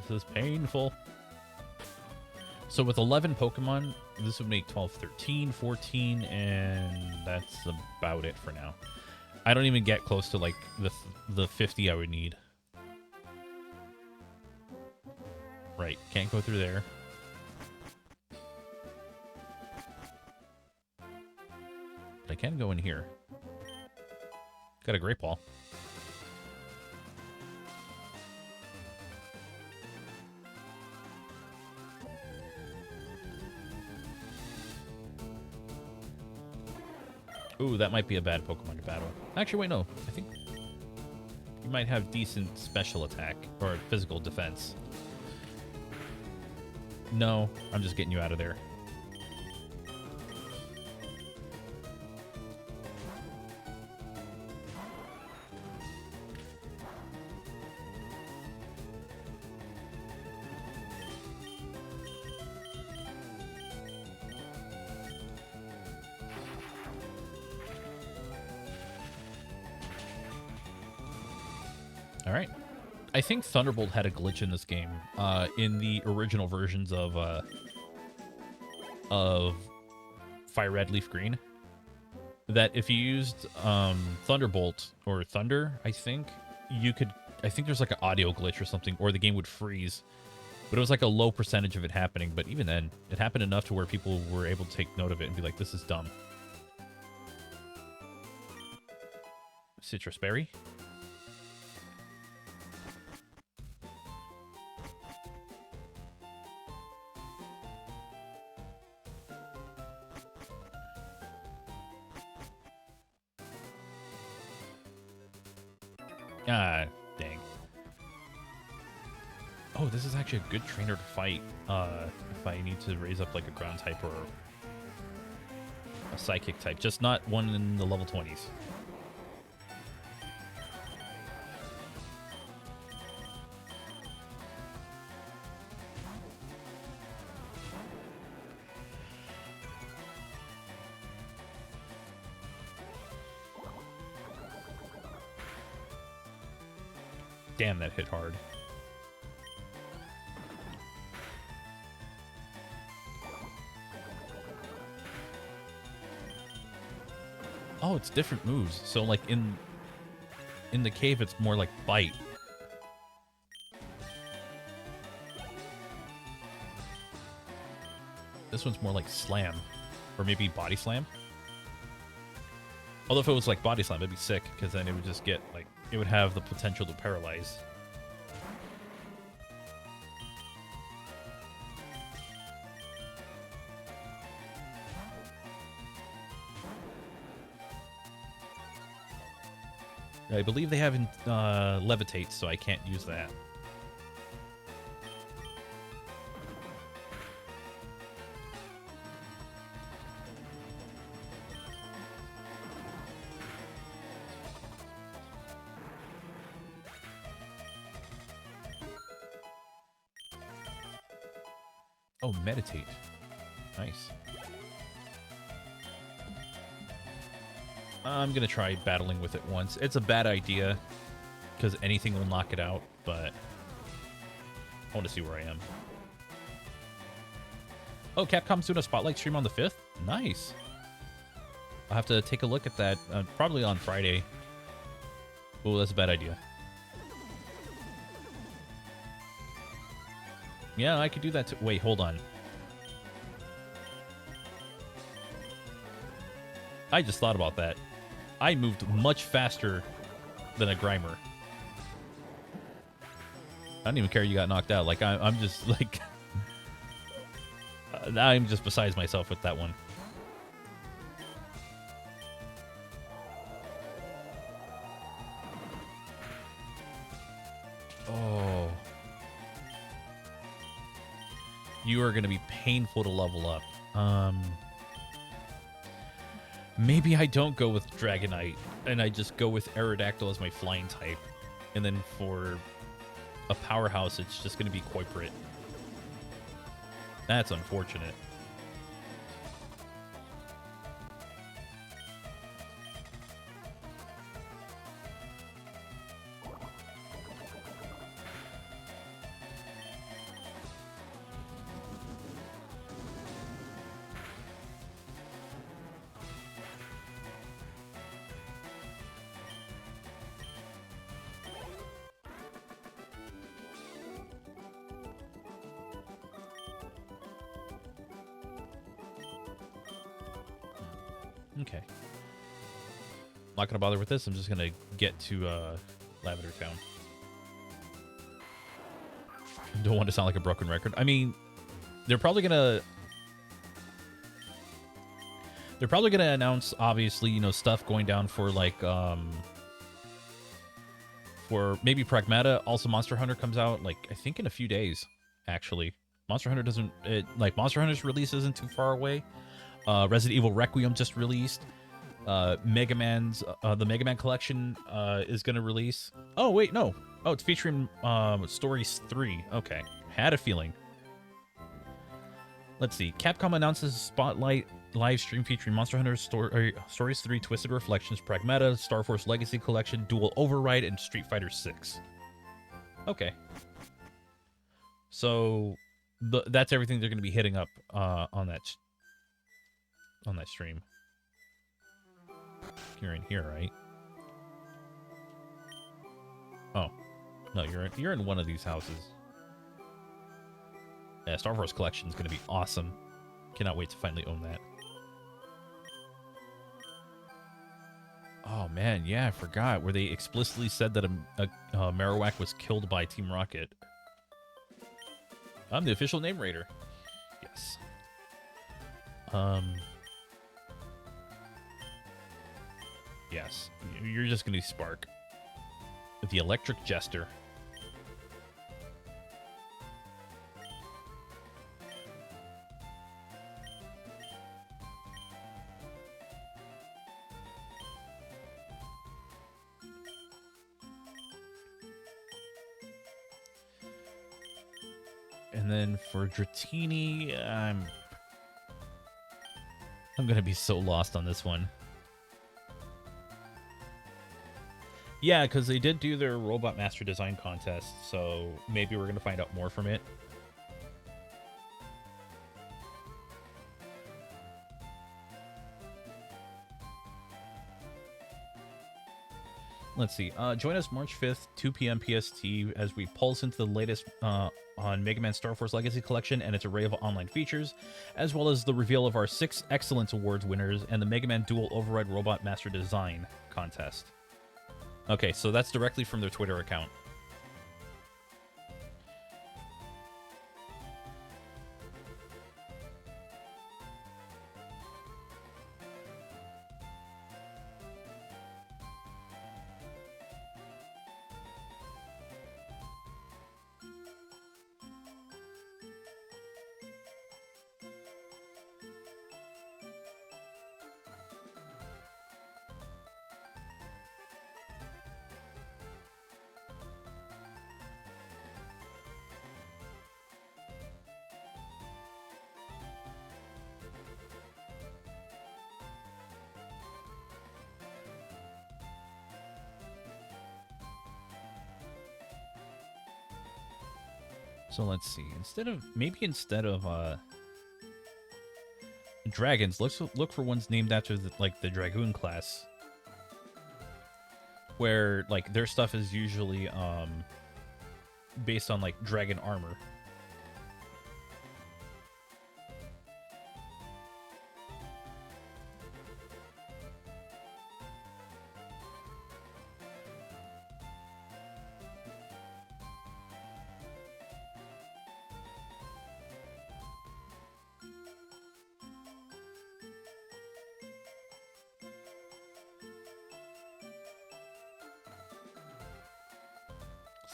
This is painful. So with 11 Pokemon, this would make 12, 13, 14, and that's about it for now. I don't even get close to, like, the 50 I would need. Right, can't go through there. But I can go in here. Got a Great Ball. Ooh, that might be a bad Pokemon to battle. Actually, wait, no. I think you might have decent special attack or physical defense. No, I'm just getting you out of there. All right. I think Thunderbolt had a glitch in this game. In the original versions of FireRed, Leaf Green, that if you used Thunderbolt or Thunder, I think there's like an audio glitch or something, or the game would freeze. But it was like a low percentage of it happening. But even then, it happened enough to where people were able to take note of it and be like, "This is dumb." Citrus Berry. Ah, dang. Oh, this is actually a good trainer to fight if I need to raise up like a ground type or a psychic type. Just not one in the level 20s. Damn, that hit hard. Oh, it's different moves. So like in the cave, it's more like bite. This one's more like slam, or maybe body slam. Although if it was like body slam, it'd be sick, because then it would just get like, it would have the potential to paralyze. I believe they have levitate, so I can't use that. Oh, meditate. Nice. I'm going to try battling with it once. It's a bad idea, because anything will knock it out, but I want to see where I am. Oh, Capcom's doing a Spotlight stream on the 5th? Nice. I'll have to take a look at that, probably on Friday. Oh, that's a bad idea. Yeah, I could do that too. Wait, hold on. I just thought about that. I moved much faster than a Grimer. I don't even care you got knocked out. Like, I'm just, like... I'm just besides myself with that one. Oh. You are going to be painful to level up. Maybe I don't go with Dragonite, and I just go with Aerodactyl as my flying type. And then for a powerhouse, it's just going to be Koiperate. That's unfortunate. Okay. Not gonna bother with this. I'm just gonna get to Lavender Town. Don't want to sound like a broken record. I mean, they're probably gonna announce, obviously, you know, stuff going down for like for maybe Pragmata. Also, Monster Hunter comes out like I think in a few days. Actually, Monster Hunter doesn't like Monster Hunter's release isn't too far away. Resident Evil Requiem just released. Mega Man's the Mega Man collection is gonna release. Oh wait, no. Oh, it's featuring Stories 3. Okay, had a feeling. Let's see. Capcom announces a Spotlight live stream featuring Monster Hunter Stories 3, Twisted Reflections, Pragmata, Star Force Legacy Collection, Dual Override, and Street Fighter 6. Okay. So that's everything they're gonna be hitting up on that stream. You're in here, right? Oh. No, you're in one of these houses. Yeah, Star Wars Collection is going to be awesome. Cannot wait to finally own that. Oh, man, yeah, I forgot. Where they explicitly said that a Marowak was killed by Team Rocket. I'm the official name raider. Yes. Yes, you're just going to Spark. The Electric Jester. And then for Dratini, I'm going to be so lost on this one. Yeah, because they did do their Robot Master Design contest, so maybe we're going to find out more from it. Let's see. Join us March 5th, 2 p.m. PST, as we pulse into the latest on Mega Man Star Force Legacy Collection and its array of online features, as well as the reveal of our 6 Excellence Awards winners and the Mega Man Dual Override Robot Master Design contest. Okay, so that's directly from their Twitter account. So let's see. Maybe instead of dragons, look for ones named after the dragoon class, where like their stuff is usually based on like dragon armor.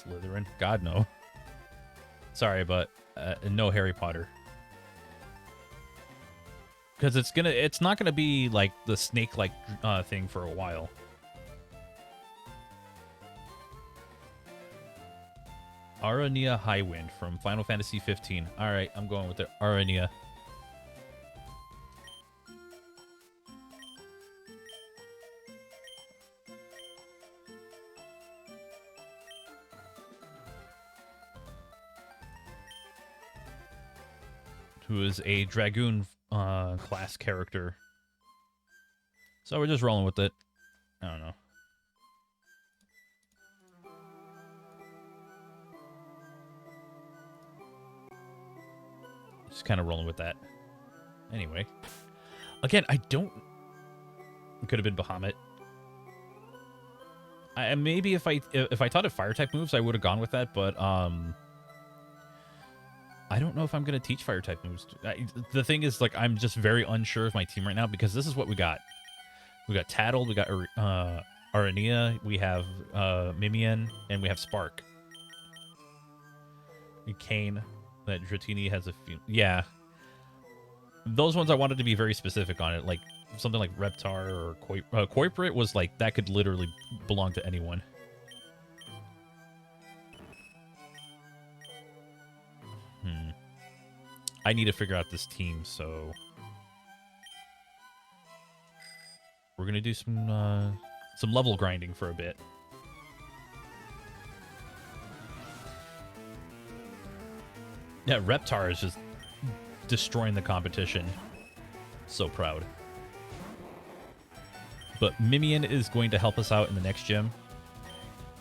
Slytherin? God, no. Sorry, but no Harry Potter. Because it's not gonna be like the snake-like thing for a while. Arania Highwind from Final Fantasy 15. All right, I'm going with it. Arania. Who is a Dragoon class character. So we're just rolling with it. I don't know. Just kind of rolling with that. Anyway. Again, I don't... It could have been Bahamut. Maybe if I thought of fire type moves, I would have gone with that, but I don't know if I'm going to teach fire type moves. The thing is, like, I'm just very unsure of my team right now because this is what we got. We got Tattle, we got Arania, we have Mimian, and we have Spark. And Kane, that Dratini has a few. Yeah. Those ones I wanted to be very specific on it, like something like Reptar or Koiperate was like, that could literally belong to anyone. I need to figure out this team, so we're gonna do some level grinding for a bit. Yeah, Reptar is just destroying the competition. So proud. But Mimian is going to help us out in the next gym.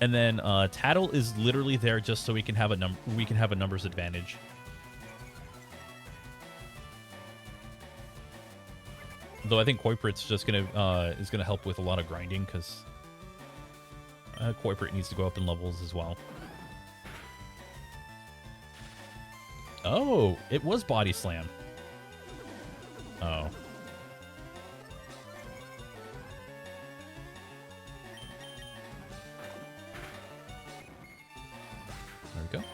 And then Tattle is literally there just so we can have a numbers advantage. Though I think Koiperate's just gonna help with a lot of grinding because Koiperate needs to go up in levels as well. Oh, it was Body Slam. Oh. There we go.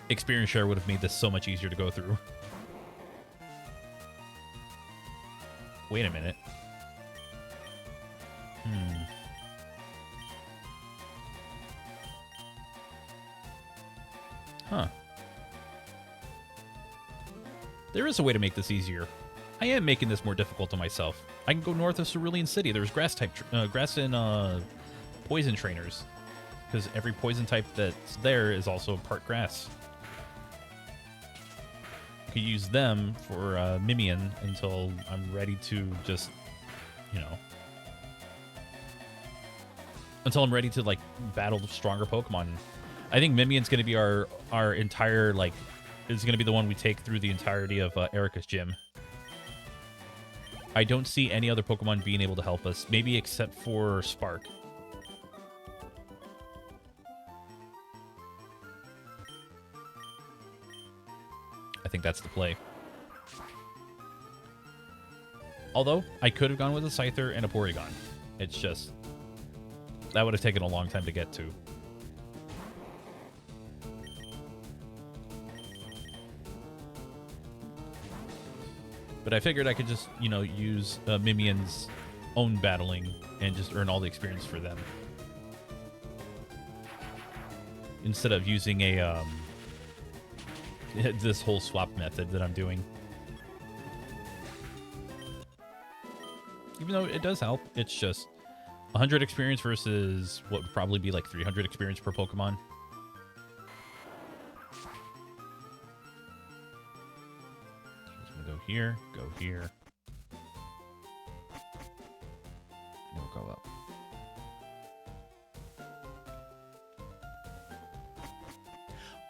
Experience share would have made this so much easier to go through. Wait a minute. Huh. There is a way to make this easier. I am making this more difficult on myself. I can go north of Cerulean City. There's grass and poison trainers. Because every poison type that's there is also part grass. I could use them for Mimian until I'm ready to just, you know... Until I'm ready to, like, battle stronger Pokemon. I think Mimian's going to be our entire, like... Is going to be the one we take through the entirety of Erica's gym. I don't see any other Pokemon being able to help us. Maybe except for Spark. I think that's the play. Although, I could have gone with a Scyther and a Porygon. It's just... That would have taken a long time to get to. But I figured I could just, you know, use Mimian's own battling and just earn all the experience for them. Instead of using a, this whole swap method that I'm doing. Even though it does help, it's just 100 experience versus what would probably be like 300 experience per Pokemon. So I'm gonna go here, and we'll go up.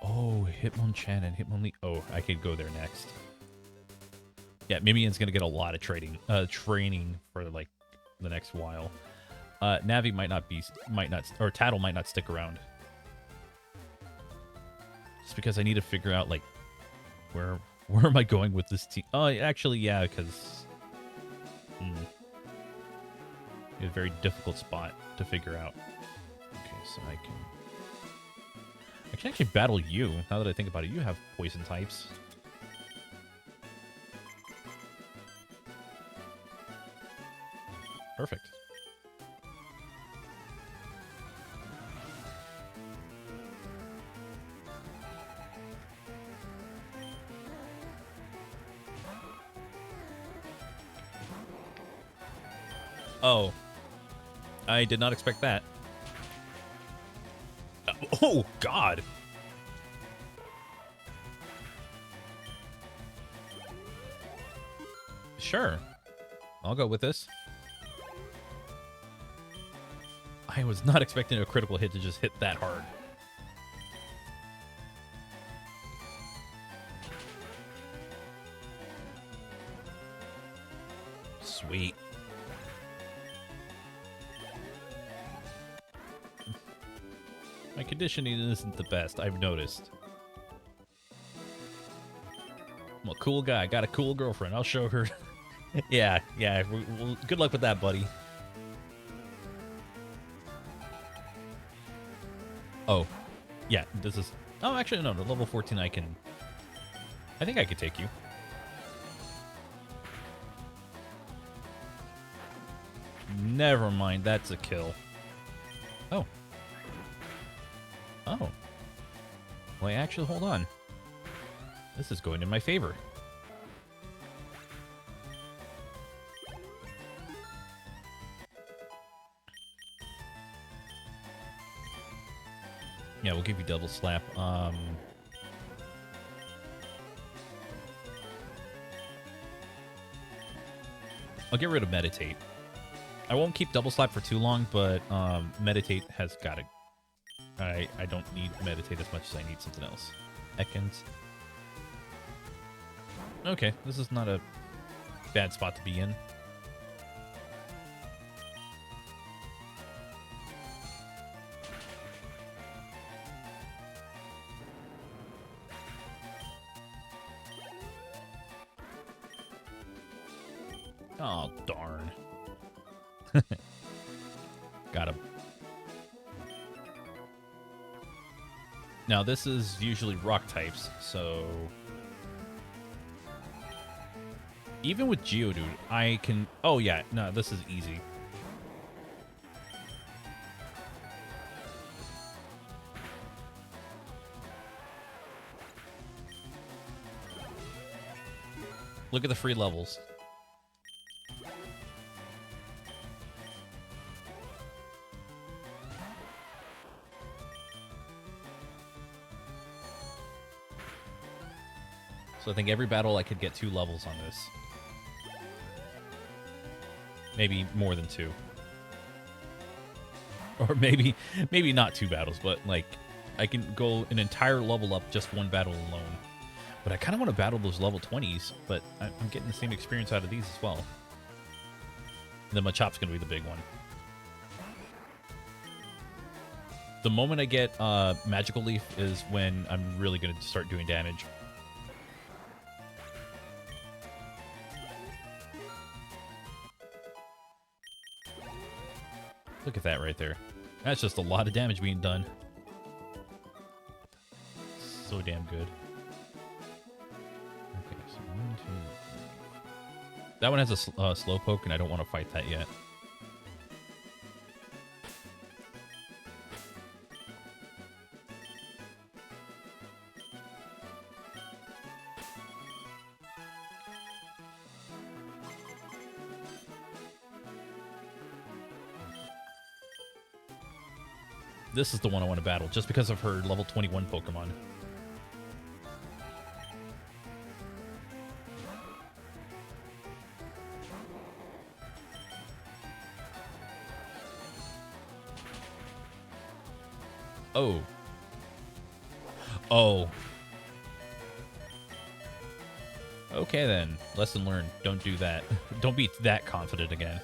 Oh, Hitmonchan and Hitmonlee. Oh, I could go there next. Yeah, Mimian's gonna get a lot of training for like the next while. Navi might not, or Tattle might not stick around. Just because I need to figure out like where am I going with this team? Oh, actually, yeah, because it's a very difficult spot to figure out. Okay, so I can actually battle you. Now that I think about it, you have poison types. Perfect. Oh. I did not expect that. Oh, God. Sure. I'll go with this. I was not expecting a critical hit to just hit that hard. Sweet. My conditioning isn't the best, I've noticed. I'm a cool guy, got a cool girlfriend. I'll show her. yeah. Well, good luck with that, buddy. Oh, yeah, this is... Oh, actually, no, the level 14 I think I could take you. Never mind, that's a kill. Oh. Oh. Wait, actually, hold on. This is going in my favor. Yeah, we'll give you double slap. I'll get rid of meditate. I won't keep double slap for too long, but meditate has got to... I don't need meditate as much as I need something else. Ekans. Okay, this is not a bad spot to be in. Oh, darn. Got him. Now, this is usually rock types, so... Even with Geodude, I can... Oh, yeah. No, this is easy. Look at the free levels. So I think every battle I could get 2 levels on this. Maybe more than 2. Or maybe not 2 battles, but like I can go an entire level up just 1 battle alone. But I kind of want to battle those level 20s, but I'm getting the same experience out of these as well. And then Machop's going to be the big one. The moment I get Magical Leaf is when I'm really going to start doing damage. Look at that right there. That's just a lot of damage being done. So damn good. Okay, so 1, 2, 3. That one has a Slowpoke, and I don't want to fight that yet. This is the one I want to battle, just because of her level 21 Pokemon. Oh. Oh. Okay then. Lesson learned. Don't do that. Don't be that confident again.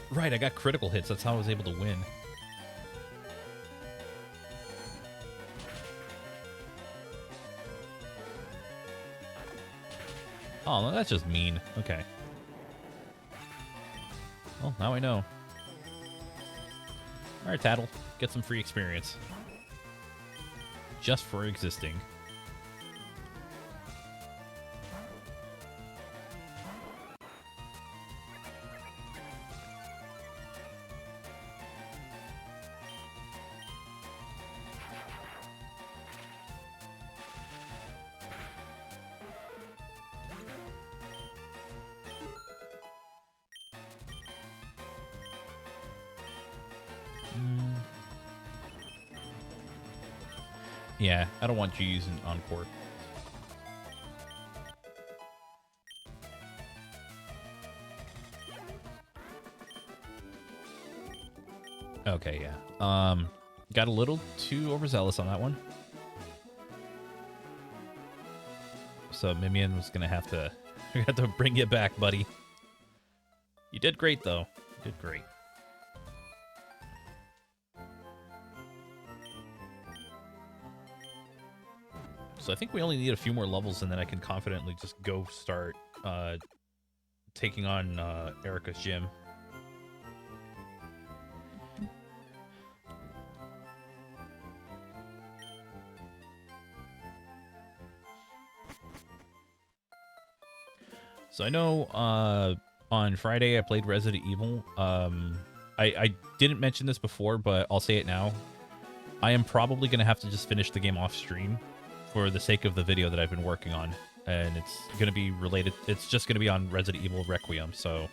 Right, I got critical hits. That's how I was able to win. Oh, well, that's just mean. Okay. Well, now I know. Alright, Tattle. Get some free experience. Just for existing. Yeah, I don't want you using Encore. Okay, yeah. Got a little too overzealous on that one. So Mimian was gonna have to bring you back, buddy. You did great though. You did great. So I think we only need a few more levels, and then I can confidently just go start taking on Erica's gym. So I know on Friday I played Resident Evil. I didn't mention this before, but I'll say it now. I am probably going to have to just finish the game off stream for the sake of the video that I've been working on. And it's going to be related. It's just going to be on Resident Evil Requiem. So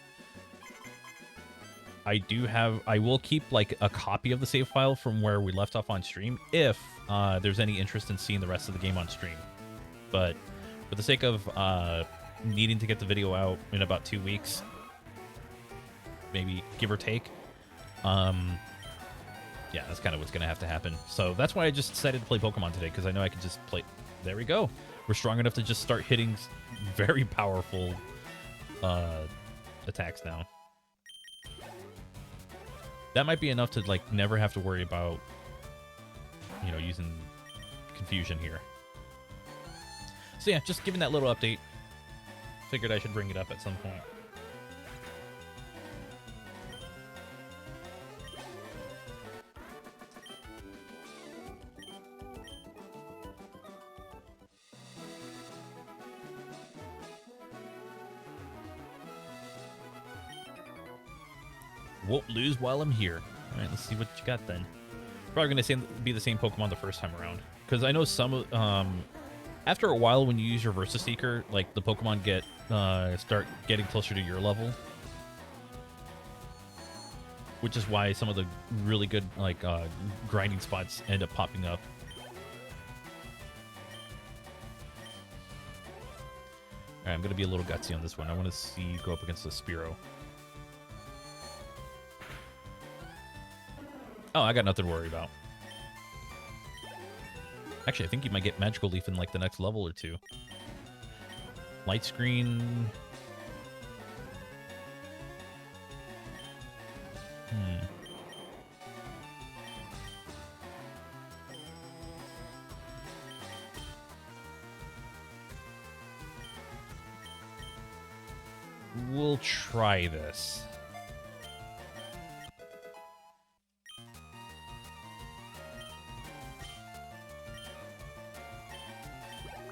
I will keep like a copy of the save file from where we left off on stream if there's any interest in seeing the rest of the game on stream. But for the sake of needing to get the video out in about 2 weeks, maybe give or take, yeah, that's kind of what's going to have to happen. So that's why I just decided to play Pokemon today, because I know I can just play. There we go. We're strong enough to just start hitting very powerful attacks now. That might be enough to like never have to worry about, you know, using confusion here. So yeah, just giving that little update. Figured I should bring it up at some point. Won't lose while I'm here. All right, let's see what you got then. Probably going to be the same Pokemon the first time around. Because I know some, after a while when you use your Versa Seeker, like the Pokemon start getting closer to your level. Which is why some of the really good like grinding spots end up popping up. All right, I'm going to be a little gutsy on this one. I want to see go up against the Spearow. Oh, I got nothing to worry about. Actually, I think you might get Magical Leaf in like the next level or two. Light Screen. We'll try this.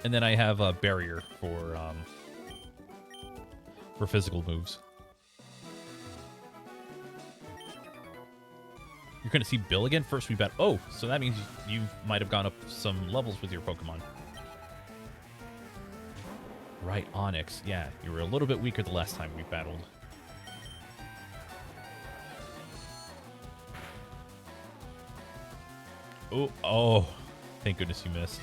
And then I have a barrier for physical moves. You're going to see Bill again? First we bet. Oh, so that means you might have gone up some levels with your Pokemon. Right, Onyx. Yeah, you were a little bit weaker the last time we battled. Oh, thank goodness you missed.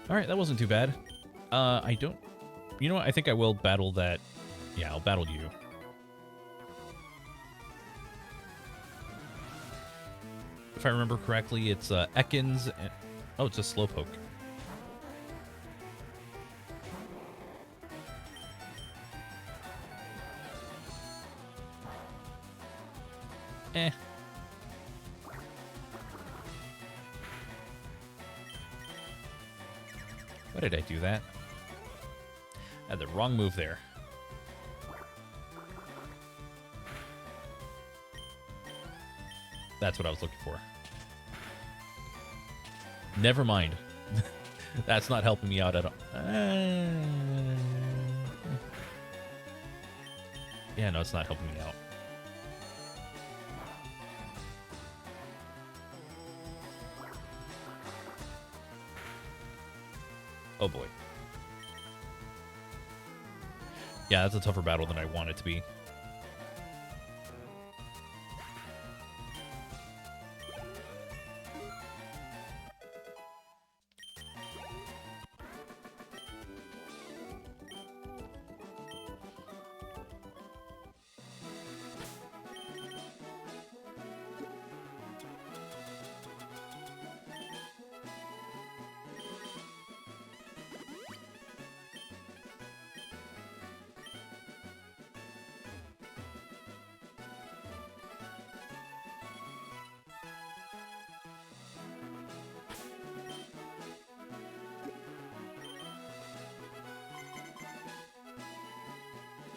All right, that wasn't too bad. I don't... You know what? I think I will battle that. Yeah, I'll battle you. If I remember correctly, it's Ekans and... Oh, it's a Slowpoke. Eh. Why did I do that? I had the wrong move there. That's what I was looking for. Never mind. That's not helping me out at all. Yeah, no, it's not helping me out. Oh boy. Yeah, that's a tougher battle than I want it to be.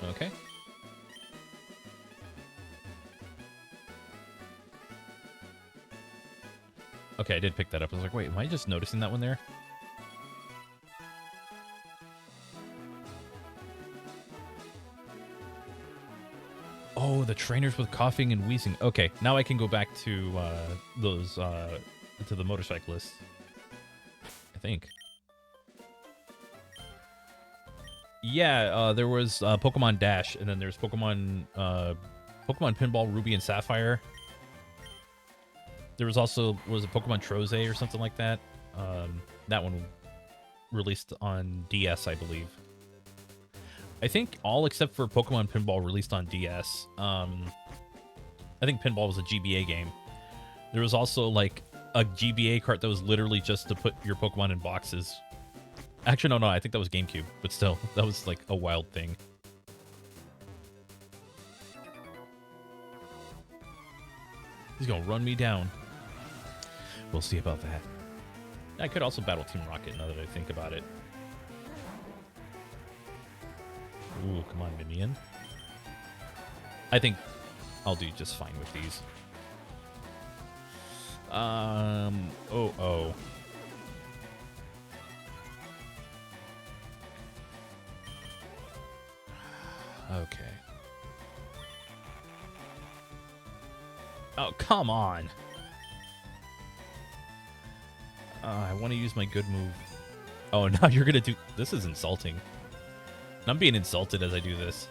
Okay. Okay, I did pick that up. I was like, wait, am I just noticing that one there? Oh, the trainers with coughing and wheezing. Okay, now I can go back to those, to the motorcyclists. I think. Yeah, there was Pokemon Dash, and then there's Pokemon Pinball Ruby and Sapphire. There was also, was it Pokemon Troze or something like that? That one released on DS, I believe. I think all except for Pokemon Pinball released on DS. I think Pinball was a GBA game. There was also, like, a GBA cart that was literally just to put your Pokemon in boxes. Actually, no, I think that was GameCube, but still, that was, like, a wild thing. He's gonna run me down. We'll see about that. I could also battle Team Rocket now that I think about it. Ooh, come on, Minion. I think I'll do just fine with these. Oh. Okay. Oh, come on. I want to use my good move. Oh, now you're going to do... This is insulting. I'm being insulted as I do this.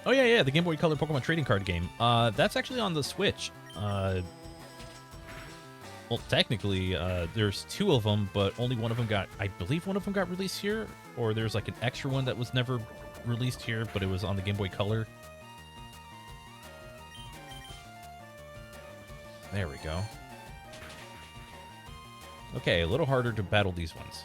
Oh, yeah, the Game Boy Color Pokemon trading card game. That's actually on the Switch. Well, technically, there's two of them, but only one of them got... I believe one of them got released here, or there's like an extra one that was never released here, but it was on the Game Boy Color. There we go. Okay, a little harder to battle these ones.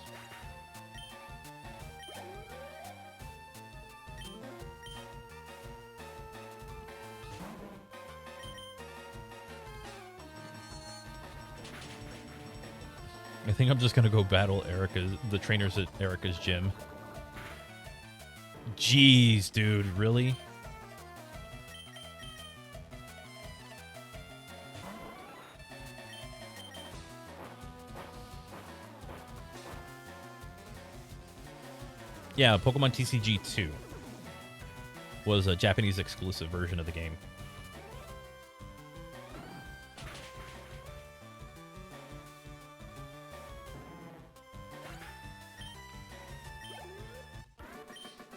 I think I'm just gonna go battle the trainers at Erica's gym. Jeez, dude, really? Yeah, Pokemon TCG 2. was a Japanese exclusive version of the game.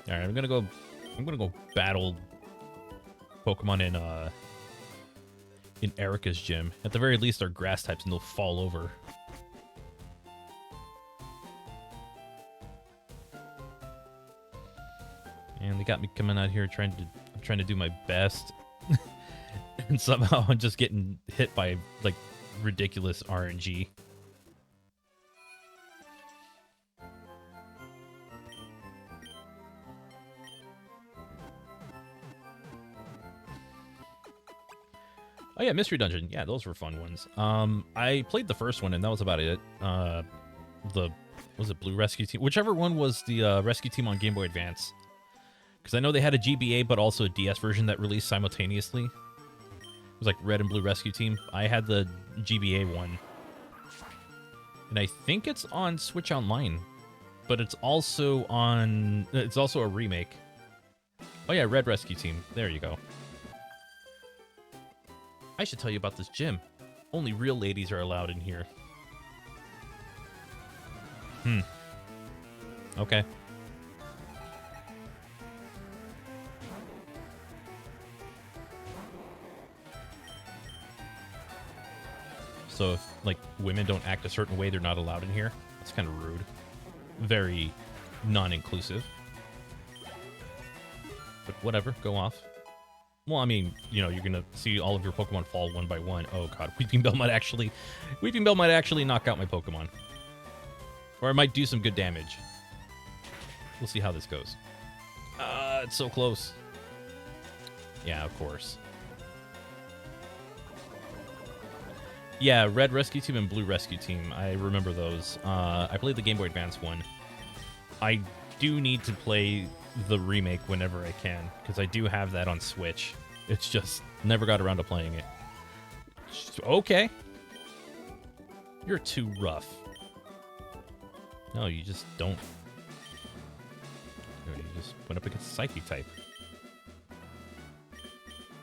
All right, I'm gonna go battle Pokemon in Erica's gym. At the very least, they're grass types and they'll fall over. And they got me coming out here trying to do my best, and somehow I'm just getting hit by like ridiculous RNG. Oh yeah, Mystery Dungeon. Yeah, those were fun ones. I played the first one and that was about it. Was it Blue Rescue Team? Whichever one was the Rescue Team on Game Boy Advance. Because I know they had a GBA, but also a DS version that released simultaneously. It was like Red and Blue Rescue Team. I had the GBA one. And I think it's on Switch Online. But it's also a remake. Oh yeah, Red Rescue Team. There you go. I should tell you about this gym. Only real ladies are allowed in here. Okay. So if, like, women don't act a certain way, they're not allowed in here? That's kind of rude. Very non-inclusive. But whatever, go off. Well, I mean, you know, you're gonna see all of your Pokemon fall one by one. Oh god, Weeping Bell might actually knock out my Pokemon. Or it might do some good damage. We'll see how this goes. It's so close. Yeah, of course. Yeah, Red Rescue Team and Blue Rescue Team. I remember those. I played the Game Boy Advance one. I do need to play the remake whenever I can, because I do have that on Switch. It's just never got around to playing it. Okay. You're too rough. No, you just don't. You just went up against a Psychic type.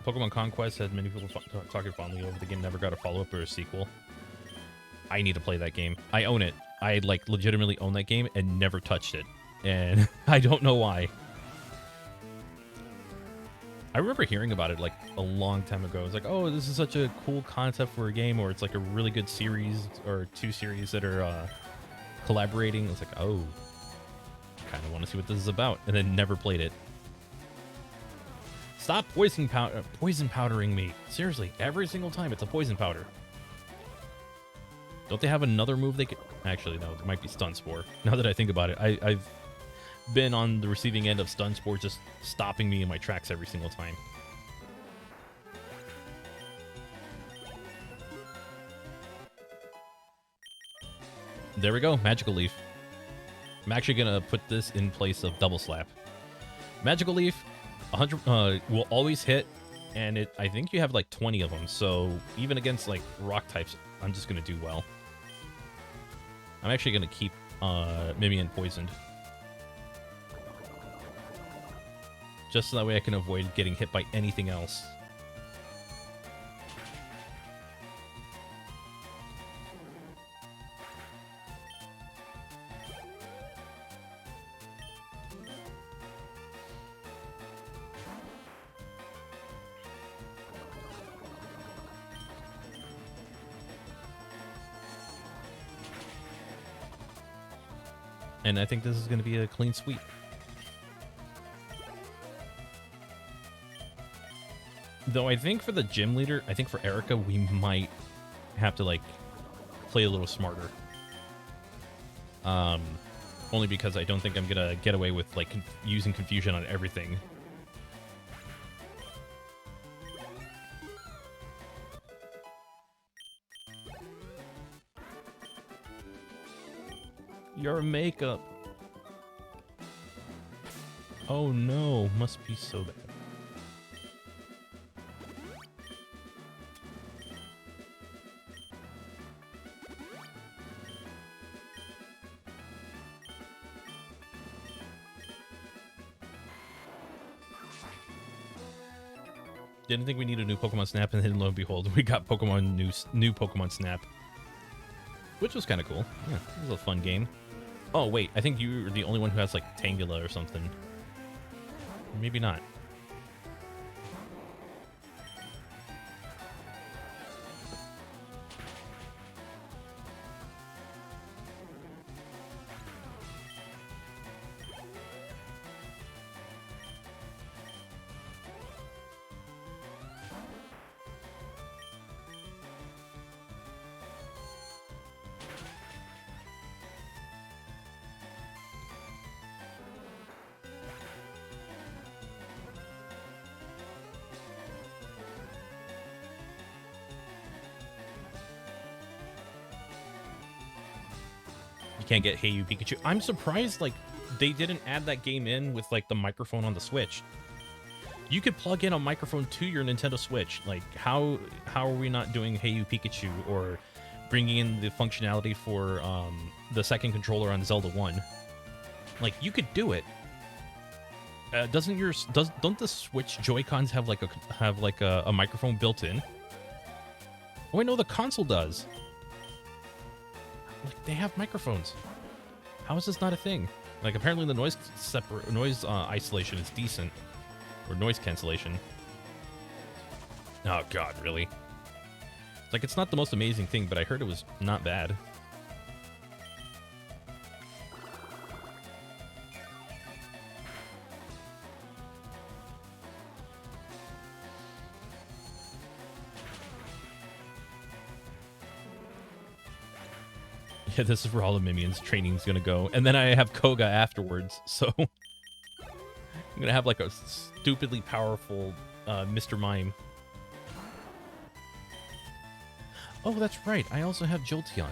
Pokemon Conquest had many people talking fondly over the game, never got a follow-up or a sequel. I need to play that game. I own it. I, like, legitimately own that game and never touched it. And I don't know why. I remember hearing about it, like, a long time ago. It's like, oh, this is such a cool concept for a game, or it's like a really good series, or two series that are collaborating. It's like, oh, kind of want to see what this is about. And then never played it. Stop poison powdering me. Seriously, every single time it's a poison powder. Don't they have another move they could... Actually, no, there might be Stun Spore. Now that I think about it, I've been on the receiving end of Stun Spore just stopping me in my tracks every single time. There we go, Magical Leaf. I'm actually going to put this in place of Double Slap. Magical Leaf, 100 will always hit, and I think you have like 20 of them, so even against like rock types, I'm just going to do well. I'm actually going to keep Mimian poisoned. Just so that way I can avoid getting hit by anything else. And I think this is going to be a clean sweep. Though I think for the gym leader, I think for Erica, we might have to, like, play a little smarter. Only because I don't think I'm going to get away with, like, using confusion on everything. Your makeup. Oh no, must be so bad. Didn't think we needed a new Pokemon Snap, and then lo and behold, we got Pokemon new Pokemon Snap, which was kind of cool. Yeah, it was a fun game. Oh wait, I think you're the only one who has like Tangela or something. Maybe not. Can't get Hey You Pikachu. I'm surprised like they didn't add that game in with like the microphone on the Switch. You could plug in a microphone to your Nintendo Switch. Like how are we not doing Hey You Pikachu or bringing in the functionality for the second controller on Zelda 1? Like you could do it. Don't the Switch Joy-Cons have like a microphone built in? Oh, I know the console does. Like, they have microphones. How is this not a thing? Like, apparently the noise isolation is decent. Or noise cancellation. Oh, God, really? Like, it's not the most amazing thing, but I heard it was not bad. Yeah, this is where all the Mimians training's gonna go. And then I have Koga afterwards, so... I'm gonna have, like, a stupidly powerful Mr. Mime. Oh, that's right. I also have Jolteon.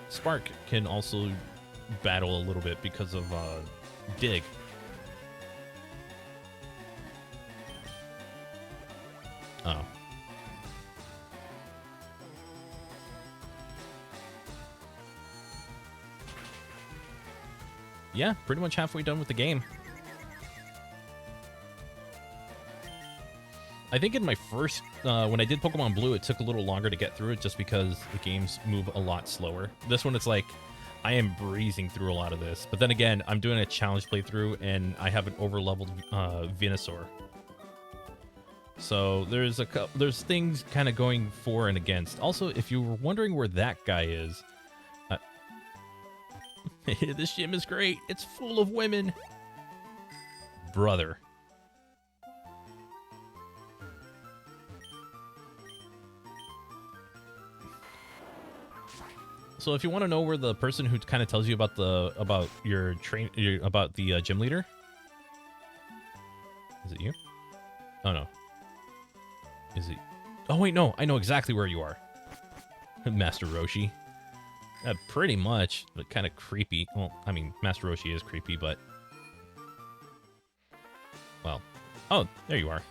Spark can also battle a little bit because of Dig. Oh. Yeah, pretty much halfway done with the game. I think in my first, when I did Pokemon Blue, it took a little longer to get through it just because the games move a lot slower. This one, it's like, I am breezing through a lot of this. But then again, I'm doing a challenge playthrough, and I have an over-leveled Venusaur. So there's things kind of going for and against. Also, if you were wondering where that guy is, this gym is great. It's full of women. Brother. So if you want to know where the person who kind of tells you about the gym leader, is it you? Oh no. Is it? Oh wait, no. I know exactly where you are. Master Roshi. Pretty much, but kind of creepy. Well, I mean, Master Roshi is creepy, but... Well. Oh, there you are.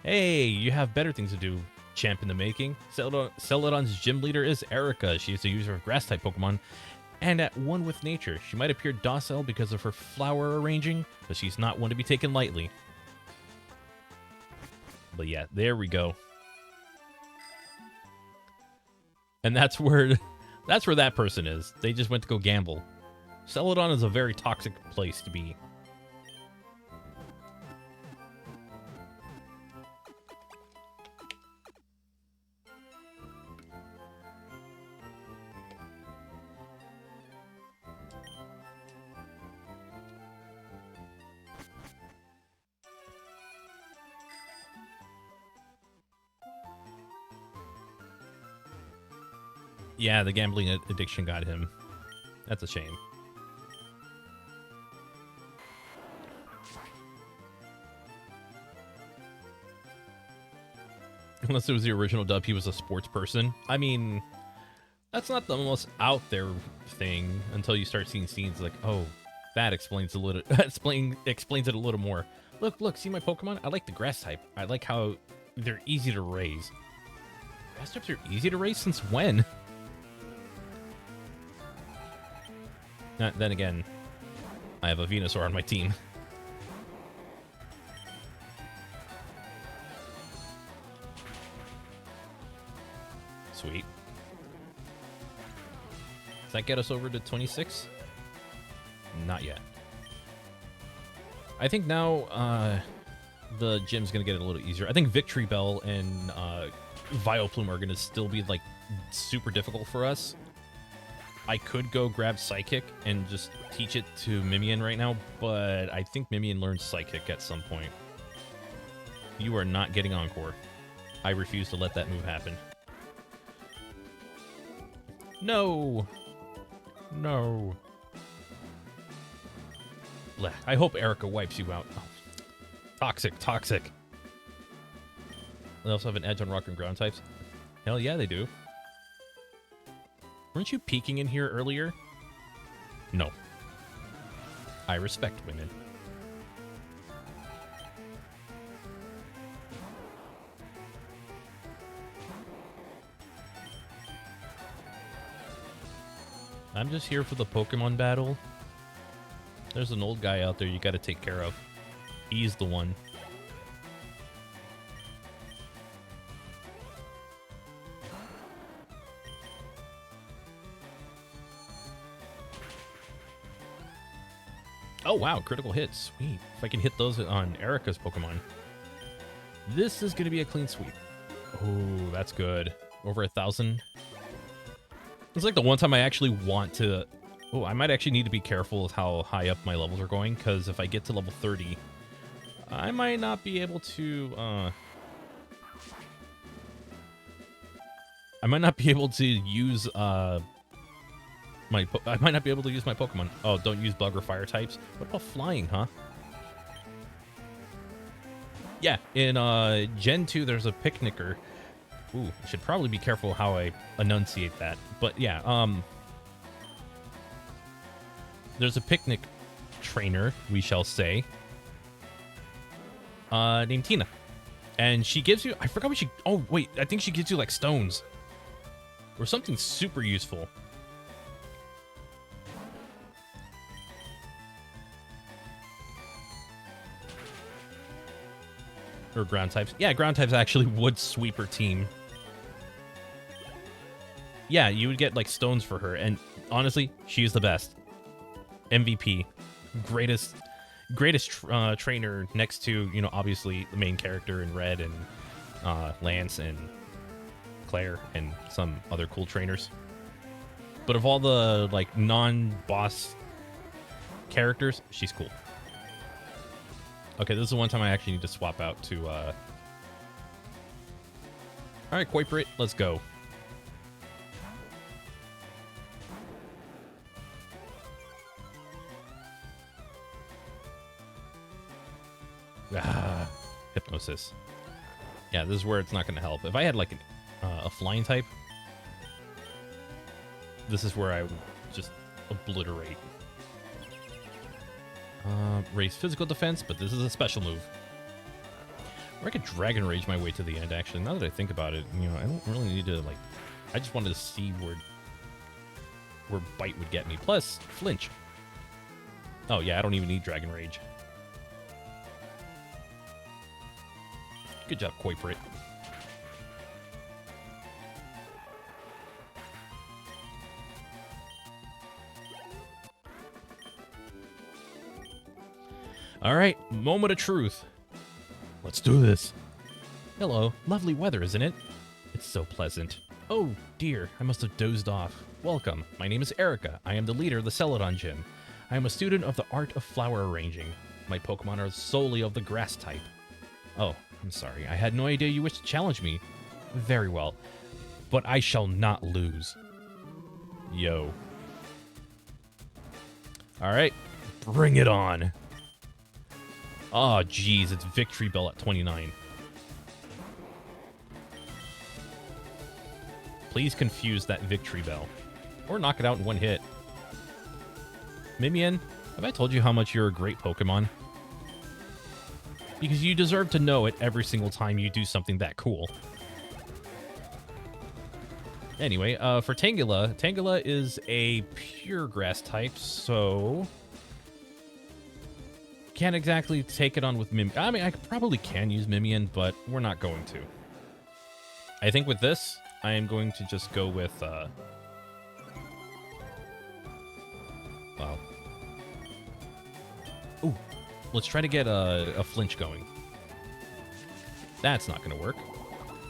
Hey, you have better things to do, champ in the making. Celadon's gym leader is Erica. She is a user of Grass-type Pokemon and at one with nature. She might appear docile because of her flower arranging, but she's not one to be taken lightly. But yeah, there we go. And that's where that person is. They just went to go gamble. Celadon is a very toxic place to be. Yeah, the gambling addiction got him. That's a shame. Unless it was the original dub, he was a sports person. I mean, that's not the most out there thing until you start seeing scenes like, oh, that explains a little explains it a little more. Look, see my Pokemon? I like the grass type. I like how they're easy to raise. Grass types are easy to raise since when? Then again, I have a Venusaur on my team. Sweet. Does that get us over to 26? Not yet. I think now the gym's going to get a little easier. I think Victory Bell and Vileplume are going to still be, like, super difficult for us. I could go grab Psychic and just teach it to Mimian right now, but I think Mimian learns Psychic at some point. You are not getting Encore. I refuse to let that move happen. No! No. Blech. I hope Erica wipes you out. Oh. Toxic, toxic. They also have an edge on rock and ground types. Hell yeah, they do. Weren't you peeking in here earlier? No. I respect women. I'm just here for the Pokemon battle. There's an old guy out there you gotta take care of. He's the one. Oh wow, critical hits. Sweet. If I can hit those on Erica's Pokemon. This is gonna be a clean sweep. Oh, that's good. Over 1,000. It's like the one time I actually want to... Oh, I might actually need to be careful with how high up my levels are going, because if I get to level 30, I might not be able to... I might not be able to use I might not be able to use my Pokemon. Oh, don't use Bug or Fire types? What about flying, huh? Yeah, in Gen 2, there's a Picnicker. Ooh, I should probably be careful how I enunciate that. But yeah, there's a picnic trainer, we shall say, named Tina. And she gives you, I forgot what she, oh wait, I think she gives you like stones. Or something super useful. Or ground types. Yeah, ground types actually would sweep her team. Yeah, you would get like stones for her, and honestly, she's the best. MVP, greatest trainer next to, you know, obviously the main character in Red and Lance and Claire and some other cool trainers. But of all the like non-boss characters, she's cool. Okay, this is the one time I actually need to swap out to all right, Koiperate, let's go. Ah, Hypnosis. Yeah, this is where it's not going to help. If I had like a flying type, this is where I would just obliterate. Raise physical defense, but this is a special move. Or I could Dragon Rage my way to the end, actually. Now that I think about it, you know, I don't really need to, like... I just wanted to see where Bite would get me. Plus, Flinch. Oh, yeah, I don't even need Dragon Rage. Good job, Koiperate. All right, moment of truth. Let's do this. Hello, lovely weather, isn't it? It's so pleasant. Oh dear, I must have dozed off. Welcome, my name is Erica. I am the leader of the Celadon Gym. I am a student of the art of flower arranging. My Pokemon are solely of the grass type. Oh, I'm sorry. I had no idea you wished to challenge me. Very well, but I shall not lose. Yo. All right, bring it on. Oh, geez, it's Victory Bell at 29. Please confuse that Victory Bell. Or knock it out in one hit. Mimian, have I told you how much you're a great Pokemon? Because you deserve to know it every single time you do something that cool. Anyway, for Tangela, Tangela is a pure grass type, so... Can't exactly take it on with Mimian. I mean, I probably can use Mimian, but we're not going to. I think with this, I am going to just go with, wow. Ooh, let's try to get a flinch going. That's not going to work.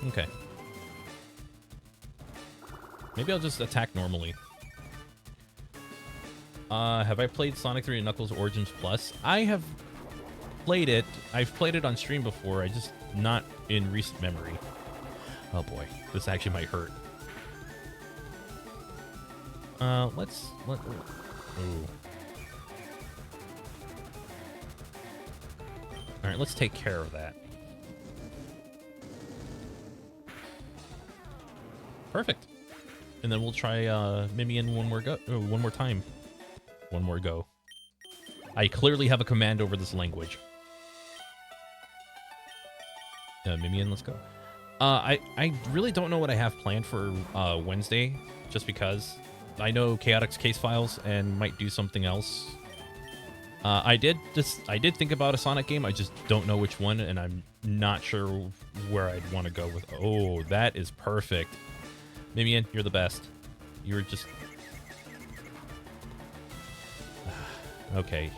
Okay. Maybe I'll just attack normally. Have I played Sonic 3 and Knuckles Origins Plus? I have played it. I've played it on stream before. I just not in recent memory. Oh boy, this actually might hurt. Ooh. All right, let's take care of that. Perfect. And then we'll try Mimian one more time. One more go. I clearly have a command over this language. Mimian, let's go. I really don't know what I have planned for Wednesday, just because I know Chaotix case files and might do something else. I did think about a Sonic game. I just don't know which one, and I'm not sure where I'd want to go with. Oh, that is perfect. Mimian, you're the best. You're just... Okay.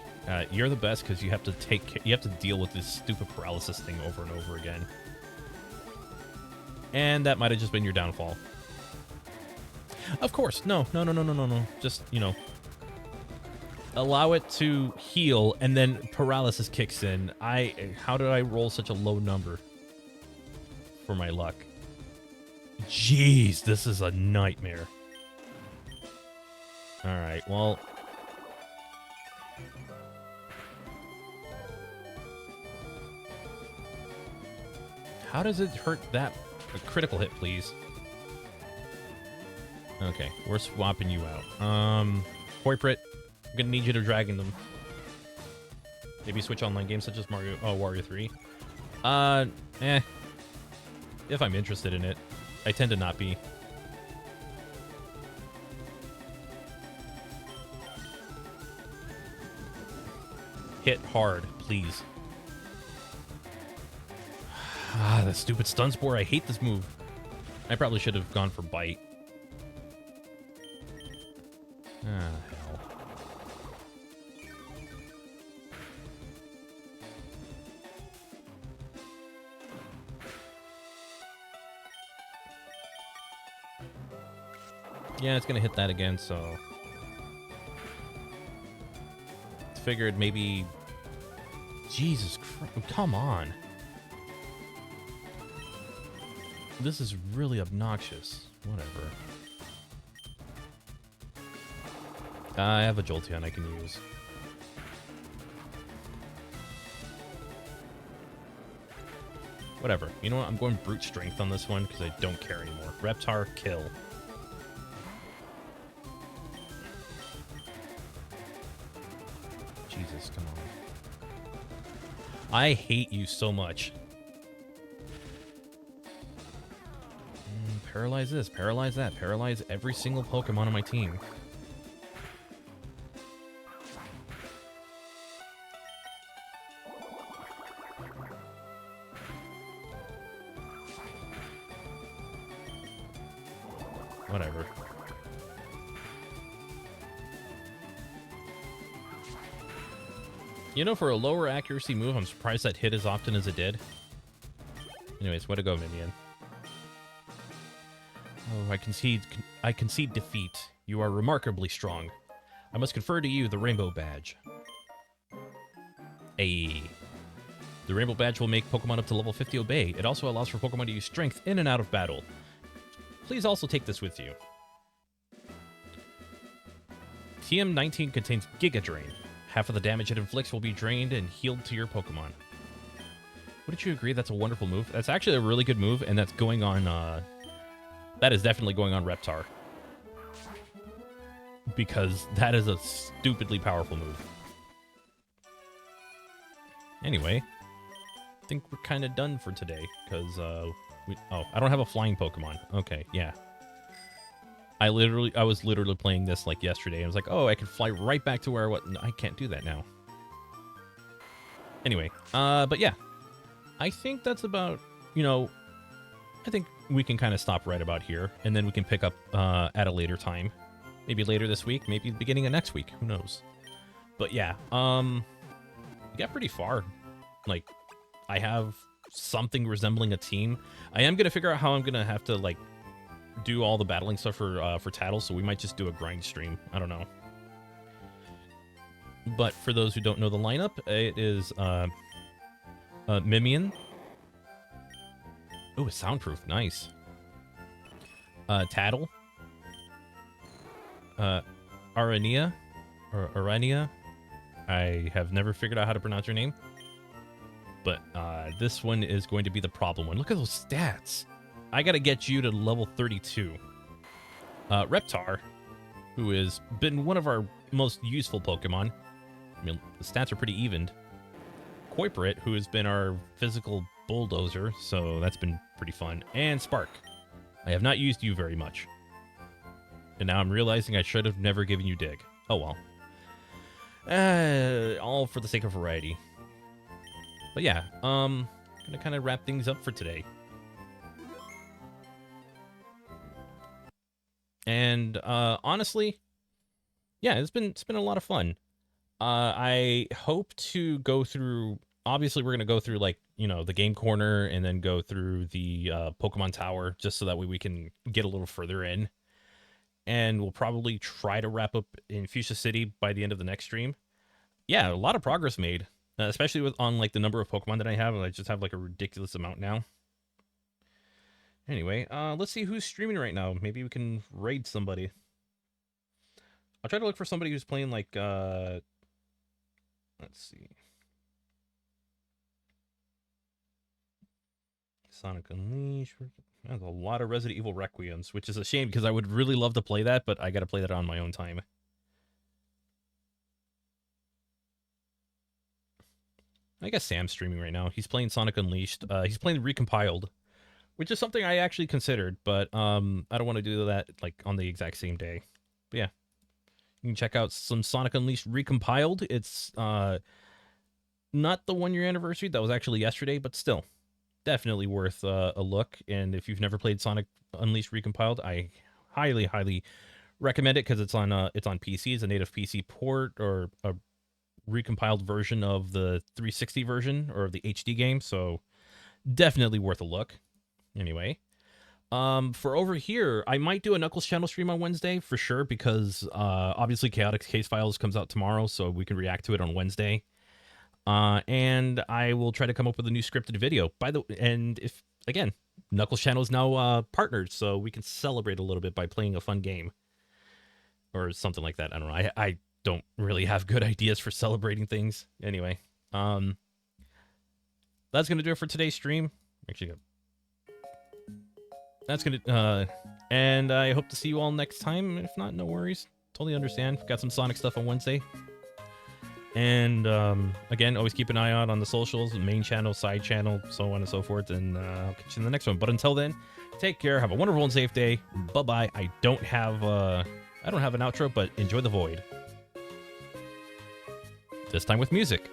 You're the best because you have to deal with this stupid paralysis thing over and over again. And that might have just been your downfall. Of course. No. Just, you know, allow it to heal, and then paralysis kicks in. How did I roll such a low number for my luck? Jeez, this is a nightmare. All right, well... How does it hurt that? A critical hit, please. Okay, we're swapping you out. Koiperate, I'm gonna need you to Dragon them. Maybe switch online games such as Wario 3. If I'm interested in it. I tend to not be. Hit hard, please. Ah, that stupid stun spore. I hate this move. I probably should have gone for bite. Ah, hell. Yeah, it's gonna hit that again, so... Figured maybe... Jesus Christ, come on. This is really obnoxious. Whatever. I have a Jolteon I can use. Whatever. You know what? I'm going brute strength on this one because I don't care anymore. Reptar, kill. Jesus, come on. I hate you so much. Paralyze this, paralyze that, paralyze every single Pokemon on my team. Whatever. You know, for a lower accuracy move, I'm surprised that hit as often as it did. Anyways, way to go, Minion. Oh, I concede defeat. You are remarkably strong. I must confer to you the Rainbow Badge. The Rainbow Badge will make Pokemon up to level 50 obey. It also allows for Pokemon to use strength in and out of battle. Please also take this with you. TM19 contains Giga Drain. Half of the damage it inflicts will be drained and healed to your Pokemon. Wouldn't you agree that's a wonderful move? That's actually a really good move, and that's going on, that is definitely going on Reptar. Because that is a stupidly powerful move. Anyway, I think we're kind of done for today, because, I don't have a flying Pokemon. Okay, yeah. I was literally playing this, like, yesterday, and I was like, oh, I can fly right back to where I was. No, I can't do that now. Anyway, but yeah. I think that's about, you know, I think we can kind of stop right about here, and then we can pick up at a later time. Maybe later this week, maybe the beginning of next week. Who knows? But yeah, we got pretty far. Like, I have something resembling a team. I am going to figure out how I'm going to have to, like, do all the battling stuff for Tattle, so we might just do a grind stream. I don't know. But for those who don't know the lineup, it is Mimian. Oh, it's soundproof. Nice. Tattle. Arania. Or Arania. I have never figured out how to pronounce your name. But this one is going to be the problem one. Look at those stats. I got to get you to level 32. Reptar, who has been one of our most useful Pokemon. I mean, the stats are pretty evened. Koiperate, who has been our physical bulldozer, so that's been pretty fun. And Spark. I have not used you very much. And now I'm realizing I should have never given you Dig. Oh well. All for the sake of variety. But yeah, gonna kind of wrap things up for today. And honestly, yeah, it's been a lot of fun. I hope to go through. Obviously, we're gonna go through, like, you know, the game corner and then go through the Pokemon Tower, just so that way we can get a little further in. And we'll probably try to wrap up in Fuchsia City by the end of the next stream. Yeah, a lot of progress made, especially on like the number of Pokemon that I have. I just have like a ridiculous amount now. Anyway, let's see who's streaming right now. Maybe we can raid somebody. I'll try to look for somebody who's playing like, let's see. Sonic Unleashed. There's a lot of Resident Evil Requiems, which is a shame because I would really love to play that, but I got to play that on my own time. I guess Sam's streaming right now. He's playing Sonic Unleashed. He's playing Recompiled, which is something I actually considered, but I don't want to do that like on the exact same day. But yeah, you can check out some Sonic Unleashed Recompiled. It's not the 1-year anniversary. That was actually yesterday, but still. Definitely worth a look. And if you've never played Sonic Unleashed Recompiled, I highly, highly recommend it because it's on PC. It's a native PC port or a recompiled version of the 360 version or the HD game. So definitely worth a look. Anyway, for over here, I might do a Knuckles channel stream on Wednesday for sure because obviously Chaotic Case Files comes out tomorrow, so we can react to it on Wednesday. And I will try to come up with a new scripted video. And if, again, Knuckles channel is now partnered, so we can celebrate a little bit by playing a fun game. Or something like that. I don't know. I don't really have good ideas for celebrating things. Anyway, that's going to do it for today's stream. Actually, that's going to, and I hope to see you all next time. If not, no worries. Totally understand. Got some Sonic stuff on Wednesday. And again, always keep an eye out on the socials, main channel, side channel, so on and so forth. And I'll catch you in the next one. But until then, take care. Have a wonderful and safe day. Bye-bye. I don't have an outro, but enjoy the void. This time with music.